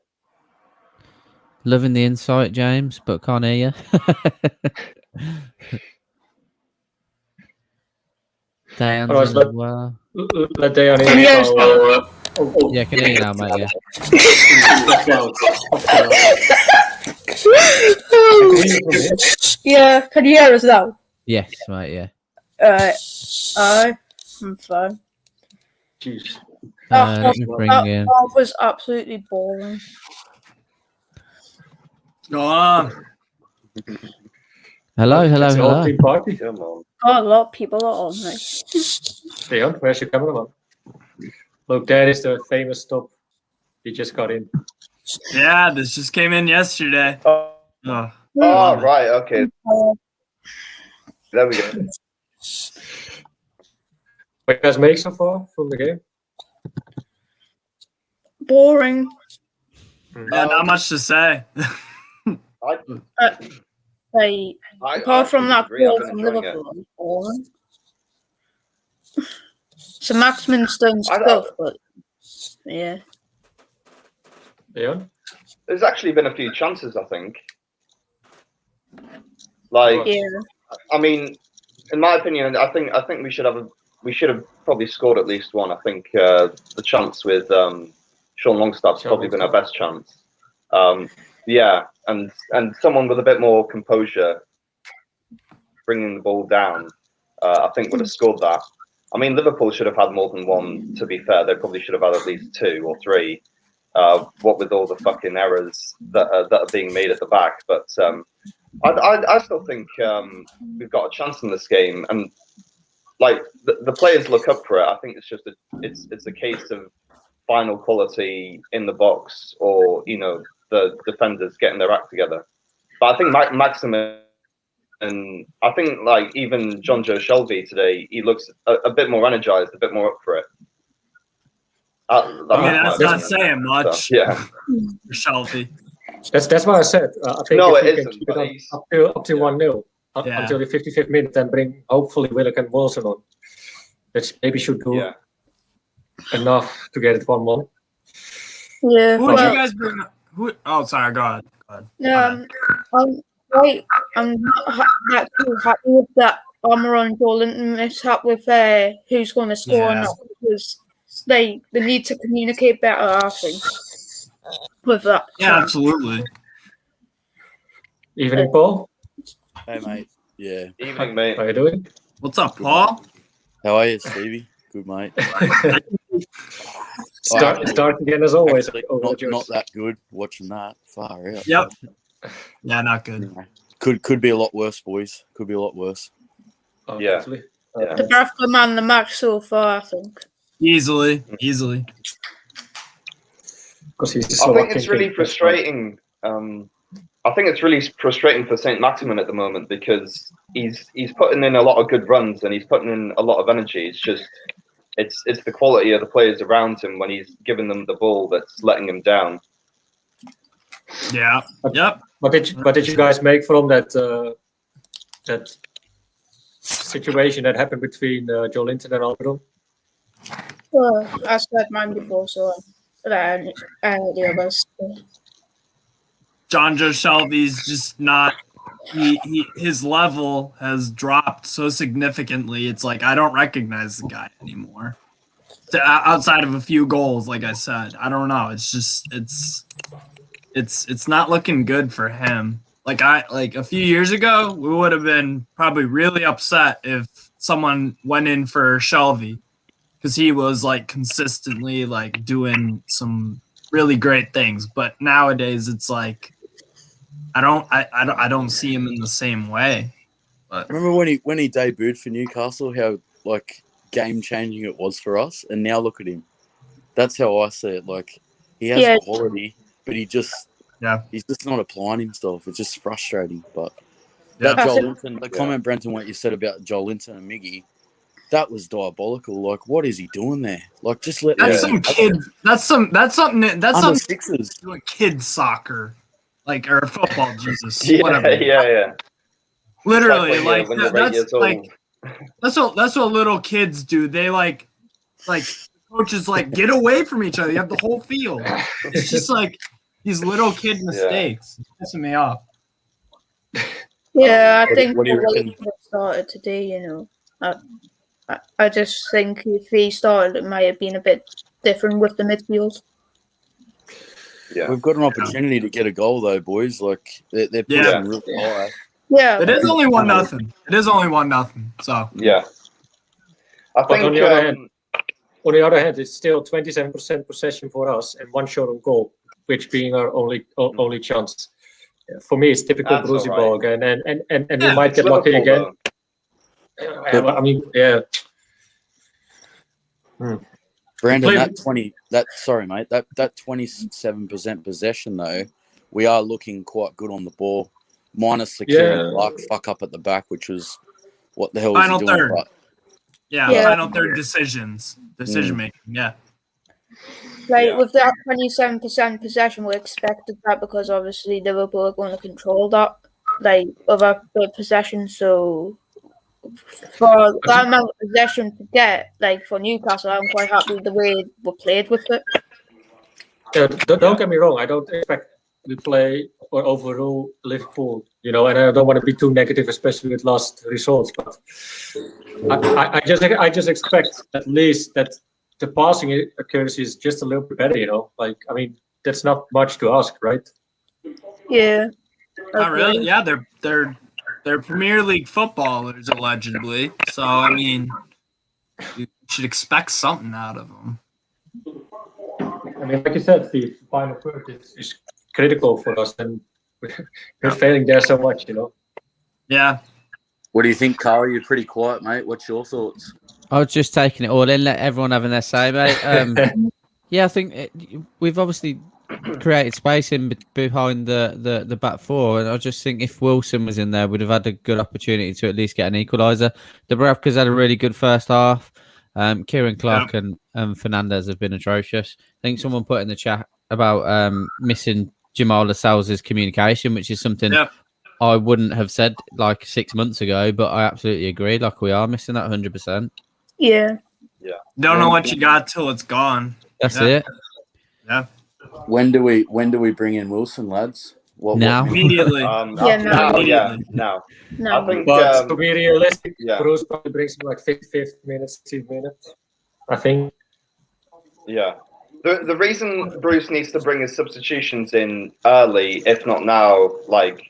Speaker 15: Loving the insight, James, but can't hear you. Dayan's in as well.
Speaker 16: Let Dayan in.
Speaker 15: Yeah, can hear you now, mate, yeah.
Speaker 19: Yeah, can you hear us now?
Speaker 15: Yes, mate, yeah.
Speaker 19: I'm fine.
Speaker 16: Jeez.
Speaker 15: Let me bring in.
Speaker 19: That was absolutely boring.
Speaker 3: Go on.
Speaker 15: Hello.
Speaker 16: Party.
Speaker 19: Oh, a lot of people are on me.
Speaker 16: Leon, where's your cameraman? Look, there is the famous stop. He just got in.
Speaker 3: Yeah, this just came in yesterday.
Speaker 20: Oh, right, okay. There we go.
Speaker 16: What you guys make so far from the game?
Speaker 19: Boring.
Speaker 3: Yeah, not much to say.
Speaker 19: Apart from that goal from Liverpool, boring. So Maximin's done stuff, but yeah.
Speaker 9: Yeah.
Speaker 21: There's actually been a few chances, I think. Like,
Speaker 19: Yeah.
Speaker 21: I mean, in my opinion, I think we should have probably scored at least one. I think the chance with Sean Longstaff's probably been our best chance. Yeah, and someone with a bit more composure, bringing the ball down, I think would have scored that. I mean, Liverpool should have had more than one. To be fair, they probably should have had at least 2 or 3. What with all the fucking errors that are being made at the back, but I still think we've got a chance in this game, and like the players look up for it. I think it's just it's a case of final quality in the box, or the defenders getting their act together. But I think Maximin, and I think like even John Joe Shelby today, he looks a bit more energized, a bit more up for it.
Speaker 3: That's not saying much.
Speaker 21: So, yeah,
Speaker 3: for Shelby.
Speaker 16: That's what I said. I think
Speaker 21: No,
Speaker 16: if
Speaker 21: it
Speaker 16: we can
Speaker 21: isn't,
Speaker 16: keep
Speaker 21: but
Speaker 16: it up to 1-0 until the 55th minute, and bring hopefully Willock and Wilson on. That maybe should do enough to get it 1-1.
Speaker 19: Yeah.
Speaker 3: Who would you guys bring up? Oh, sorry. Go ahead.
Speaker 19: I'm not that too happy with that Almiron Joelinton mishap with who's going to score or not, because they need to communicate better, I think, with that.
Speaker 3: Yeah, absolutely.
Speaker 16: Evening, Paul.
Speaker 22: Hey, mate. Yeah.
Speaker 21: Evening, mate.
Speaker 16: How you doing?
Speaker 3: What's up, Paul?
Speaker 22: How are you, Stevie? Good, mate.
Speaker 16: Start again as always.
Speaker 22: Actually, not that good watching that. Far out.
Speaker 3: Yep. Yeah, not good.
Speaker 22: Could be a lot worse, boys. Could be a lot worse.
Speaker 21: Yeah.
Speaker 19: The best man of the match so far, I think.
Speaker 3: Easily.
Speaker 21: I think it's really frustrating. I think it's really frustrating for Saint-Maximin at the moment, because he's putting in a lot of good runs and he's putting in a lot of energy. It's just it's the quality of the players around him when he's giving them the ball that's letting him down.
Speaker 3: Yeah. Yep.
Speaker 16: What did you guys make from that that situation that happened between Joelinton and Almiron?
Speaker 19: Well, I said mine before, so the others.
Speaker 3: John Joe Shelby's just not. His level has dropped so significantly. It's like I don't recognize the guy anymore. Outside of a few goals, like I said, I don't know. It's just it's not looking good for him. Like a few years ago, we would have been probably really upset if someone went in for Shelby, because he was like consistently like doing some really great things. But nowadays, it's like I don't see him in the same way. But
Speaker 22: Remember when he debuted for Newcastle, how like game changing it was for us, and now look at him. That's how I see it. Like he has quality, but he's just not applying himself. It's just frustrating. But that Joelinton, the comment, Brenton, what you said about Joelinton and Miggy, that was diabolical. Like, what is he doing there? Like, just let
Speaker 3: some kid. That's something
Speaker 22: sixes
Speaker 3: doing kid soccer. Like, or football, Jesus.
Speaker 21: Yeah,
Speaker 3: whatever.
Speaker 21: yeah.
Speaker 3: Literally,
Speaker 21: Exactly,
Speaker 3: like that's what little kids do. They like coaches like get away from each other. You have the whole field. It's just like these little kid mistakes. It's pissing me off.
Speaker 19: Yeah, I think
Speaker 3: what do you
Speaker 19: the way
Speaker 3: reckon?
Speaker 19: he started today, I just think if he started, it might have been a bit different with the midfield.
Speaker 21: Yeah,
Speaker 22: we've got an opportunity to get a goal though, boys. Like they're pushing really high.
Speaker 19: Yeah,
Speaker 3: it is only 1-0. It is only 1-0. So
Speaker 21: yeah, I think
Speaker 16: on the other hand, it's still 27% possession for us and 1 shot on goal, which being our only chance. For me, it's typical
Speaker 21: That's
Speaker 16: Brucey
Speaker 21: all
Speaker 16: ball
Speaker 21: right.
Speaker 16: again, and we might get lucky again. I mean, yeah.
Speaker 22: Brandon, that 27% possession though, we are looking quite good on the ball, minus the Kieran Clark fuck up at the back, which was what the hell was
Speaker 3: final
Speaker 22: he doing?
Speaker 3: third.
Speaker 22: But,
Speaker 3: Final third decision making. Yeah.
Speaker 19: Like with that 27% possession, we expected that because obviously Liverpool are going to control that, like of our possession. So for that amount of possession to get, like for Newcastle, I'm quite happy the way we played with it.
Speaker 16: Yeah, don't get me wrong. I don't expect we play or overrule Liverpool, and I don't want to be too negative, especially with last results. But I just expect at least that the passing accuracy is just a little bit better. That's not much to ask, right?
Speaker 19: Yeah.
Speaker 4: Not really. Yeah, they're Premier League footballers allegedly. So you should expect something out of them.
Speaker 16: Like you said, Steve, the final third is critical for us, and we're failing there so much,
Speaker 4: Yeah.
Speaker 22: What do you think, Carl? You're pretty quiet, mate. What's your thoughts?
Speaker 15: I was just taking it all in, let everyone having their say, mate. Yeah, I think we've obviously created space in behind the back four, and I just think if Wilson was in there, we'd have had a good opportunity to at least get an equaliser. Dubravka's had a really good first half. Kieran Clark and Fernandez have been atrocious. I think someone put in the chat about missing Jamal Lascelles' communication, which is something I wouldn't have said like 6 months ago, but I absolutely agree. Like, we are missing that 100%.
Speaker 19: Yeah.
Speaker 4: Don't know what you got till it's gone.
Speaker 15: That's it.
Speaker 4: Yeah.
Speaker 22: When do we bring in Wilson, lads?
Speaker 15: Now.
Speaker 4: Immediately.
Speaker 21: Now. I think,
Speaker 16: but to be realistic,
Speaker 21: yeah.
Speaker 16: Bruce probably brings him like 55th minute, 60th minute. I think.
Speaker 21: Yeah. The reason Bruce needs to bring his substitutions in early, if not now, like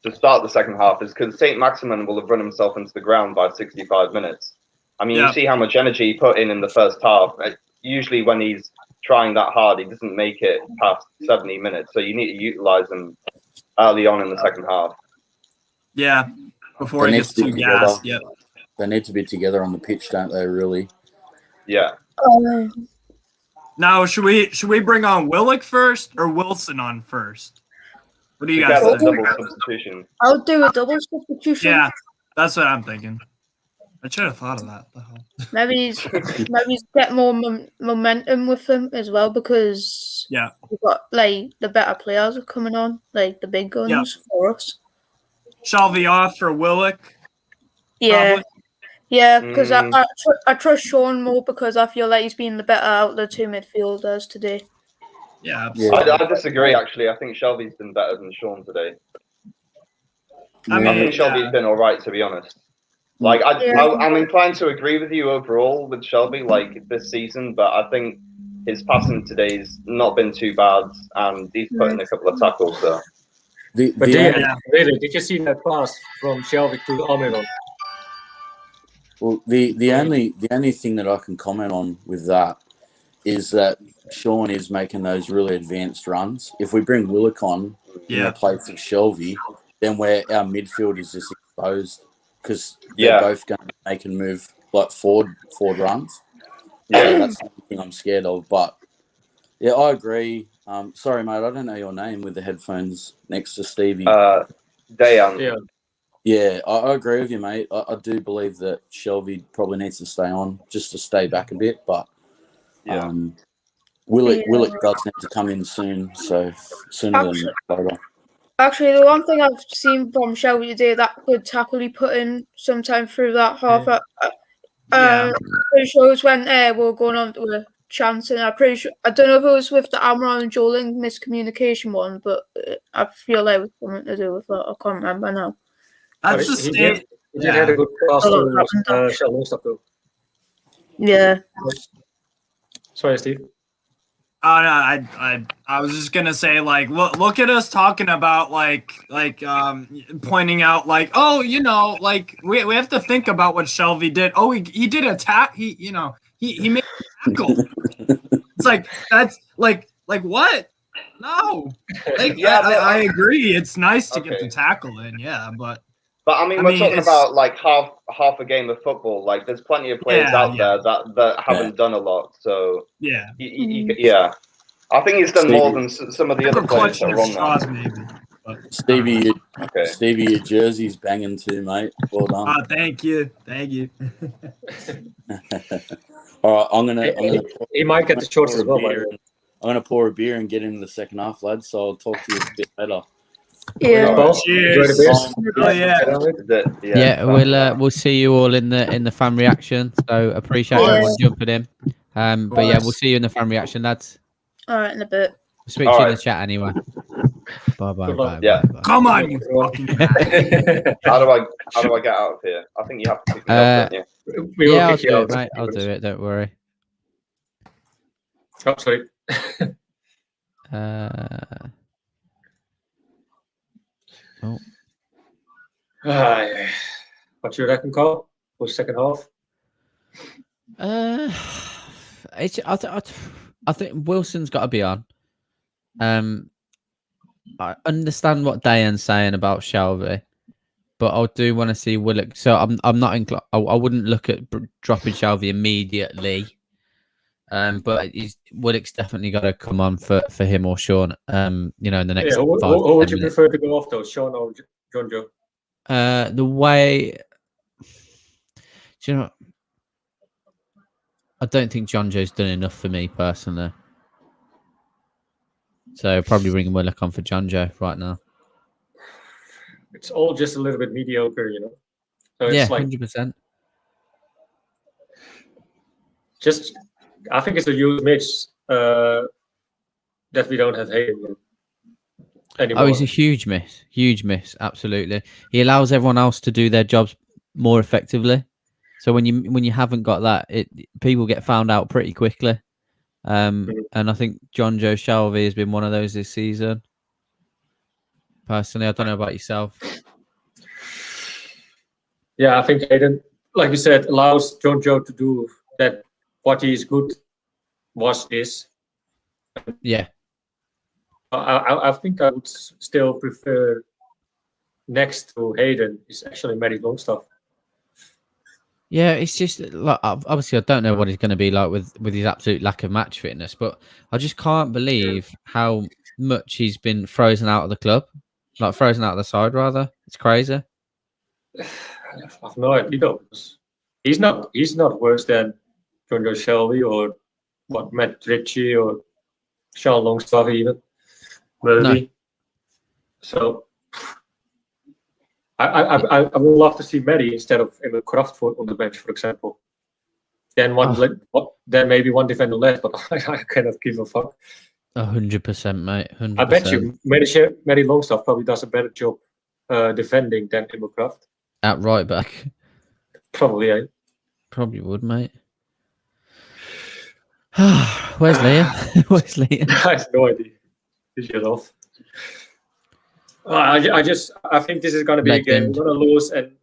Speaker 21: to start the second half, is because Saint-Maximin will have run himself into the ground by 65 minutes. You see how much energy he put in the first half. Usually when he's trying that hard, he doesn't make it past 70 minutes. So you need to utilize him early on in the second half.
Speaker 4: Yeah, before he gets too gassed. Yep.
Speaker 22: They need to be together on the pitch, don't they? Really?
Speaker 21: Yeah.
Speaker 4: Now, should we bring on Willock first or Wilson on first? What do you guys think?
Speaker 21: Double substitution.
Speaker 19: I'll do a double substitution.
Speaker 4: Yeah, that's what I'm thinking. I should have thought of that.
Speaker 19: Maybe he's get more momentum with them as well, because we've got like the better players are coming on, like the big guns for us.
Speaker 4: Shelby off for Willock.
Speaker 19: Yeah.
Speaker 4: Probably.
Speaker 19: Yeah, because I trust Sean more because I feel like he's been the better out of the two midfielders today.
Speaker 4: Yeah, absolutely.
Speaker 21: I disagree, actually. I think Shelby's been better than Sean today. I think Shelby's been all right, to be honest. Like, I'm inclined to agree with you overall with Shelby, like, this season, but I think his passing today's not been too bad, and he's put in a couple of tackles, so.
Speaker 16: Really, did you see that pass from Shelby to Almiron?
Speaker 22: Well, the only thing that I can comment on with that is that Sean is making those really advanced runs. If we bring Willock on in the place of Shelby, then our midfield is just exposed because they're both going to make and move like forward runs. So that's something I'm scared of. But yeah, I agree. Sorry, mate, I don't know your name with the headphones next to Stevie.
Speaker 21: Dayan.
Speaker 22: Yeah, I agree with you, mate. I do believe that Shelby probably needs to stay on just to stay back a bit, but Willock does need to come in soon, so sooner than later.
Speaker 19: Actually, the one thing I've seen from Shelby today, that good tackle he put in sometime through that half, pretty sure it was when we were going on to a chance, and I'm pretty sure, I don't know if it was with the Amron and Joling miscommunication one, but I feel like it was something to do with that. I can't remember now.
Speaker 4: That's the state.
Speaker 16: He did have a good pass to Sheldon stuff though.
Speaker 19: Yeah.
Speaker 16: Sorry, Steve.
Speaker 4: Oh no, I was just gonna say, like, look at us talking about like pointing out like, oh, like we have to think about what Shelby did. Oh, he did attack. He made a tackle. It's like that's like what? No. Like, I agree. It's nice to get the tackle in, but
Speaker 21: I mean, we're talking about like half a game of football. Like, there's plenty of players out there that haven't done a lot. So I think he's done more than some of the other players that are on there.
Speaker 22: Stevie, your jersey's banging too, mate. Well done.
Speaker 4: Oh, thank you.
Speaker 22: All right,
Speaker 16: he might get the shorts as well.
Speaker 22: I'm gonna pour a beer and get into the second half, lads. So I'll talk to you a bit later.
Speaker 19: Yeah.
Speaker 3: Cheers. Oh, yeah.
Speaker 15: We'll see you all in the fan reaction. So appreciate everyone jumping in. But yeah, we'll see you in the fan reaction, lads.
Speaker 19: All right, in a bit.
Speaker 15: We'll speak to you in the chat anyway. Bye.
Speaker 21: Yeah.
Speaker 4: Come on, you fucking guy.
Speaker 21: How do I get out of here? I think you have to pick me up, don't you?
Speaker 15: Yeah, I'll do it, mate. I'll do it. Don't worry.
Speaker 16: Oh, sorry. What's your reckon, Carl? For second half?
Speaker 15: I think Wilson's got to be on. I understand what Diane's saying about Shelby, but I do want to see Willock. So I'm not inclined. I wouldn't look at dropping Shelby immediately. But Willock's definitely got to come on for him or Sean. In the next.
Speaker 16: Yeah, who would you prefer to go off though, Sean or John Joe?
Speaker 15: The way, do you know? I don't think John Joe's done enough for me personally. So probably bringing Willock on for John Joe right now.
Speaker 16: It's all just a little bit mediocre, you know. So it's
Speaker 15: yeah,
Speaker 16: like
Speaker 15: 100%.
Speaker 16: Just, I think it's a huge miss that we don't have Hayden anymore.
Speaker 15: Oh, he's a huge miss, absolutely. He allows everyone else to do their jobs more effectively. So when you haven't got that, people get found out pretty quickly. And I think John Joe Shelby has been one of those this season. Personally, I don't know about yourself.
Speaker 16: Yeah, I think Hayden, like you said, allows John Joe to do that. What he is good is.
Speaker 15: Yeah.
Speaker 16: I think I would still prefer next to Hayden is actually Matty Longstaff.
Speaker 15: Yeah, it's just like obviously I don't know what he's going to be like with his absolute lack of match fitness, but I just can't believe how much he's been frozen out of the club, like frozen out of the side rather. It's crazy.
Speaker 16: I've no idea. He's not worse than John Joe Shelby or Matt Ritchie or Sean Longstaff even. Maybe. No. So I would love to see Matty instead of Emil Kraftvoort on the bench, for example. Then then maybe one defender left, but I cannot give a fuck.
Speaker 15: 100%, mate. 100%.
Speaker 16: I bet you Matty Longstaff probably does a better job defending than Emil Kraft.
Speaker 15: At right back.
Speaker 16: Probably, eh?
Speaker 15: Probably would, mate. Where's Liam? Where's Liam?
Speaker 16: I have no idea. He's just off. I think this is going to be a game we're going to lose, and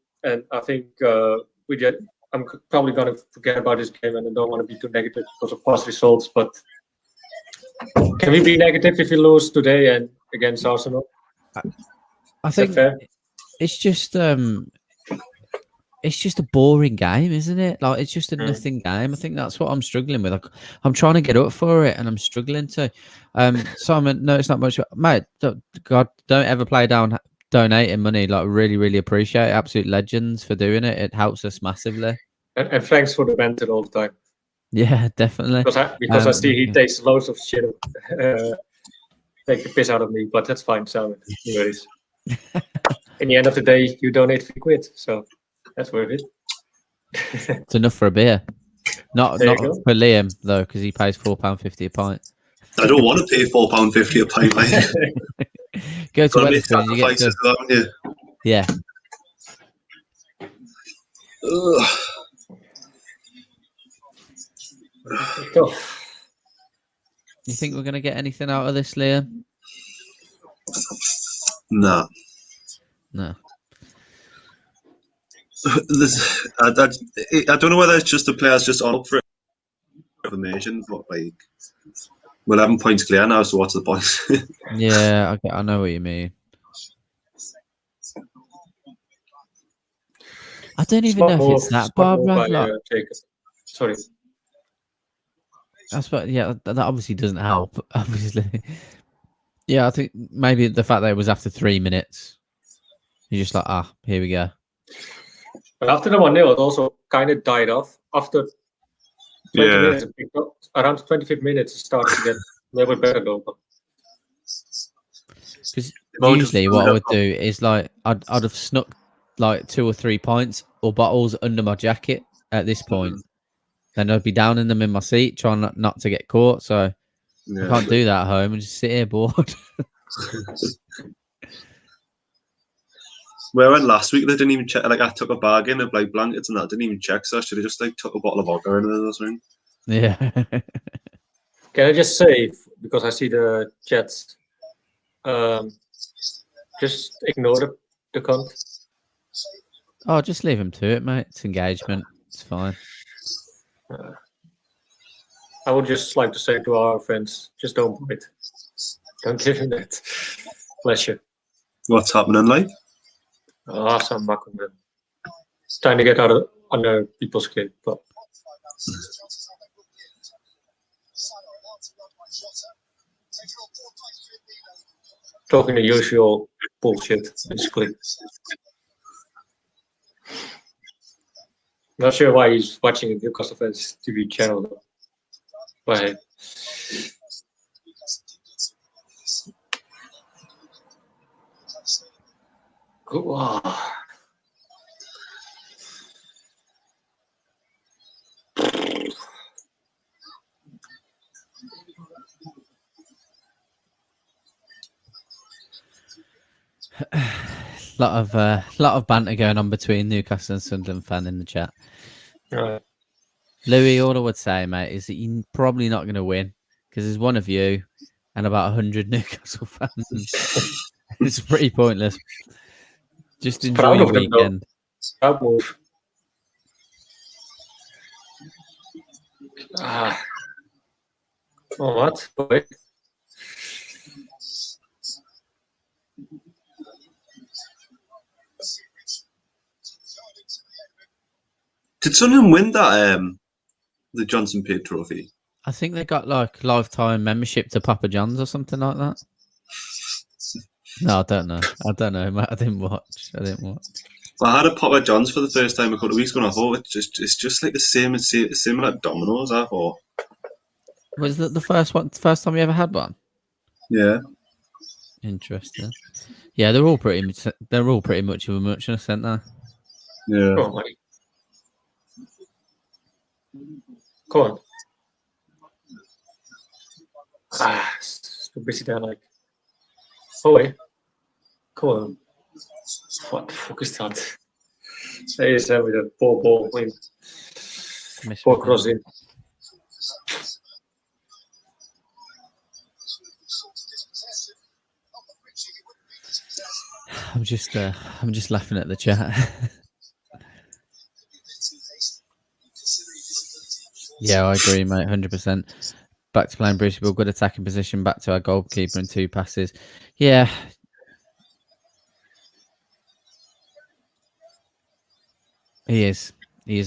Speaker 16: I think I'm probably going to forget about this game, and I don't want to be too negative because of past results. But can we be negative if we lose today and against Arsenal?
Speaker 15: I think it's just a boring game, isn't it? Like it's just a nothing game. I think that's what I'm struggling with. I'm trying to get up for it, and I'm struggling to. Simon, no, it's not much, mate. God, don't ever play down donating money. Like, really, really appreciate it. Absolute legends for doing it. It helps us massively.
Speaker 16: And thanks for the banter all the time.
Speaker 15: Yeah, definitely.
Speaker 16: Because I see he takes loads of shit, take the piss out of me, but that's fine, Simon. Anyways, in the end of the day, you donate £3, so. That's worth it.
Speaker 15: It's enough for a beer. Not for Liam, though, because he pays £4.50 a pint.
Speaker 17: I don't want to pay £4.50 a pint, mate.
Speaker 15: Go to Wetherspoons, you get to... Yeah. You think we're going to get anything out of this, Liam?
Speaker 17: No. I don't know whether it's just the players just on up for information, but like we're 11 points clear now, so what's the point?
Speaker 15: Yeah, I know what you mean. I don't even know if it's that bad, right?
Speaker 16: Sorry.
Speaker 15: That's what. Yeah, that obviously doesn't help. Obviously, yeah. I think maybe the fact that it was after 3 minutes, you're just like, here we go.
Speaker 16: But after the 1-0, it also kind of died off. After 20 minutes, it picked up. Around 25 minutes, it started to get a little bit better, though.
Speaker 15: Usually, what I would do is like I'd have snuck like 2 or 3 pints or bottles under my jacket at this point. Then I'd be downing them in my seat, trying not to get caught. So I can't do that at home and just sit here bored.
Speaker 17: Where I went last week, they didn't even check. Like I took a bag in of like blankets and that, didn't even check. So I should have just like took a bottle of vodka in there or something.
Speaker 15: Yeah.
Speaker 16: Can I just say, because I see the chats, just ignore the cunt.
Speaker 15: Oh, just leave him to it, mate. It's engagement. It's fine.
Speaker 16: I would just like to say to our friends, just don't bite. Don't give him that pleasure.
Speaker 17: What's happening, like?
Speaker 16: Some back on them. It's time to get out of under people's skin, but talking the usual bullshit, basically. Not sure why he's watching the Newcastle Fans TV channel, though. But hey. Wow.
Speaker 15: lot of banter going on between Newcastle and Sunderland fan in the chat.
Speaker 16: Right.
Speaker 15: Louis, all I would say, mate, is that you're probably not going to win because there's one of you and about 100 Newcastle fans. It's pretty pointless. Just enjoy your weekend.
Speaker 16: Proud move. Oh, what? Boy.
Speaker 17: Did Sunderland win that the Johnson Paid Trophy?
Speaker 15: I think they got like lifetime membership to Papa John's or something like that. No, I don't know. Mate. I didn't watch.
Speaker 17: I had a Papa John's for the first time a couple of weeks ago, and I thought it's just like the same like Domino's. I thought.
Speaker 15: Was that the first time you ever had one?
Speaker 17: Yeah.
Speaker 15: Interesting. Yeah, they're all pretty much of a muchness, aren't they?
Speaker 17: Yeah.
Speaker 16: Oh, my. Come on. So busy there, like. Oh, wait. Come on. What the fuck is that? There is with a poor ball win. Poor crossing.
Speaker 15: I'm just laughing at the chat. Yeah, I agree, mate. 100%. Back to playing Bruce. Good attacking position. Back to our goalkeeper and 2 passes. Yeah. He is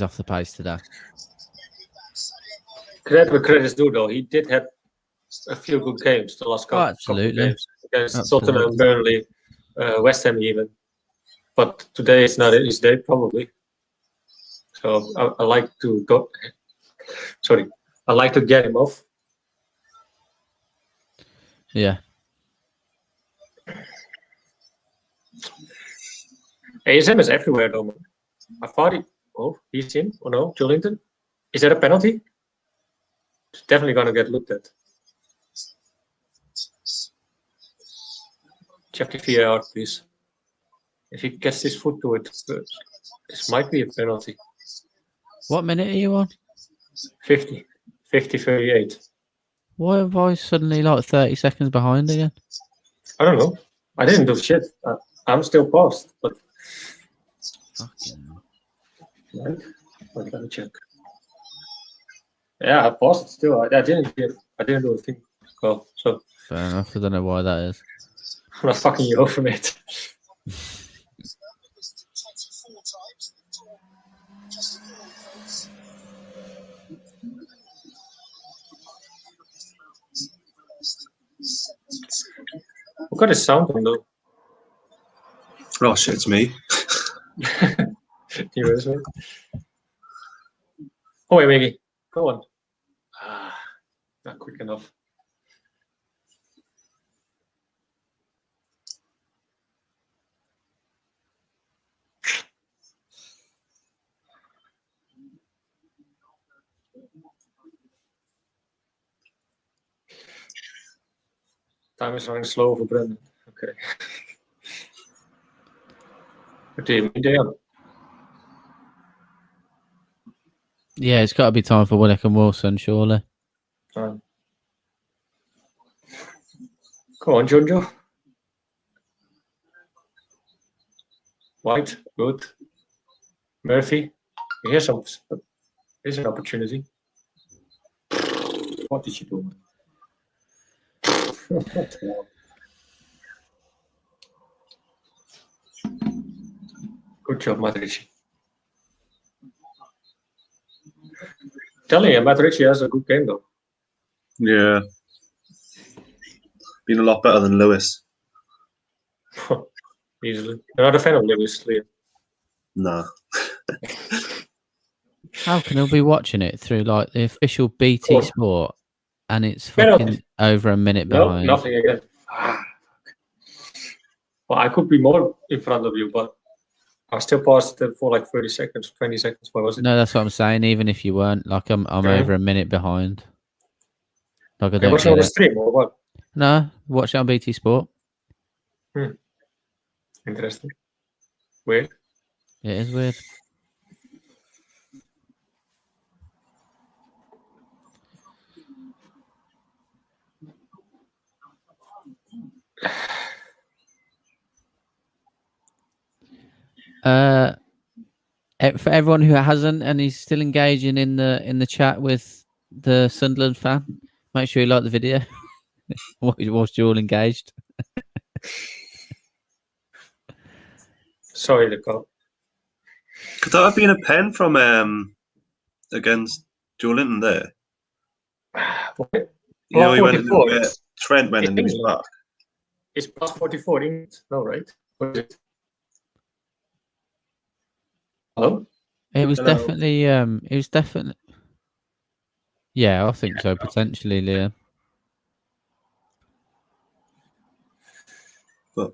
Speaker 15: off the pace today.
Speaker 16: Credit where credit's due, though. He did have a few good games the last couple of games against Tottenham, Burnley, West Ham even. But today it's not his day, probably. So I like to go. Sorry, I like to get him off.
Speaker 15: Yeah.
Speaker 16: ASM is everywhere, though, man. I thought he's in. Oh no, Joelinton. Is that a penalty? It's definitely gonna get looked at. Check the VAR, please. If he gets his foot to it, this might be a penalty.
Speaker 15: What minute are you on?
Speaker 16: 50, 38.
Speaker 15: Why am I suddenly like 30 seconds behind again?
Speaker 16: I don't know. I didn't do shit. I'm still paused, but. Right. Let me check. Yeah, I paused it still. I didn't do a thing. Well, so.
Speaker 15: Fair enough. I don't know why that is.
Speaker 16: I'm not fucking you over, mate. What got a sound on though?
Speaker 17: Oh shit, it's me.
Speaker 16: You as well. Oh wait, Maggie, go on. Not quick enough. Time is running slow for Brendan. Okay. What do you mean, Dan?
Speaker 15: Yeah, it's got to be time for Willock and Wilson, surely.
Speaker 16: Come on, Jojo. White, good. Murphy, here's an opportunity. What did you do? Good job, Matrici. Telling you, Matrici has a good game though.
Speaker 17: Yeah. Been a lot better than Lewis.
Speaker 16: Easily. You're not a fan of Lewis, Liam?
Speaker 17: No.
Speaker 15: How can I be watching it through like the official BT
Speaker 16: Cool.
Speaker 15: Sport and it's
Speaker 16: Penalty.
Speaker 15: fucking over a minute
Speaker 16: No,
Speaker 15: behind?
Speaker 16: nothing again. Well, I could be more in front of you, but I still paused it for like 30 seconds, 20 seconds. What was it?
Speaker 15: No, that's what I'm saying. Even if you weren't, like, I'm
Speaker 16: Okay.
Speaker 15: over a minute behind. Like, I
Speaker 16: You're
Speaker 15: don't
Speaker 16: watching on
Speaker 15: get
Speaker 16: the
Speaker 15: it.
Speaker 16: stream or what?
Speaker 15: No, watch it on BT Sport.
Speaker 16: Interesting. Weird.
Speaker 15: It is weird. For everyone who hasn't and is still engaging in the chat with the Sunderland fan, make sure you like the video. Whilst you're all engaged.
Speaker 16: Sorry, the call.
Speaker 17: Could that have been a pen from against Joe Linton there? You know, he went into where Trent went into his back.
Speaker 16: It's plus 44, isn't it? No, right? What is it? Hello?
Speaker 15: It was
Speaker 16: Hello?
Speaker 15: definitely yeah, I think so, potentially, Liam.
Speaker 17: But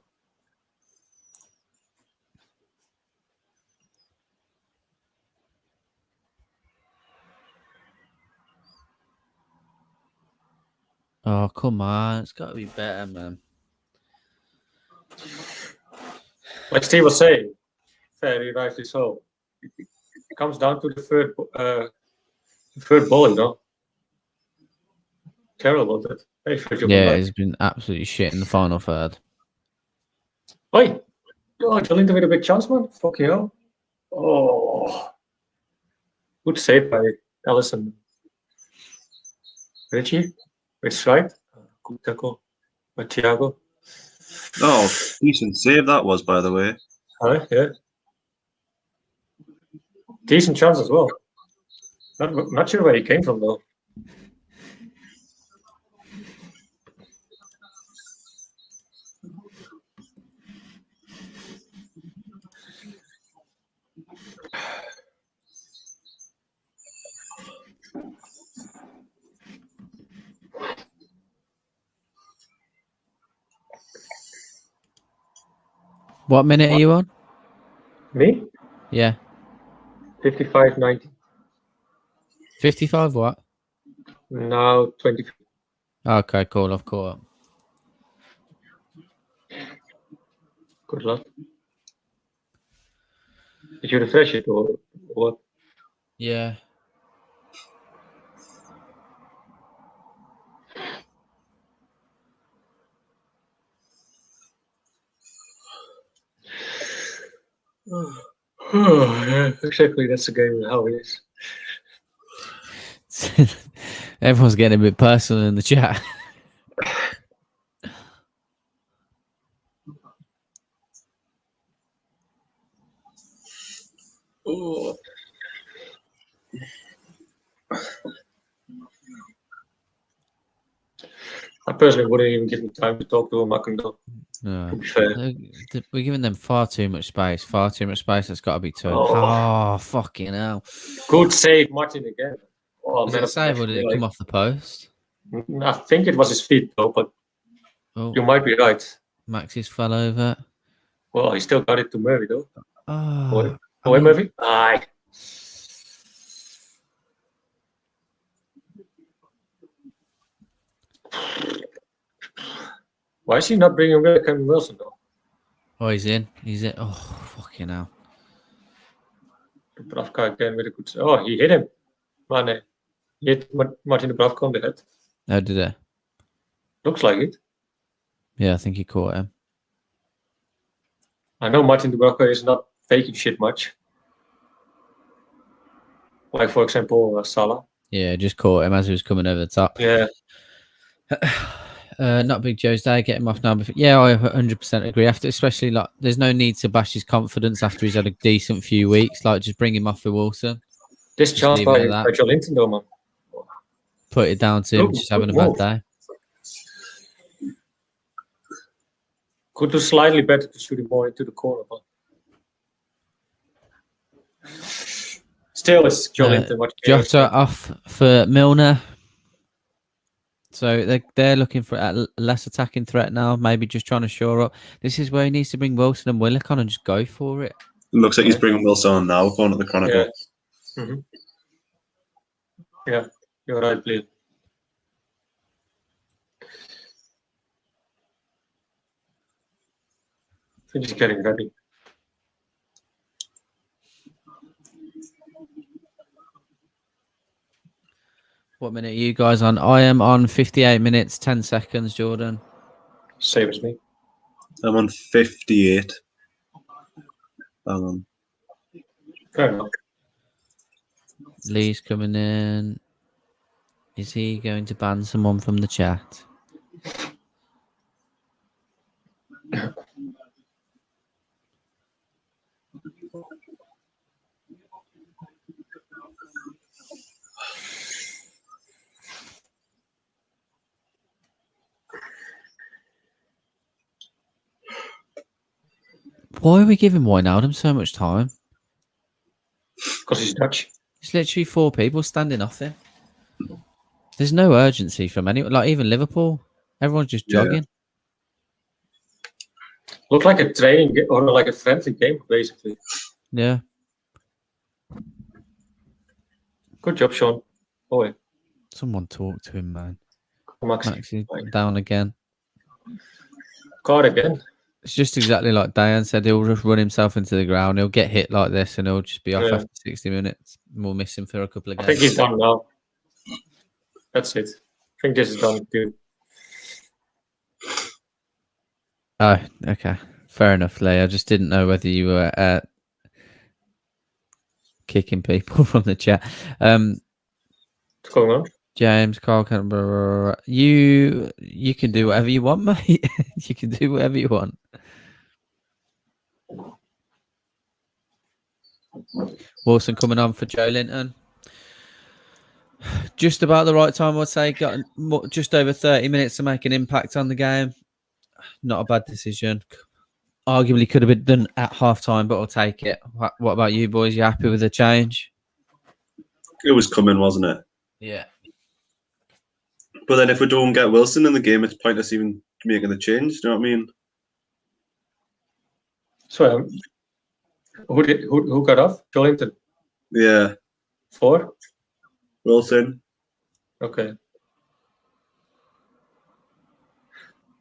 Speaker 15: Oh, come on, it's got to be better, man.
Speaker 16: Like Steve was saying, very rightly so. It comes down to the third ball, you know. Terrible that. Hey,
Speaker 15: Yeah, it's been absolutely shit in the final third.
Speaker 16: Oi! Oh, Jolinton with a big chance, man. Fuck you hell. Oh. Good save by Allison. Richie, which right? Good tackle by Thiago.
Speaker 17: oh, decent save that was, by the way.
Speaker 16: Yeah. Decent chance as well. Not sure where he came from though.
Speaker 15: What minute are you on?
Speaker 16: Me?
Speaker 15: Yeah.
Speaker 16: 55-90.
Speaker 15: 55 what?
Speaker 16: Now 20.
Speaker 15: Okay, cool, I've caught up.
Speaker 16: Good luck. Did you refresh it or what?
Speaker 15: Yeah.
Speaker 16: Oh, yeah, exactly. That's the game. How it is.
Speaker 15: Everyone's getting a bit personal in the chat.
Speaker 17: Oh.
Speaker 16: I personally wouldn't even give him time to talk to him. I can do.
Speaker 15: No.
Speaker 16: Fair.
Speaker 15: We're giving them far too much space. Far too much space. That's got to be turned.
Speaker 16: Oh.
Speaker 15: Oh, fucking hell.
Speaker 16: Good save, Martin again. Oh,
Speaker 15: Was it a save or did it come off the post?
Speaker 16: I think it was his feet though, but you might be right.
Speaker 15: Maxis fell over.
Speaker 16: Well, he still got it to Murray though.
Speaker 15: Oh,
Speaker 16: Wait, Murphy. Aye. Why is he not bringing Kevin Wilson though?
Speaker 15: Oh, he's in. He's in. Oh, fucking hell.
Speaker 16: Dubravka again with a good. Oh, he hit him. Man, he hit Martin Dubravka on the head.
Speaker 15: Oh, did it?
Speaker 16: Looks like it.
Speaker 15: Yeah, I think he caught him.
Speaker 16: I know Martin Dubravka is not faking shit much. Like, for example, Salah.
Speaker 15: Yeah, just caught him as he was coming over the top.
Speaker 16: Yeah.
Speaker 15: Not Big Joe's day. Get him off now. But yeah, I 100% agree. After, especially like, there's no need to bash his confidence after he's had a decent few weeks. Like, just bring him off for Wilson.
Speaker 16: This
Speaker 15: Just
Speaker 16: chance
Speaker 15: leave
Speaker 16: by
Speaker 15: it at that.
Speaker 16: Joe Linton, though, man.
Speaker 15: Put it down to him just having a bad day.
Speaker 16: Could do slightly better to shoot him more into the corner, but still, it's Joe Linton.
Speaker 15: Jota off for Milner. So they're looking for a less attacking threat now. Maybe just trying to shore up. This is where he needs to bring Wilson and Willock on and just go for it.
Speaker 17: It looks like he's bringing Wilson on now, going at the Chronicle.
Speaker 16: Yeah. Yeah, you're right, please. I'm just getting ready.
Speaker 15: What minute are you guys on? I am on 58 minutes, 10 seconds, Jordan.
Speaker 16: Same as me.
Speaker 17: I'm on 58. Hang on.
Speaker 16: Fair enough.
Speaker 15: Lee's coming in. Is he going to ban someone from the chat? Why are we giving Wijnaldum so much time?
Speaker 16: Because he's Dutch.
Speaker 15: It's literally 4 people standing off there. There's no urgency from anyone. Like, even Liverpool. Everyone's just jogging.
Speaker 16: Looked like a training or like a friendly game, basically.
Speaker 15: Yeah.
Speaker 16: Good job, Sean. Boy.
Speaker 15: Someone talk to him, man.
Speaker 16: Maxi
Speaker 15: down again.
Speaker 16: Card again.
Speaker 15: It's just exactly like Diane said. He'll just run himself into the ground. He'll get hit like this and he'll just be off after 60 minutes. We'll miss him for a couple of games.
Speaker 16: I think he's done now. That's it. I think this is done too.
Speaker 15: Oh, okay. Fair enough, Lee. I just didn't know whether you were kicking people from the chat.
Speaker 16: What's going on?
Speaker 15: James, Carl, you can do whatever you want, mate. You can do whatever you want. Wilson coming on for Joe Linton. Just about the right time, I'd say. Got just over 30 minutes to make an impact on the game. Not a bad decision. Arguably could have been done at half-time, but I'll take it. What about you boys? You happy with the change?
Speaker 17: It was coming, wasn't it?
Speaker 15: Yeah.
Speaker 17: But then if we don't get Wilson in the game, it's pointless even making the change. Do you know what I mean?
Speaker 16: So, who got off? Joe Linton.
Speaker 17: Yeah.
Speaker 16: 4?
Speaker 17: Wilson.
Speaker 16: Okay.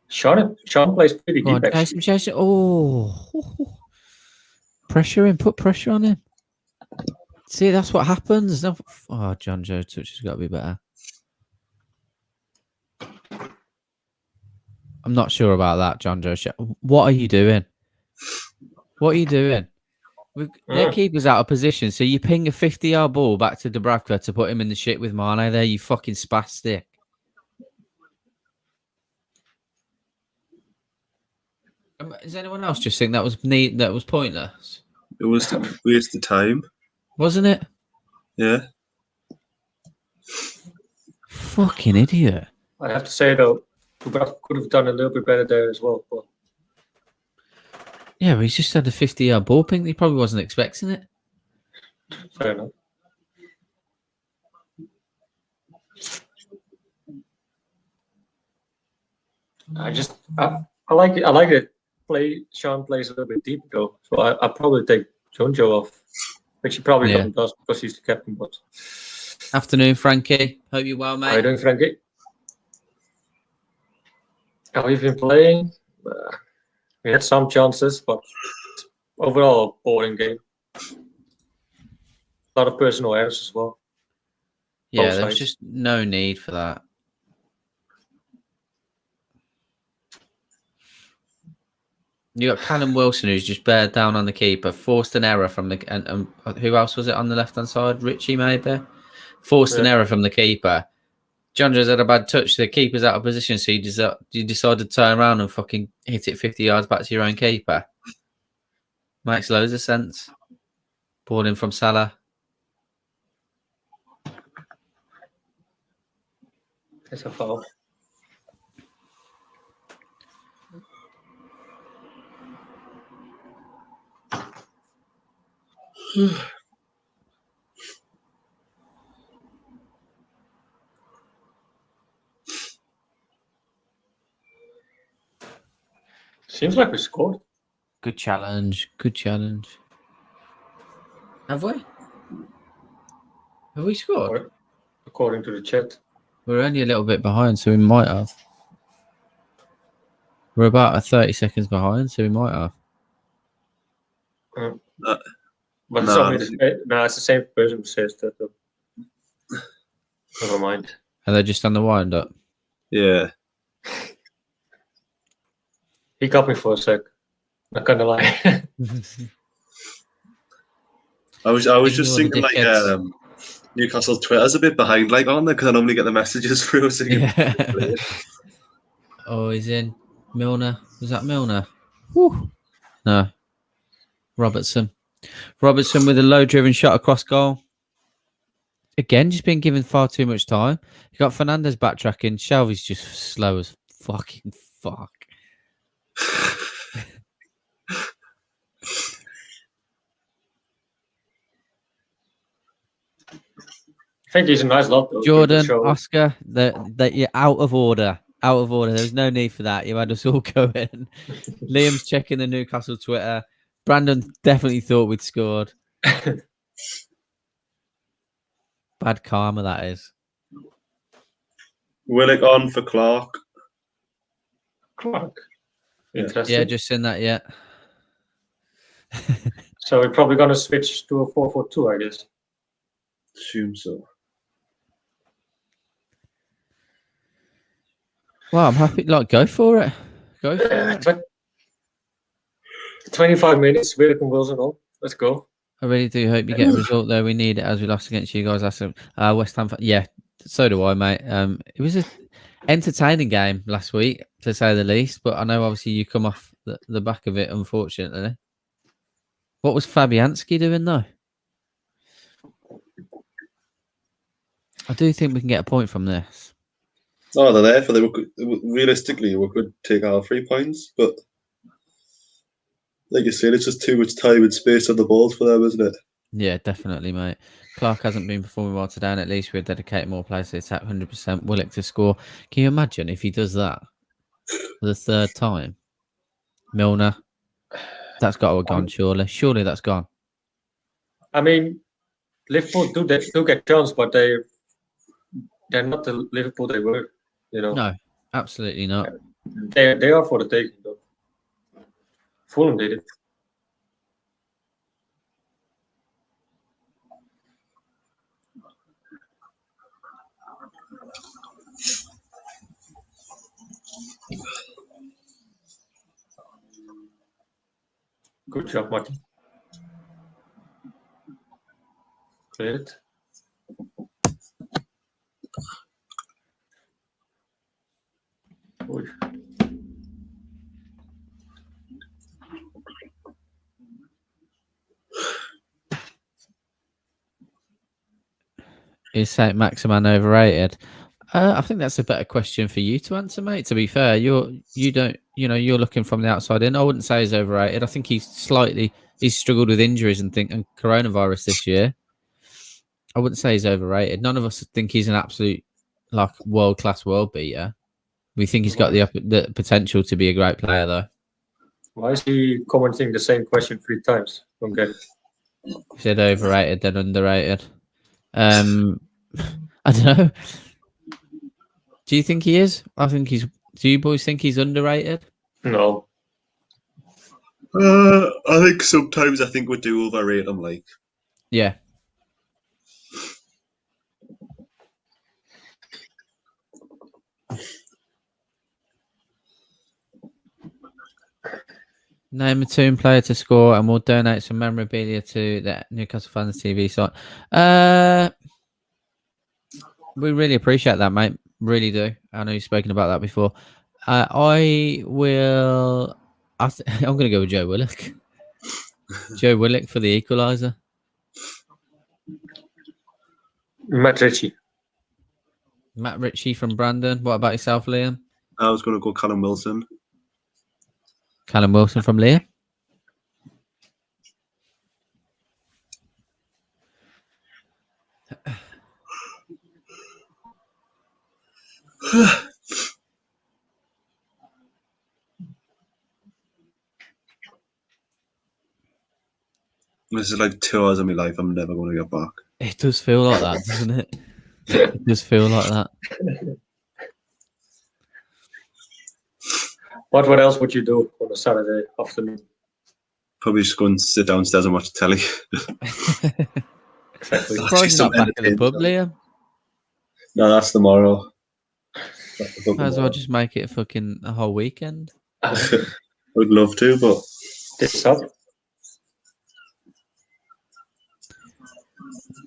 Speaker 16: Sean plays pretty deep, actually.
Speaker 15: Jason. Oh. Pressure him. Put pressure on him. See, that's what happens. No, oh, John Joe touch has got to be better. I'm not sure about that, John Joe. What are you doing? What are you doing? Their keeper's out of position, so you ping a 50-yard ball back to Dubravka to put him in the shit with Mane there, you fucking spastic. Does anyone else just think that was pointless?
Speaker 17: It was a waste of time.
Speaker 15: Wasn't it?
Speaker 17: Yeah.
Speaker 15: Fucking idiot.
Speaker 16: I have to say, though, Dubravka could have done a little bit better there as well. But
Speaker 15: yeah, but he's just had a 50-yard ball ping. He probably wasn't expecting it.
Speaker 16: Fair enough. I like it. I like it. Sean plays a little bit deep though, so I'll probably take Jonjo off, which he probably does because he's the captain. But
Speaker 15: afternoon, Frankie. Hope you're well, mate.
Speaker 16: How you doing, Frankie? How we've been playing, we had some chances, but overall, boring game. A lot of personal errors as well.
Speaker 15: Yeah,
Speaker 16: Both
Speaker 15: there was
Speaker 16: sides.
Speaker 15: just no need for that. You got Callum Wilson, who's just bared down on the keeper, forced an error from the and who else was it on the left hand side? Richie maybe forced an error from the keeper. Jondra's had a bad touch. The keeper's out of position, so you decided to turn around and fucking hit it 50 yards back to your own keeper. Makes loads of sense. Ball in from Salah.
Speaker 16: It's a foul. Seems like we scored.
Speaker 15: Good challenge. Good challenge. Have we? Have we scored?
Speaker 16: According to the chat.
Speaker 15: We're only a little bit behind, so we might have. We're about 30 seconds behind, so we might have.
Speaker 16: But it's only it's the same person who says that. Though. Never mind.
Speaker 15: Are they just on the wind up?
Speaker 17: Yeah.
Speaker 16: He got me for a sec. Not gonna lie.
Speaker 17: I was just thinking like Newcastle Twitter's a bit behind, like aren't they? Because I normally get the messages through. So
Speaker 15: Oh, he's in. Milner. Was that Milner? Woo. No. Robertson. Robertson with a low-driven shot across goal. Again, just been given far too much time. You got Fernandez backtracking. Shelby's just slow as fucking fuck.
Speaker 16: I think he's a nice lot, though.
Speaker 15: Jordan, Oscar, that you're out of order. Out of order. There's no need for that. You had us all going. Liam's checking the Newcastle Twitter. Brandon definitely thought we'd scored. Bad karma, that is.
Speaker 17: Willock on for Clark.
Speaker 16: Clark. Interesting.
Speaker 15: Yeah, just seen that yet.
Speaker 16: So we're probably going to switch to a 4-4-2, I guess.
Speaker 17: Assume so.
Speaker 15: Well, I'm happy. Like, go for it. Go for it.
Speaker 16: 25 minutes. Willock and Wilson on. Let's go.
Speaker 15: I really do hope you get a result there. We need it as we lost against you guys. West Ham. Yeah, so do I, mate. It was an entertaining game last week, to say the least. But I know, obviously, you come off the back of it, unfortunately. What was Fabianski doing, though? I do think we can get a point from this.
Speaker 17: Oh, they're there for realistically, we could take our 3 points, but like you said, it's just too much time and space on the balls for them, isn't it?
Speaker 15: Yeah, definitely, mate. Clark hasn't been performing well today, and at least we're dedicating more players to attack 100%. Willock to score. Can you imagine if he does that for the third time? Milner. That's got to have gone, surely. Surely that's gone.
Speaker 16: I mean, Liverpool do get chance, but they're not the Liverpool they were, you know.
Speaker 15: No, absolutely not.
Speaker 16: They are for the taking, though. Fulham did it. Good job, Martin. Clear it. Oy.
Speaker 15: Is Saint-Maximin overrated? I think that's a better question for you to answer, mate. To be fair, you're looking from the outside in. I wouldn't say he's overrated. I think he's struggled with injuries and coronavirus this year. I wouldn't say he's overrated. None of us think he's an absolute world-class world beater. We think he's got the potential to be a great player, though.
Speaker 16: Why is he commenting the same question 3 times? Don't get it.
Speaker 15: He said overrated, then underrated. I don't know. Do you think he is? I think he's Do you boys think he's underrated?
Speaker 16: No.
Speaker 17: I think sometimes we do overrate him. Like,
Speaker 15: Yeah. Name a team player to score, and we'll donate some memorabilia to the Newcastle Fans TV site. We really appreciate that, mate. Really do. I know you've spoken about that before. I'm going to go with Joe Willock. Joe Willock for the equaliser.
Speaker 16: Matt Ritchie.
Speaker 15: Matt Ritchie from Brandon. What about yourself, Liam?
Speaker 17: I was going to go Callum Wilson.
Speaker 15: Callum Wilson from Liam.
Speaker 17: This is like 2 hours of my life I'm never going to get back.
Speaker 15: It does feel like that, doesn't it? It does feel like that.
Speaker 16: What else would you do on a Saturday afternoon?
Speaker 17: Probably just go and sit downstairs and watch telly.
Speaker 16: Exactly.
Speaker 15: Surprised you're not back in the pub, Liam.
Speaker 17: No, that's tomorrow.
Speaker 15: Might as well just make it a whole weekend.
Speaker 17: I would love to, but
Speaker 16: this up.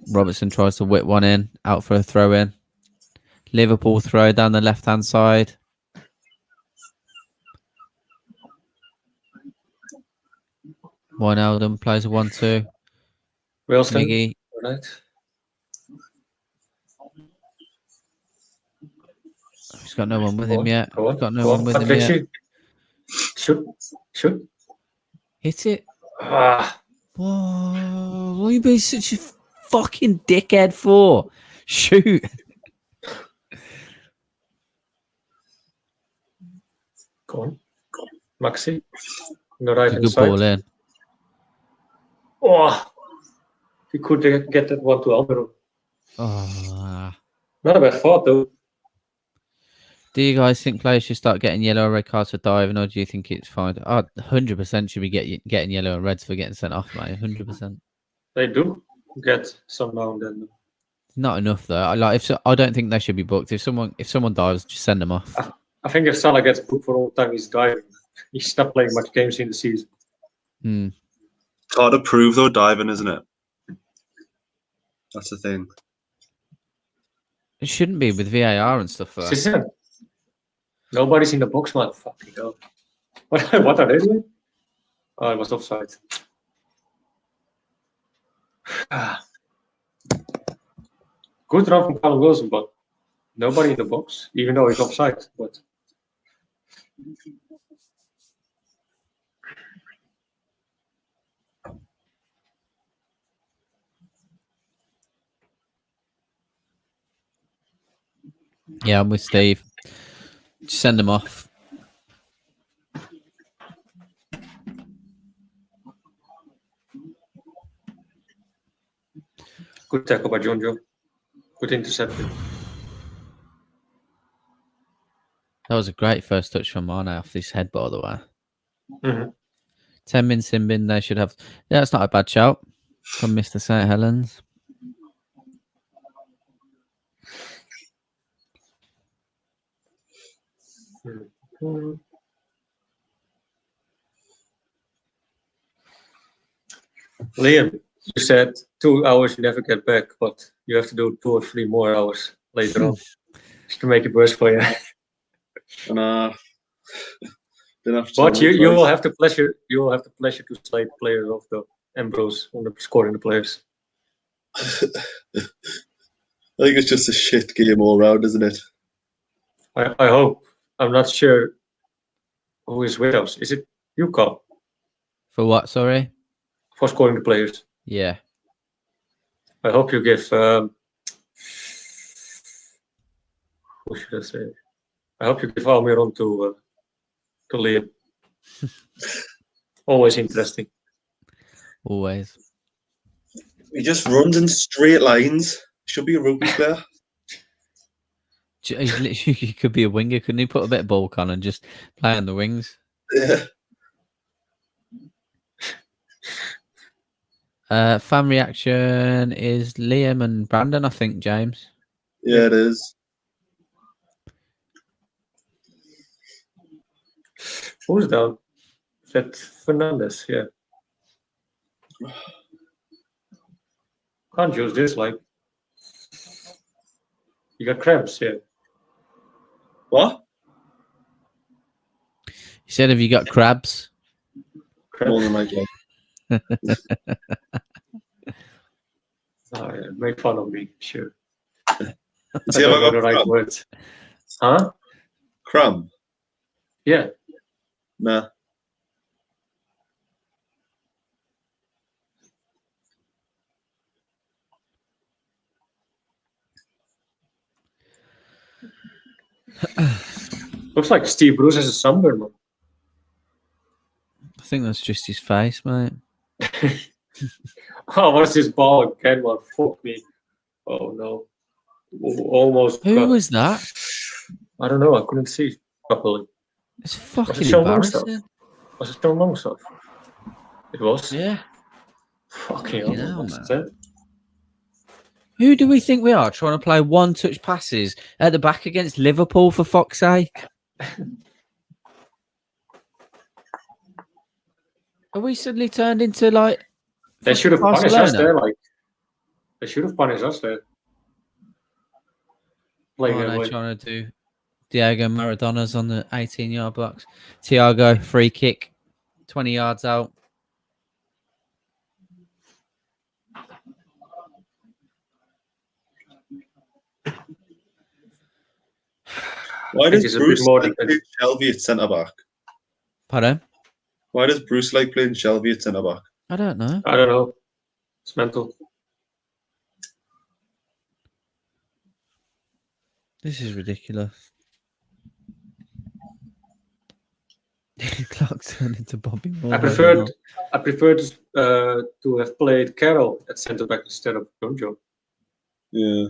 Speaker 15: Robertson tries to whip one in, out for a throw in. Liverpool throw down the left hand side. Wijnaldum plays a 1-2.
Speaker 16: Wilson.
Speaker 15: Miggy.
Speaker 16: Right.
Speaker 15: He's got no one with him yet.
Speaker 16: Go on.
Speaker 15: He's got no one with him yet.
Speaker 16: Shoot.
Speaker 15: Hit it.
Speaker 16: Ah.
Speaker 15: Whoa, what are you being such a fucking dickhead for? Shoot.
Speaker 16: Go on. Maxi. No right
Speaker 15: Good
Speaker 16: inside.
Speaker 15: ball in.
Speaker 16: Oh, he could get that one to Alvaro.
Speaker 15: Oh.
Speaker 16: Not a bad thought, though.
Speaker 15: Do you guys think players should start getting yellow or red cards for diving, or do you think it's fine? 100% should be getting yellow and reds for getting sent off, mate. 100%.
Speaker 16: They do get some now and then.
Speaker 15: Not enough though. I don't think they should be booked. If someone dives, just send them off.
Speaker 16: I think if Salah gets booked for all the time he's diving, he's not playing much games in the season.
Speaker 15: Hmm.
Speaker 17: It's hard to prove though, diving, isn't it? That's the thing.
Speaker 15: It shouldn't be with VAR and stuff. Though.
Speaker 16: Nobody's in the box, man. Fucking hell. What are they doing? Oh, it was offside. Good run from Callum Wilson, but nobody in the box, even though he's offside. But
Speaker 15: yeah, I'm with Steve. Just send them off.
Speaker 16: good tackle by Jonjo. Good interception.
Speaker 15: That was a great first touch from Mane off this head, by the way.
Speaker 16: Mm-hmm.
Speaker 15: 10 min sin bin, they should have. Yeah, it's not a bad shout from Mr. St. Helens.
Speaker 16: Mm-hmm. Liam, you said 2 hours you never get back, but you have to do 2 or 3 more hours later on just to make it worse for you.
Speaker 17: And
Speaker 16: but you will have the pleasure. You will have the pleasure to slay the players of the Ambrose on the scoring the players.
Speaker 17: I think it's just a shit game all round, isn't it?
Speaker 16: I hope. I'm not sure who is with us. Is it you, Carl?
Speaker 15: For what? Sorry.
Speaker 16: For scoring the players.
Speaker 15: Yeah.
Speaker 16: I hope you give. What should I say? I hope you give Almiron to Liam. Always interesting.
Speaker 15: Always.
Speaker 17: He just runs in straight lines. Should be a rugby player.
Speaker 15: He's literally, he could be a winger, couldn't he? Put a bit of bulk on and just play on the wings.
Speaker 17: Yeah.
Speaker 15: Fan reaction is Liam and Brandon, I think, James.
Speaker 17: Yeah, it is.
Speaker 16: Who's down? Is that Fernandez? Yeah. Can't use this, like. You got cramps, yeah.
Speaker 17: What?
Speaker 15: He said, have you got crabs?
Speaker 17: More than I get.
Speaker 16: Oh, yeah. Make fun of me, sure.
Speaker 17: See, have I got
Speaker 16: the right
Speaker 17: crumb?
Speaker 16: words. Huh?
Speaker 17: Crumb?
Speaker 16: Yeah.
Speaker 17: Nah.
Speaker 16: Looks like Steve Bruce has a sunburn, man.
Speaker 15: I think that's just his face, mate.
Speaker 16: Oh, what's this ball again, man? Fuck me. Oh, no. Almost.
Speaker 15: Who was that?
Speaker 16: I don't know. I couldn't see properly.
Speaker 15: It's fucking
Speaker 16: Was it Sean
Speaker 15: embarrassing.
Speaker 16: Longstaff? Was it Sean Longstaff? It was?
Speaker 15: Yeah.
Speaker 16: Fucking hell,
Speaker 15: man.
Speaker 16: that's it.
Speaker 15: Who do we think we are trying to play one-touch passes at the back against Liverpool, for fuck's sake? Are we suddenly turned into, like...
Speaker 16: They should have punished us
Speaker 15: Barcelona?
Speaker 16: there, like. They should have punished us there. Like,
Speaker 15: Oh, they're trying to do Diego Maradona's on the 18-yard box. Thiago, free kick, 20 yards out.
Speaker 17: Why
Speaker 16: think
Speaker 17: does
Speaker 16: it's a
Speaker 17: Bruce
Speaker 16: bit more
Speaker 17: like play Shelby at centre back?
Speaker 15: Pardon?
Speaker 17: Why does Bruce like playing Shelby at centre back?
Speaker 15: I don't know.
Speaker 16: I don't know. It's mental.
Speaker 15: This is ridiculous. Clark turned into Bobby Moore.
Speaker 16: I preferred to have played Carroll at centre back instead of Jojo.
Speaker 17: Yeah.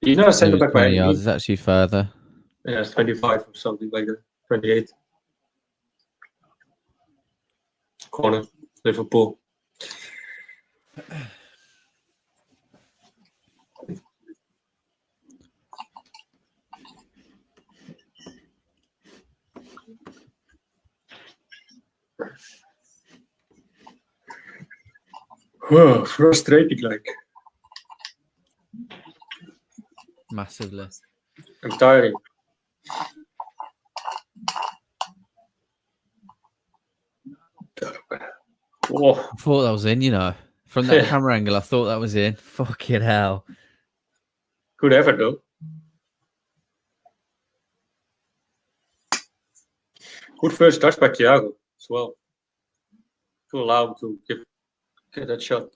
Speaker 16: He's not a centre back by
Speaker 15: 20
Speaker 16: any
Speaker 15: yards.
Speaker 16: means.
Speaker 15: It's actually further.
Speaker 16: Yeah, it's 25 or something like that. 28. Corner, Liverpool. Oh, frustrating, like.
Speaker 15: Massively.
Speaker 16: I'm tired. Oh.
Speaker 15: I thought that was in, you know. From that camera angle, I thought that was in. Fucking hell.
Speaker 16: Good effort, though. Good first touch by Thiago as well. To allow him to get that shot.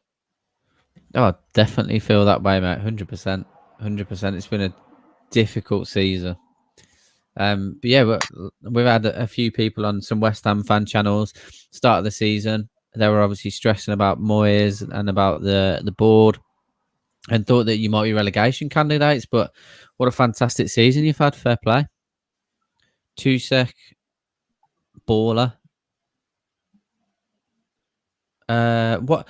Speaker 15: Oh, I definitely feel that way, mate. 100%. 100%. It's been a difficult season. But yeah, we've had a few people on some West Ham fan channels start of the season. They were obviously stressing about Moyes and about the board and thought that you might be relegation candidates. But what a fantastic season you've had. Fair play. Tusek, baller. What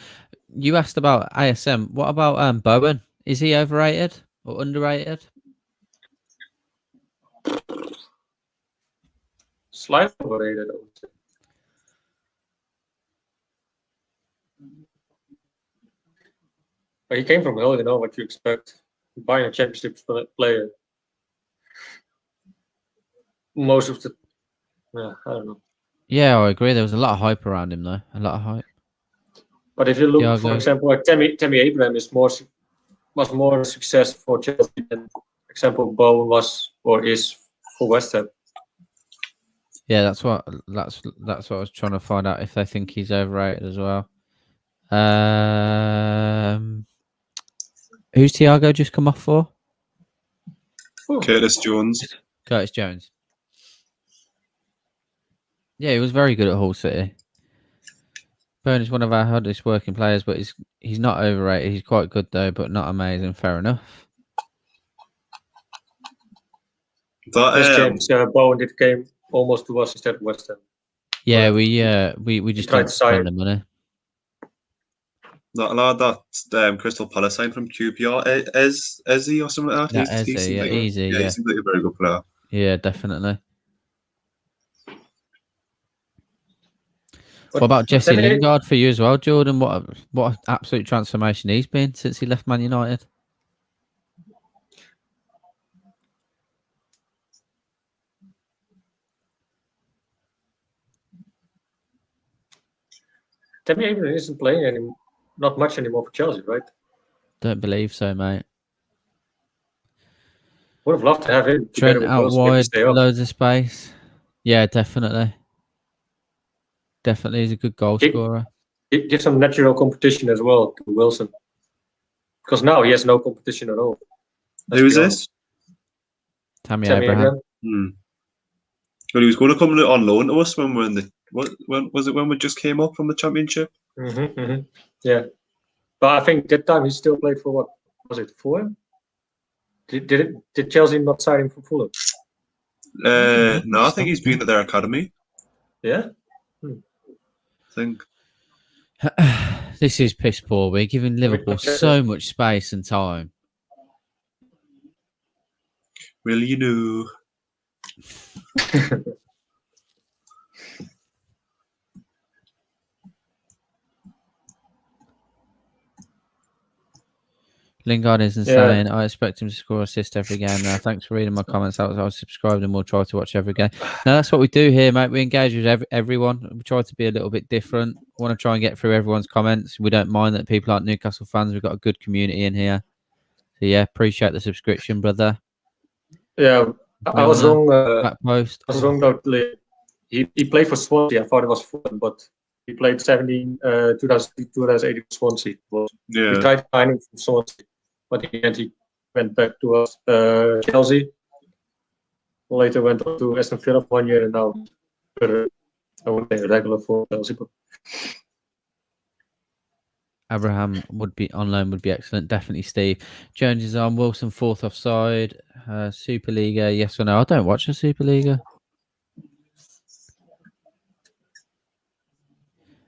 Speaker 15: you asked about ASM? What about Bowen? Is he overrated or underrated?
Speaker 16: Slightly overrated, I would say. But he came from hell, you know what you expect. Buying a championship player. Most of the, I don't know.
Speaker 15: Yeah, I agree. There was a lot of hype around him, though. A lot of hype.
Speaker 16: But if you look,
Speaker 15: Thiago.
Speaker 16: for example, like Tammy Abraham was more success for Chelsea than, for example, Bowen was or is for West Ham.
Speaker 15: Yeah, that's what I was trying to find out, if they think he's overrated as well. Who's Thiago just come off for?
Speaker 17: Curtis Jones.
Speaker 15: Curtis Jones. Yeah, he was very good at Hull City. Burnley's one of our hardest working players, but he's not overrated. He's quite good though, but not amazing. Fair enough.
Speaker 16: This James Bowen did came almost to us instead of West Ham.
Speaker 15: Yeah, we just
Speaker 16: tried
Speaker 15: didn't
Speaker 16: to sign
Speaker 15: spend the money.
Speaker 17: That lad that Crystal Palace signed from QPR, Ezzy or something like that.
Speaker 15: Yeah, Ezzy,
Speaker 17: he seems like a very good player.
Speaker 15: Yeah, definitely. What about Jesse Lingard for you as well, Jordan? What an absolute transformation he's been since he left Man United.
Speaker 16: Tammy Abraham isn't playing anymore, not much anymore for Chelsea, right?
Speaker 15: Don't believe so, mate.
Speaker 16: Would have loved to have him.
Speaker 15: Trent out wide, loads of space. Yeah, definitely. Definitely, he's a good goal scorer.
Speaker 16: Give some natural competition as well to Wilson, because now he has no competition at all.
Speaker 17: Who is this?
Speaker 15: Tammy Abraham.
Speaker 17: Well, he was going to come on loan to us when we're in the when was it when we just came up from the Championship?
Speaker 16: Yeah, but I think that time he still played for what was it, Fulham? Did Chelsea not sign him for Fulham?
Speaker 17: No, I think he's been at their academy.
Speaker 16: Yeah,
Speaker 17: I think.
Speaker 15: This is piss poor. We're giving Liverpool so much space and time.
Speaker 17: Will you do?
Speaker 15: Lingard is insane. I expect him to score assist every game now. Thanks for reading my comments. I was subscribed and we'll try to watch every game. Now, that's what we do here, mate. We engage with everyone. We try to be a little bit different. We want to try and get through everyone's comments. We don't mind that people aren't Newcastle fans. We've got a good community in here. So, yeah, appreciate the subscription, brother.
Speaker 16: Yeah, I was wrong.
Speaker 15: Back post.
Speaker 16: I was wrong about he played for Swansea. I thought it was Fulham, but he played 2008 Swansea. We tried to find him from Swansea, but in the end he went back to us, Chelsea. Later went on to Aston Villa for 1 year, and now I would say regular for Chelsea. But
Speaker 15: Abraham would be on loan, would be excellent. Definitely, Steve. Jones is on. Wilson fourth offside. Superliga, yes or no? I don't watch the Superliga.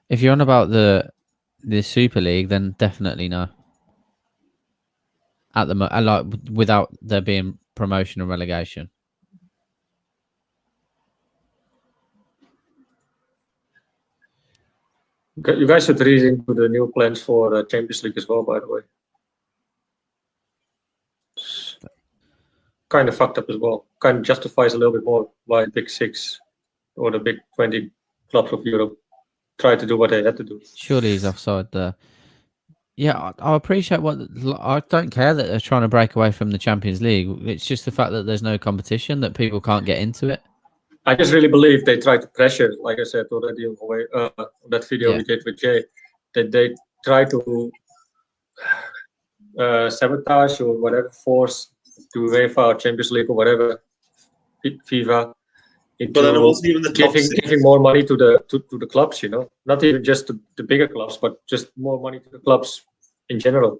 Speaker 15: If you're on about the Super League, then definitely no. At the like without there being promotion and relegation.
Speaker 16: you guys should read into the new plans for the Champions League as well, by the way. Kind of fucked up as well. Kind of justifies a little bit more why the Big Six or the Big 20 clubs of Europe try to do what they had to do.
Speaker 15: Surely he's offside there. Yeah, I appreciate what. I don't care that they're trying to break away from the Champions League. It's just the fact that there's no competition, that people can't get into it.
Speaker 16: I just really believe they try to pressure, like I said already on that video we did with Jay, that they try to sabotage or whatever, force to UEFA or Champions League or whatever, FIFA, into
Speaker 17: then it wasn't even the top
Speaker 16: giving more money to the clubs, you know, not even just the bigger clubs, but just more money to the clubs in general.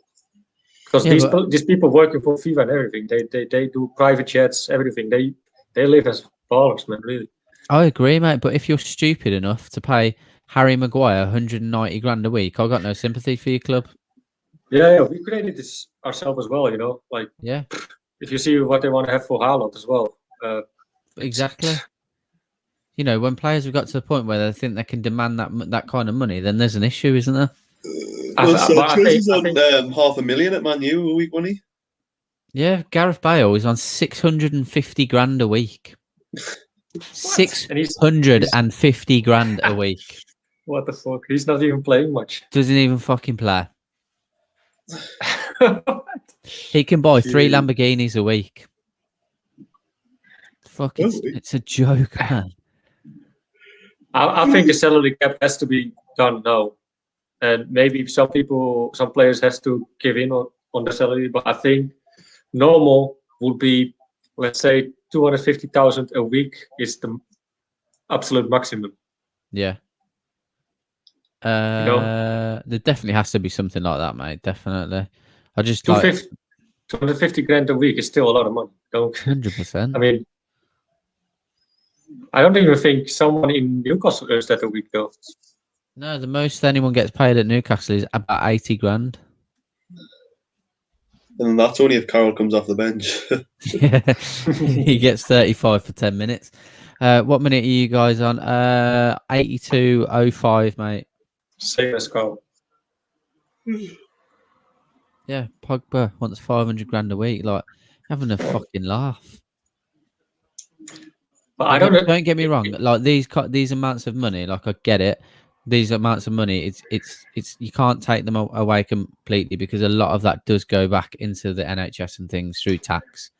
Speaker 16: Because these people working for FIFA and everything, they do private jets, everything. They live as ballers, man, really.
Speaker 15: I agree, mate. But if you're stupid enough to pay Harry Maguire 190 grand a week, I've got no sympathy for your club.
Speaker 16: Yeah, we created this ourselves as well, you know. Like, if you see what they want to have for Haaland as well.
Speaker 15: Exactly. You know, when players have got to the point where they think they can demand that kind of money, then there's an issue, isn't there?
Speaker 17: Sanchez is on $500,000 at Man U a week, wasn't he?
Speaker 15: Yeah, Gareth Bale is on 650 grand a week. 650 grand a week.
Speaker 16: What the fuck? He's not even playing much.
Speaker 15: Doesn't even fucking play. He can buy 3 Lamborghinis a week. Fuck, it's a joke, man.
Speaker 16: I think the salary cap has to be done now. And maybe some players has to give in on the salary, but I think normal would be, let's say, 250,000 a week is the absolute maximum.
Speaker 15: Yeah. There definitely has to be something like that, mate. Definitely. I just like
Speaker 16: 250 grand a week is still a lot of money.
Speaker 15: 100%.
Speaker 16: I mean, I don't even think someone in Newcastle earns that a week, though.
Speaker 15: No, the most anyone gets paid at Newcastle is about 80 grand.
Speaker 17: And that's only if Carroll comes off the bench.
Speaker 15: Yeah, he gets 35 for 10 minutes. What minute are you guys on? 82:05, mate.
Speaker 16: Same as Carroll.
Speaker 15: Yeah, Pogba wants 500 grand a week. Like, having a fucking laugh.
Speaker 16: But I don't
Speaker 15: get me wrong. Like these amounts of money, like I get it. These amounts of money, it's you can't take them away completely because a lot of that does go back into the NHS and things through tax.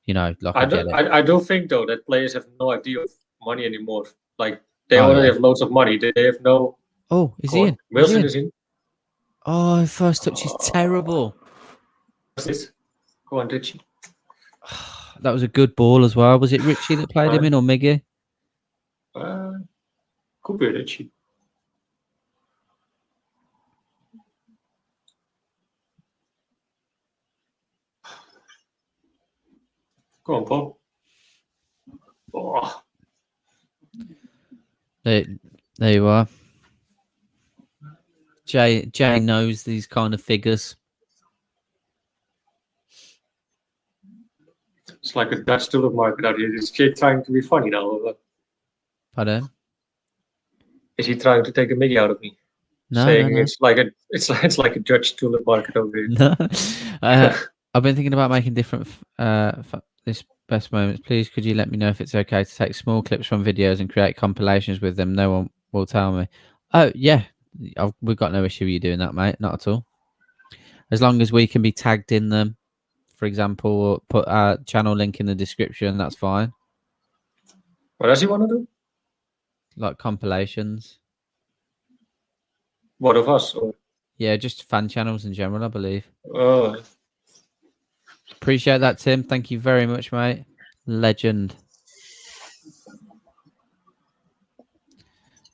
Speaker 15: You know, like I get it.
Speaker 16: I do think though that players have no idea of money anymore. Like they already have loads of money. They have no.
Speaker 15: Oh, is he in?
Speaker 16: Wilson is in.
Speaker 15: Oh, first touch is terrible.
Speaker 16: What's this? Go on, Richie.
Speaker 15: That was a good ball as well. Was it Richie that played him in or Miggy?
Speaker 16: Could be Richie. Go on, Paul. Oh.
Speaker 15: There you are. Jay knows these kind of figures.
Speaker 16: It's like a Dutch tulip market out here. Is Jay trying to be funny now? Or what?
Speaker 15: Pardon?
Speaker 16: Is he trying to take a Mickey out of me?
Speaker 15: No,
Speaker 16: saying
Speaker 15: no.
Speaker 16: it's like a Dutch tulip market over here.
Speaker 15: No. I've been thinking about making different this best moments. Please, could you let me know if it's okay to take small clips from videos and create compilations with them? No one will tell me. Oh yeah, we've got no issue with you doing that, mate. Not at all. As long as we can be tagged in them, for example, or put our channel link in the description, that's fine.
Speaker 16: What does he want to do?
Speaker 15: Like compilations.
Speaker 16: What of us? Or?
Speaker 15: Yeah, just fan channels in general, I believe.
Speaker 16: Oh.
Speaker 15: Appreciate that, Tim. Thank you very much, mate. Legend.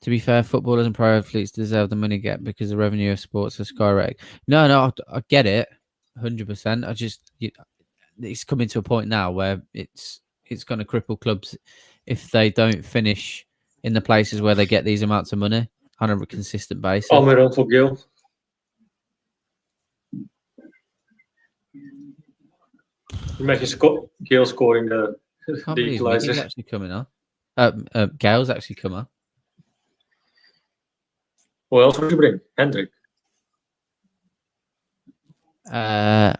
Speaker 15: To be fair, footballers and pro athletes deserve the money get because the revenue of sports has skyrocketed. No, I get it, 100%. I just it's coming to a point now where it's going to cripple clubs if they don't finish in the places where they get these amounts of money on a consistent basis.
Speaker 16: Oh, my uncle Gil. Imagine Gil scoring the equaliser.
Speaker 15: He's actually coming on. Gail's actually come on.
Speaker 16: What else would you bring? Hendrik?
Speaker 15: I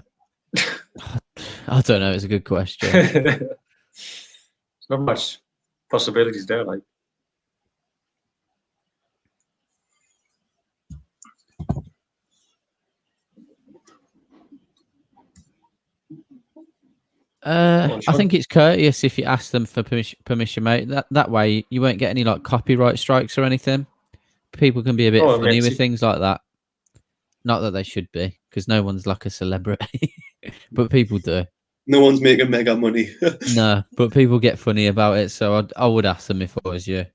Speaker 15: don't know. It's a good question.
Speaker 16: There's not much possibilities there. Like,
Speaker 15: I think it's courteous if you ask them for permission, mate. That way you won't get any like copyright strikes or anything. People can be a bit funny with things like that. Not that they should be, because no one's like a celebrity, but people do.
Speaker 17: No one's making mega money.
Speaker 15: No, but people get funny about it, so I would ask them if I was you.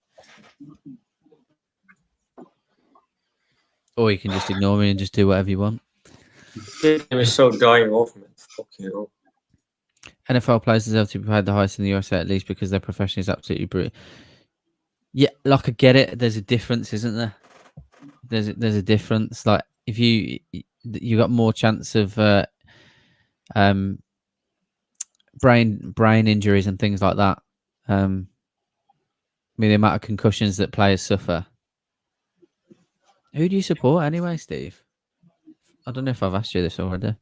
Speaker 15: Or you can just ignore me and just do whatever you want.
Speaker 16: it was so dying off, man. Fucking hell.
Speaker 15: NFL players deserve to be paid the highest in the USA at least because their profession is absolutely brutal. Yeah, like I get it. There's a difference, isn't there? There's a difference. Like if you got more chance of brain injuries and things like that. I mean, the amount of concussions that players suffer. Who do you support anyway, Steve? I don't know if I've asked you this already.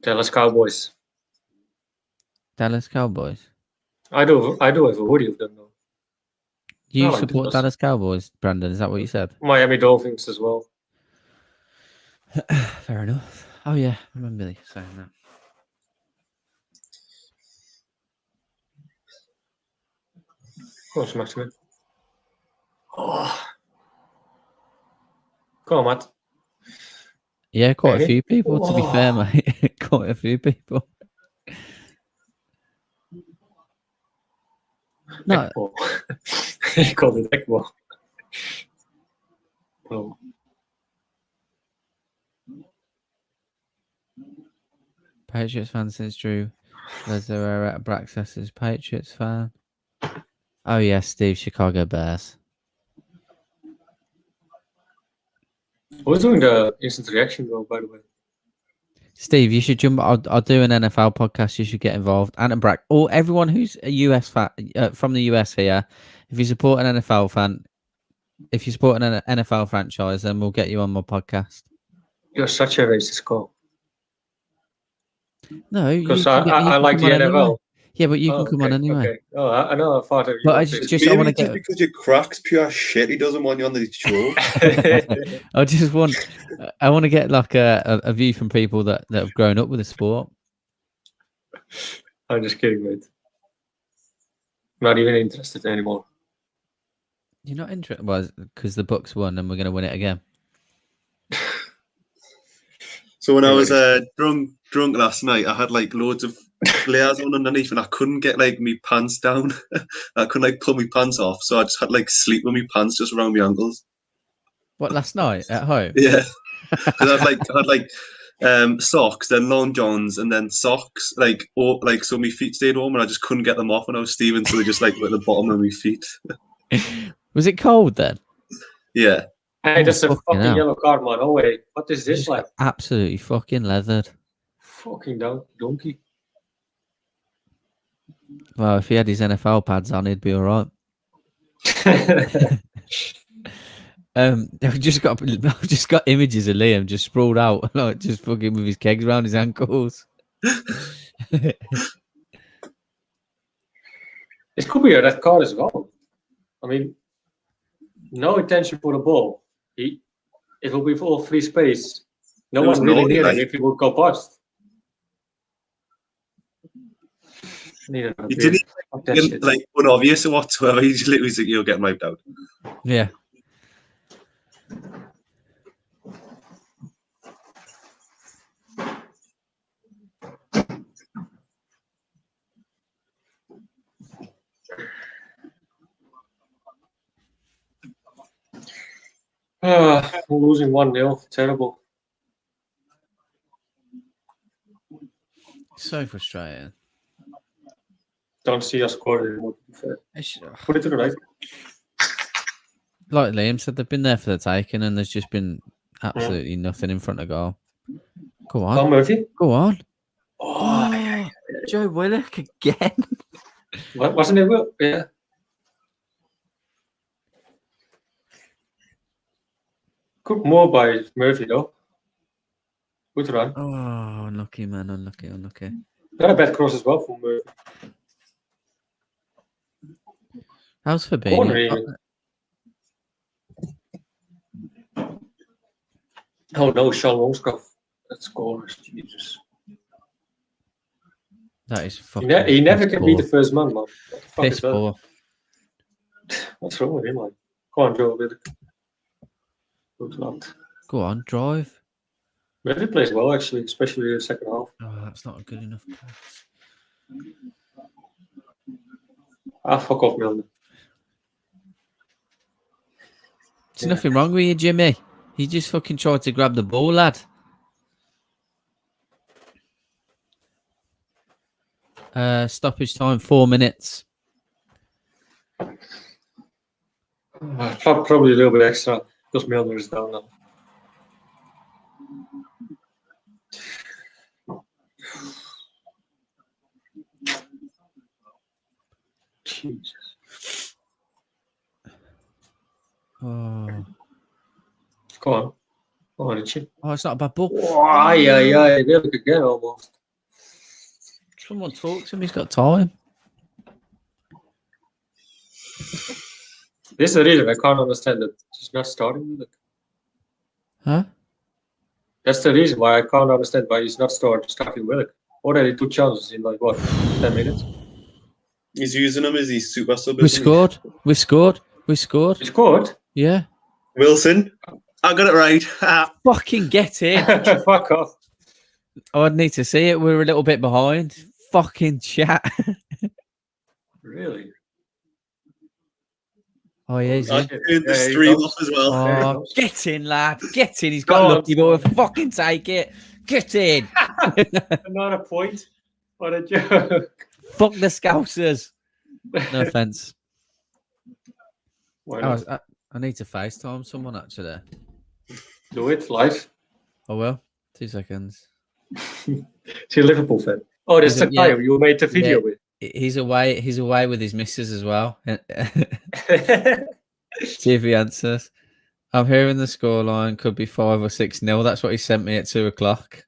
Speaker 16: Dallas Cowboys.
Speaker 15: Dallas Cowboys.
Speaker 16: I do have a hoodie of them though.
Speaker 15: You
Speaker 16: like
Speaker 15: support
Speaker 16: Dallas.
Speaker 15: Dallas Cowboys, Brandon? Is that what you said?
Speaker 16: Miami Dolphins as well.
Speaker 15: Fair enough. Oh yeah, I remember you saying that.
Speaker 16: Go on, Saint-Maximin. Oh. Go on, Matt.
Speaker 15: Yeah, quite a
Speaker 16: Hey.
Speaker 15: few people, to be fair, mate. Quite a few people. No.
Speaker 16: He called it ECMO. Oh.
Speaker 15: Patriots fan since Drew Lazarera at Braxis is Patriots fan. Oh yeah, Steve, Chicago Bears.
Speaker 16: Who's doing the instant reaction though, by the way?
Speaker 15: Steve, you should jump. I'll do an NFL podcast. You should get involved. And Brack, or everyone who's a US fan from the US here. If you support an NFL fan, if you support an NFL franchise, then we'll get you on my podcast.
Speaker 16: You're such a racist, Cole.
Speaker 15: No,
Speaker 16: because I like the NFL.
Speaker 15: Anyway. Yeah, but you can come on anyway.
Speaker 16: Okay. Oh, I know. I thought.
Speaker 15: But I just I want to get
Speaker 17: because your crack's pure shit. He doesn't want you on the show.
Speaker 15: I want to get like a view from people that have grown up with the sport.
Speaker 16: I'm just kidding, mate. Not even interested anymore.
Speaker 15: You're not interested? Well, because the Bucks won and we're going to win it again.
Speaker 17: So when I was drunk last night, I had like loads of layers on underneath, and I couldn't get like my pants down. I couldn't like pull my pants off, so I just had like sleep with my pants just around my ankles.
Speaker 15: What, last night at home?
Speaker 17: Yeah, I had socks, then long johns, and then socks. So my feet stayed warm, and I just couldn't get them off when I was steaming, so they just like were at the bottom of my feet.
Speaker 15: Was it cold then?
Speaker 17: Yeah.
Speaker 16: Hey, that's a fucking yellow card, man. Oh wait, what is this like?
Speaker 15: Absolutely fucking leathered.
Speaker 16: Fucking donkey.
Speaker 15: Well, if he had his NFL pads on, he'd be all right. I've just got images of Liam just sprawled out, like just fucking with his kegs around his ankles.
Speaker 16: It could be a red card as well. I mean, no intention for the ball. It will be full free space. No one really near him if he would go past.
Speaker 17: You didn't like unobvious or whatsoever. You just literally think you'll get wiped out.
Speaker 15: Yeah.
Speaker 16: We're losing 1-0. Terrible.
Speaker 15: So frustrating.
Speaker 16: Don't see us score anymore, to be fair. Put it to the right.
Speaker 15: Like Liam said, they've been there for the taking, and there's just been absolutely nothing in front of goal. Go on.
Speaker 16: Come on, Murphy.
Speaker 15: Go on.
Speaker 16: Oh,
Speaker 15: Joe Willock again.
Speaker 16: Wasn't it? Yeah. Good more by Murphy, though. Good run.
Speaker 15: Oh, unlucky, man. Unlucky.
Speaker 16: Not a bad cross as well from Murphy.
Speaker 15: How's Fabinho?
Speaker 16: Oh no, Sean Longstaff. That's scores. Jesus.
Speaker 15: That is fucking.
Speaker 16: He never can be the first man, man.
Speaker 15: Piss poor.
Speaker 16: What's wrong with him, man? Go on, Joe. Good lad.
Speaker 15: Go on, drive.
Speaker 16: Murphy plays well, actually, especially in the second half.
Speaker 15: Oh, that's not a good enough pass.
Speaker 16: Fuck off, Milner.
Speaker 15: There's nothing wrong with you, Jimmy. You just fucking tried to grab the ball, lad. Stoppage time, 4 minutes.
Speaker 16: Probably a little bit extra because Milner is down now. Jesus.
Speaker 15: Oh.
Speaker 16: Go on. Go on, Richie.
Speaker 15: Oh, it's not a bad ball.
Speaker 16: They look again almost.
Speaker 15: Someone talk to him, he's got time.
Speaker 16: This is the reason I can't understand that he's not starting.
Speaker 15: Huh?
Speaker 16: That's the reason why I can't understand why he's not starting Willock. Already 2 chances in 10 minutes.
Speaker 17: He's using him as his super sub.
Speaker 15: We scored.
Speaker 16: You scored?
Speaker 15: Yeah.
Speaker 17: Wilson. I got it right.
Speaker 15: Fucking get in.
Speaker 16: Fuck off.
Speaker 15: Oh, I'd need to see it. We're a little bit behind. Fucking chat.
Speaker 16: Really?
Speaker 15: Oh, yeah, he's
Speaker 17: I
Speaker 15: in.
Speaker 17: turned the stream off as well.
Speaker 15: Oh, get in, lad. Get in. He's got lucky, but we'll fucking take it. Get in.
Speaker 16: Another point. What a joke.
Speaker 15: Fuck the Scousers. No offense.
Speaker 16: Why not?
Speaker 15: I need to FaceTime someone, actually.
Speaker 16: Do it live.
Speaker 15: Oh, well. 2 seconds.
Speaker 16: Is he a Liverpool fan? Oh, that's the guy you made the video with.
Speaker 15: He's away. He's away with his missus as well. See if he answers. I'm hearing the scoreline could be 5 or 6-0. That's what he sent me at 2 o'clock.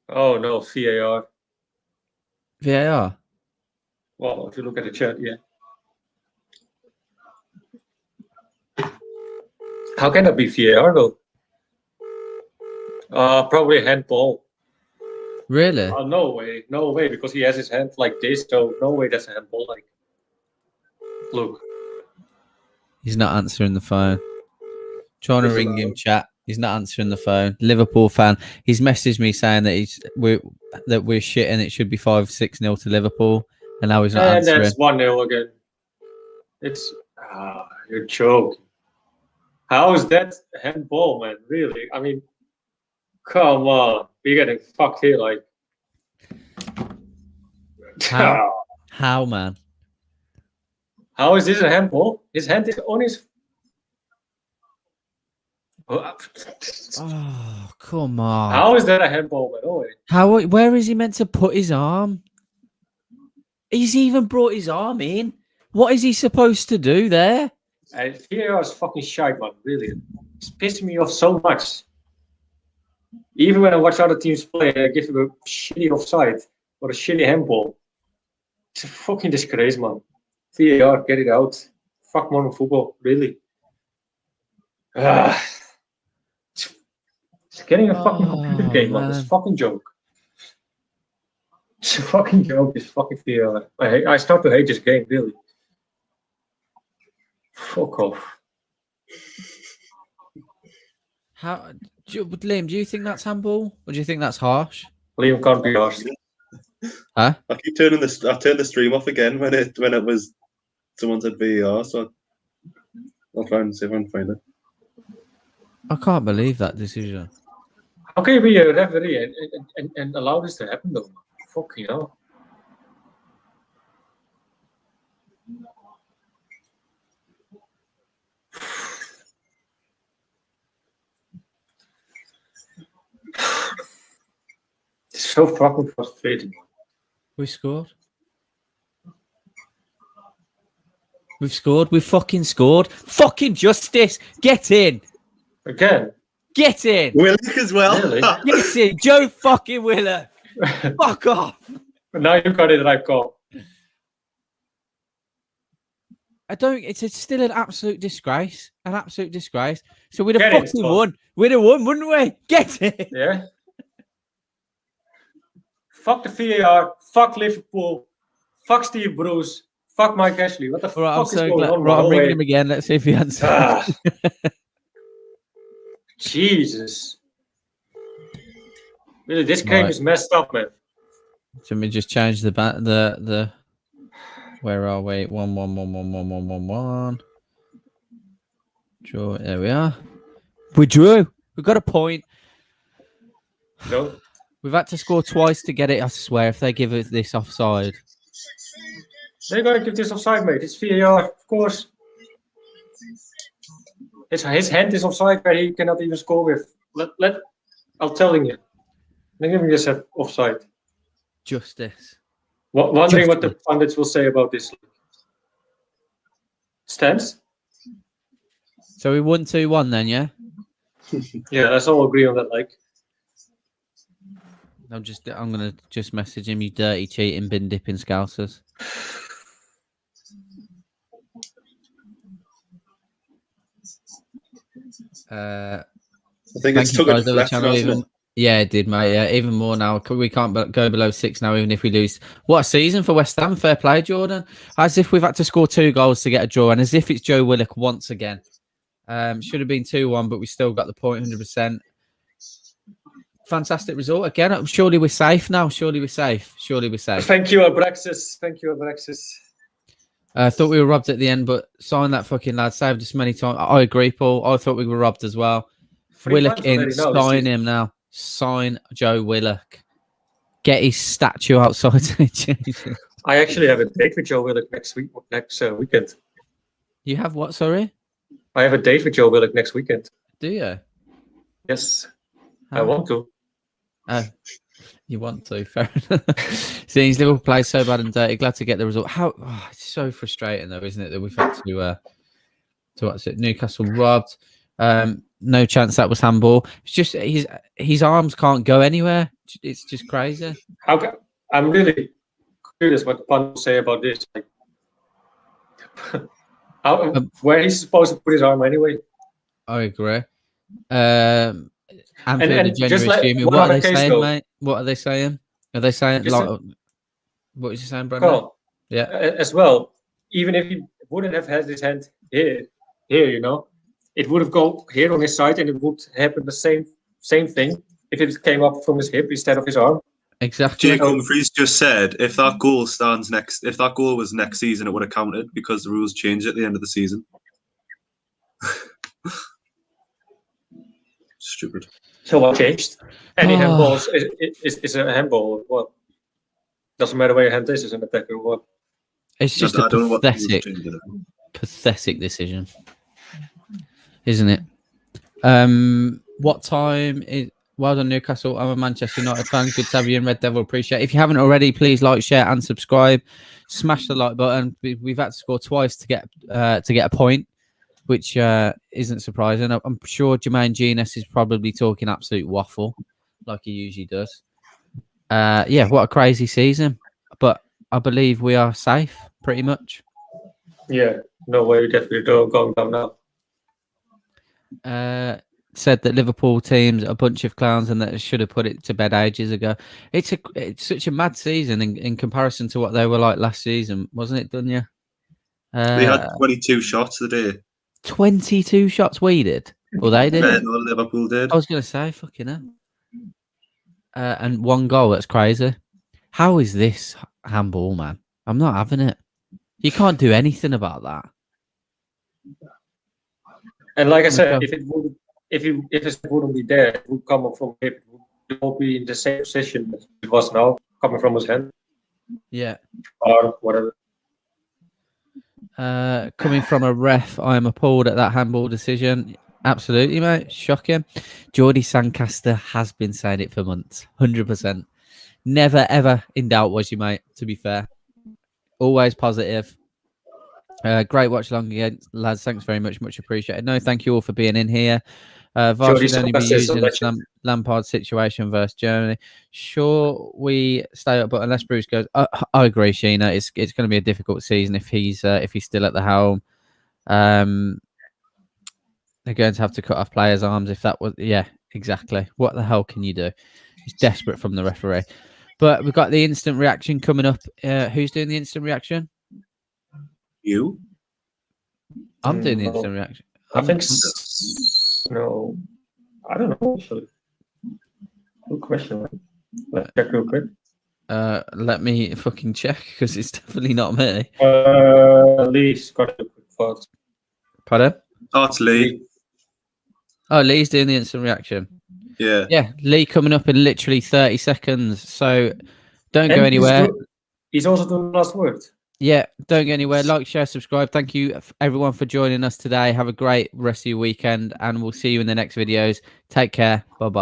Speaker 16: Oh no, VAR.
Speaker 15: VAR.
Speaker 16: Well, if you look at the chat, yeah. How can that be VAR though? Probably handball.
Speaker 15: Really?
Speaker 16: No way, because he has his hand like this, so no way that's a handball. Like, look.
Speaker 15: He's not answering the phone. Trying to ring him, chat. He's not answering the phone. Liverpool fan. He's messaged me saying that we're shit and it should be 5-6-0 to Liverpool, and now he's not answering.
Speaker 16: And that's 1-0 again. It's you're joking. How is that handball, man? Really? I mean, come on. We're getting fucked here, like.
Speaker 15: How, man?
Speaker 16: How is this a handball? His hand is on his.
Speaker 15: Oh, come on.
Speaker 16: How is that a handball, man? Oh,
Speaker 15: How? Where is he meant to put his arm? He's even brought his arm in. What is he supposed to do there?
Speaker 16: VAR is fucking shite, man. Really, it's pissing me off so much. Even when I watch other teams play, I give them a shitty offside or a shitty handball. It's a fucking disgrace, man. VAR, get it out. Fuck modern football, really. It's getting a fucking computer game, man. It's a fucking joke. It's a fucking joke, this fucking VAR. I start to hate this game, really. Fuck off.
Speaker 15: Liam, do you think that's handball, or do you think that's harsh?
Speaker 16: Liam can't be harsh.
Speaker 15: Huh?
Speaker 17: I keep turning I turned the stream off again when it was someone said VAR, so I'll try and see if I can find it.
Speaker 15: I can't believe that decision.
Speaker 16: How can you be a referee and allow this to happen, though? Fucking hell. It's so fucking frustrating.
Speaker 15: We scored. We've scored. We've fucking scored. Fucking justice. Get in.
Speaker 16: Again.
Speaker 15: Get in.
Speaker 17: Willock as well.
Speaker 16: Really?
Speaker 15: Get in. Joe fucking Willock. Fuck off.
Speaker 16: But now you got it right call.
Speaker 15: It's still an absolute disgrace. An absolute disgrace. So we'd have fucking won. We'd have won, wouldn't we? Get it.
Speaker 16: Yeah. Fuck the VAR. Fuck Liverpool. Fuck Steve Bruce. Fuck Mike Ashley. What the fuck is going on?
Speaker 15: Right, I'm ringing him again. Let's see if he answers.
Speaker 16: Jesus. Really, this game is messed up, man.
Speaker 15: So let me just change the where are we? 1-1-1-1-1-1-1-1. Draw. There we are. We drew. We've got a point.
Speaker 16: No.
Speaker 15: We've had to score twice to get it, I swear, if they give us this offside.
Speaker 16: They're going to give this offside, mate. It's VAR, of course. His hand is offside where he cannot even score with. I'm telling you. They're giving this offside.
Speaker 15: Justice.
Speaker 16: Wondering what the pundits will say about this. Stands?
Speaker 15: So we won 2-1 then, yeah?
Speaker 16: Yeah, let's all agree on that, like.
Speaker 15: I'm gonna just message him, you dirty cheating bin dipping scousers.
Speaker 17: I think it's took
Speaker 15: guys,
Speaker 17: it left now, isn't it?
Speaker 15: Yeah, it did, mate. Yeah, even more now. We can't go below 6 now, even if we lose. What a season for West Ham. Fair play, Jordan. As if we've had to score 2 goals to get a draw, and as if it's Joe Willock once again. Should have been 2-1, but we still got the point 100%. Fantastic result again. Surely we're safe now. Surely we're safe. Surely we're safe.
Speaker 16: Thank you, Abraxas. Thank you, Abraxas.
Speaker 15: I thought we were robbed at the end, but sign that fucking lad. Saved us many times. I agree, Paul. I thought we were robbed as well.
Speaker 16: 3
Speaker 15: Willock
Speaker 16: times
Speaker 15: in.
Speaker 16: already now,
Speaker 15: Sign him now. Sign Joe Willock. Get his statue outside.
Speaker 16: I actually have a date with Joe Willock next weekend.
Speaker 15: You have what? Sorry.
Speaker 16: I have a date with Joe Willock next weekend.
Speaker 15: Do you?
Speaker 16: Yes, I
Speaker 15: How?
Speaker 16: want to.
Speaker 15: You want to? Fair enough. Seems Liverpool play so bad and dirty. Glad to get the result. How? Oh, it's so frustrating though, isn't it? That we've had to what's it? Newcastle robbed. No chance that was handball. It's just his arms can't go anywhere. It's just crazy.
Speaker 16: I'm really curious what Pan will say about this. Like, where he's supposed to put his arm anyway.
Speaker 15: I agree. Anfield and
Speaker 16: just like
Speaker 15: Jimmy,
Speaker 16: one
Speaker 15: what are
Speaker 16: other
Speaker 15: they
Speaker 16: case,
Speaker 15: saying,
Speaker 16: though.
Speaker 15: mate? What are they saying? Are they saying
Speaker 16: Just
Speaker 15: like? What was you saying, Brandon?
Speaker 16: Carl,
Speaker 15: Yeah.
Speaker 16: As well, even if he wouldn't have had his hand here, you know, it would have gone here on his side, and it would happen the same thing if it came up from his hip instead of his arm.
Speaker 15: Exactly.
Speaker 17: Jake Humphries just said if that goal was next season, it would have counted because the rules changed at the end of the season. Stupid.
Speaker 16: So what changed? Any handballs is a handball. What? Doesn't matter where your hand is as an attacker or what.
Speaker 15: It's just
Speaker 17: I
Speaker 15: a
Speaker 17: don't know what the rules
Speaker 15: pathetic,
Speaker 17: changed it.
Speaker 15: pathetic decision, isn't it? What time is? Well done, Newcastle. I'm a Manchester United fan. Good to have you in Red Devil. Appreciate it. If you haven't already, please like, share, and subscribe. Smash the like button. We've had to score twice to get a point, which isn't surprising. I'm sure Jermaine Genius is probably talking absolute waffle, like he usually does. Yeah, what a crazy season. But I believe we are safe, pretty much.
Speaker 16: Yeah, no way. We definitely don't going down now.
Speaker 15: Said that Liverpool teams are a bunch of clowns and that it should have put it to bed ages ago. It's such a mad season in comparison to what they were like last season, wasn't it, Dunya?
Speaker 17: They had 22 shots a day.
Speaker 15: 22 shots we did? Well, they did.
Speaker 17: No, Liverpool did.
Speaker 15: I was going to say, fucking hell. And 1 goal, that's crazy. How is this handball, man? I'm not having it. You can't do anything about that.
Speaker 16: And like I said, if it wouldn't be there, it would come from hip. It would be in the same position as it was now, coming from his hand.
Speaker 15: Yeah.
Speaker 16: Or whatever.
Speaker 15: Coming from a ref, I am appalled at that handball decision. Absolutely, mate. Shocking. Geordie Sancaster has been saying it for months. 100%. Never, ever in doubt, was you, mate, to be fair. Always positive. Great watch along again, lads. Thanks very much. Much appreciated. No, thank you all for being in here. VAR should only be used in a Lampard situation versus Germany. Sure, we stay up, but unless Bruce goes, I agree, Sheena. It's going to be a difficult season if he's still at the helm. They're going to have to cut off players' arms if that was, yeah, exactly. What the hell can you do? It's desperate from the referee. But we've got the instant reaction coming up. Who's doing the instant reaction?
Speaker 17: You?
Speaker 15: I'm doing the instant reaction.
Speaker 16: I think no. I don't know. Actually. Good question. Let's check real quick.
Speaker 15: Let me fucking check because it's definitely not me.
Speaker 16: Lee's got a quick thought.
Speaker 15: Pardon?
Speaker 17: Oh, it's Lee.
Speaker 15: Oh, Lee's doing the instant reaction.
Speaker 17: Yeah.
Speaker 15: Yeah, Lee coming up in literally 30 seconds. So don't go anywhere.
Speaker 16: He's also doing the last word.
Speaker 15: Yeah, don't go anywhere. Like, share, subscribe. Thank you, everyone, for joining us today. Have a great rest of your weekend, and we'll see you in the next videos. Take care. Bye-bye.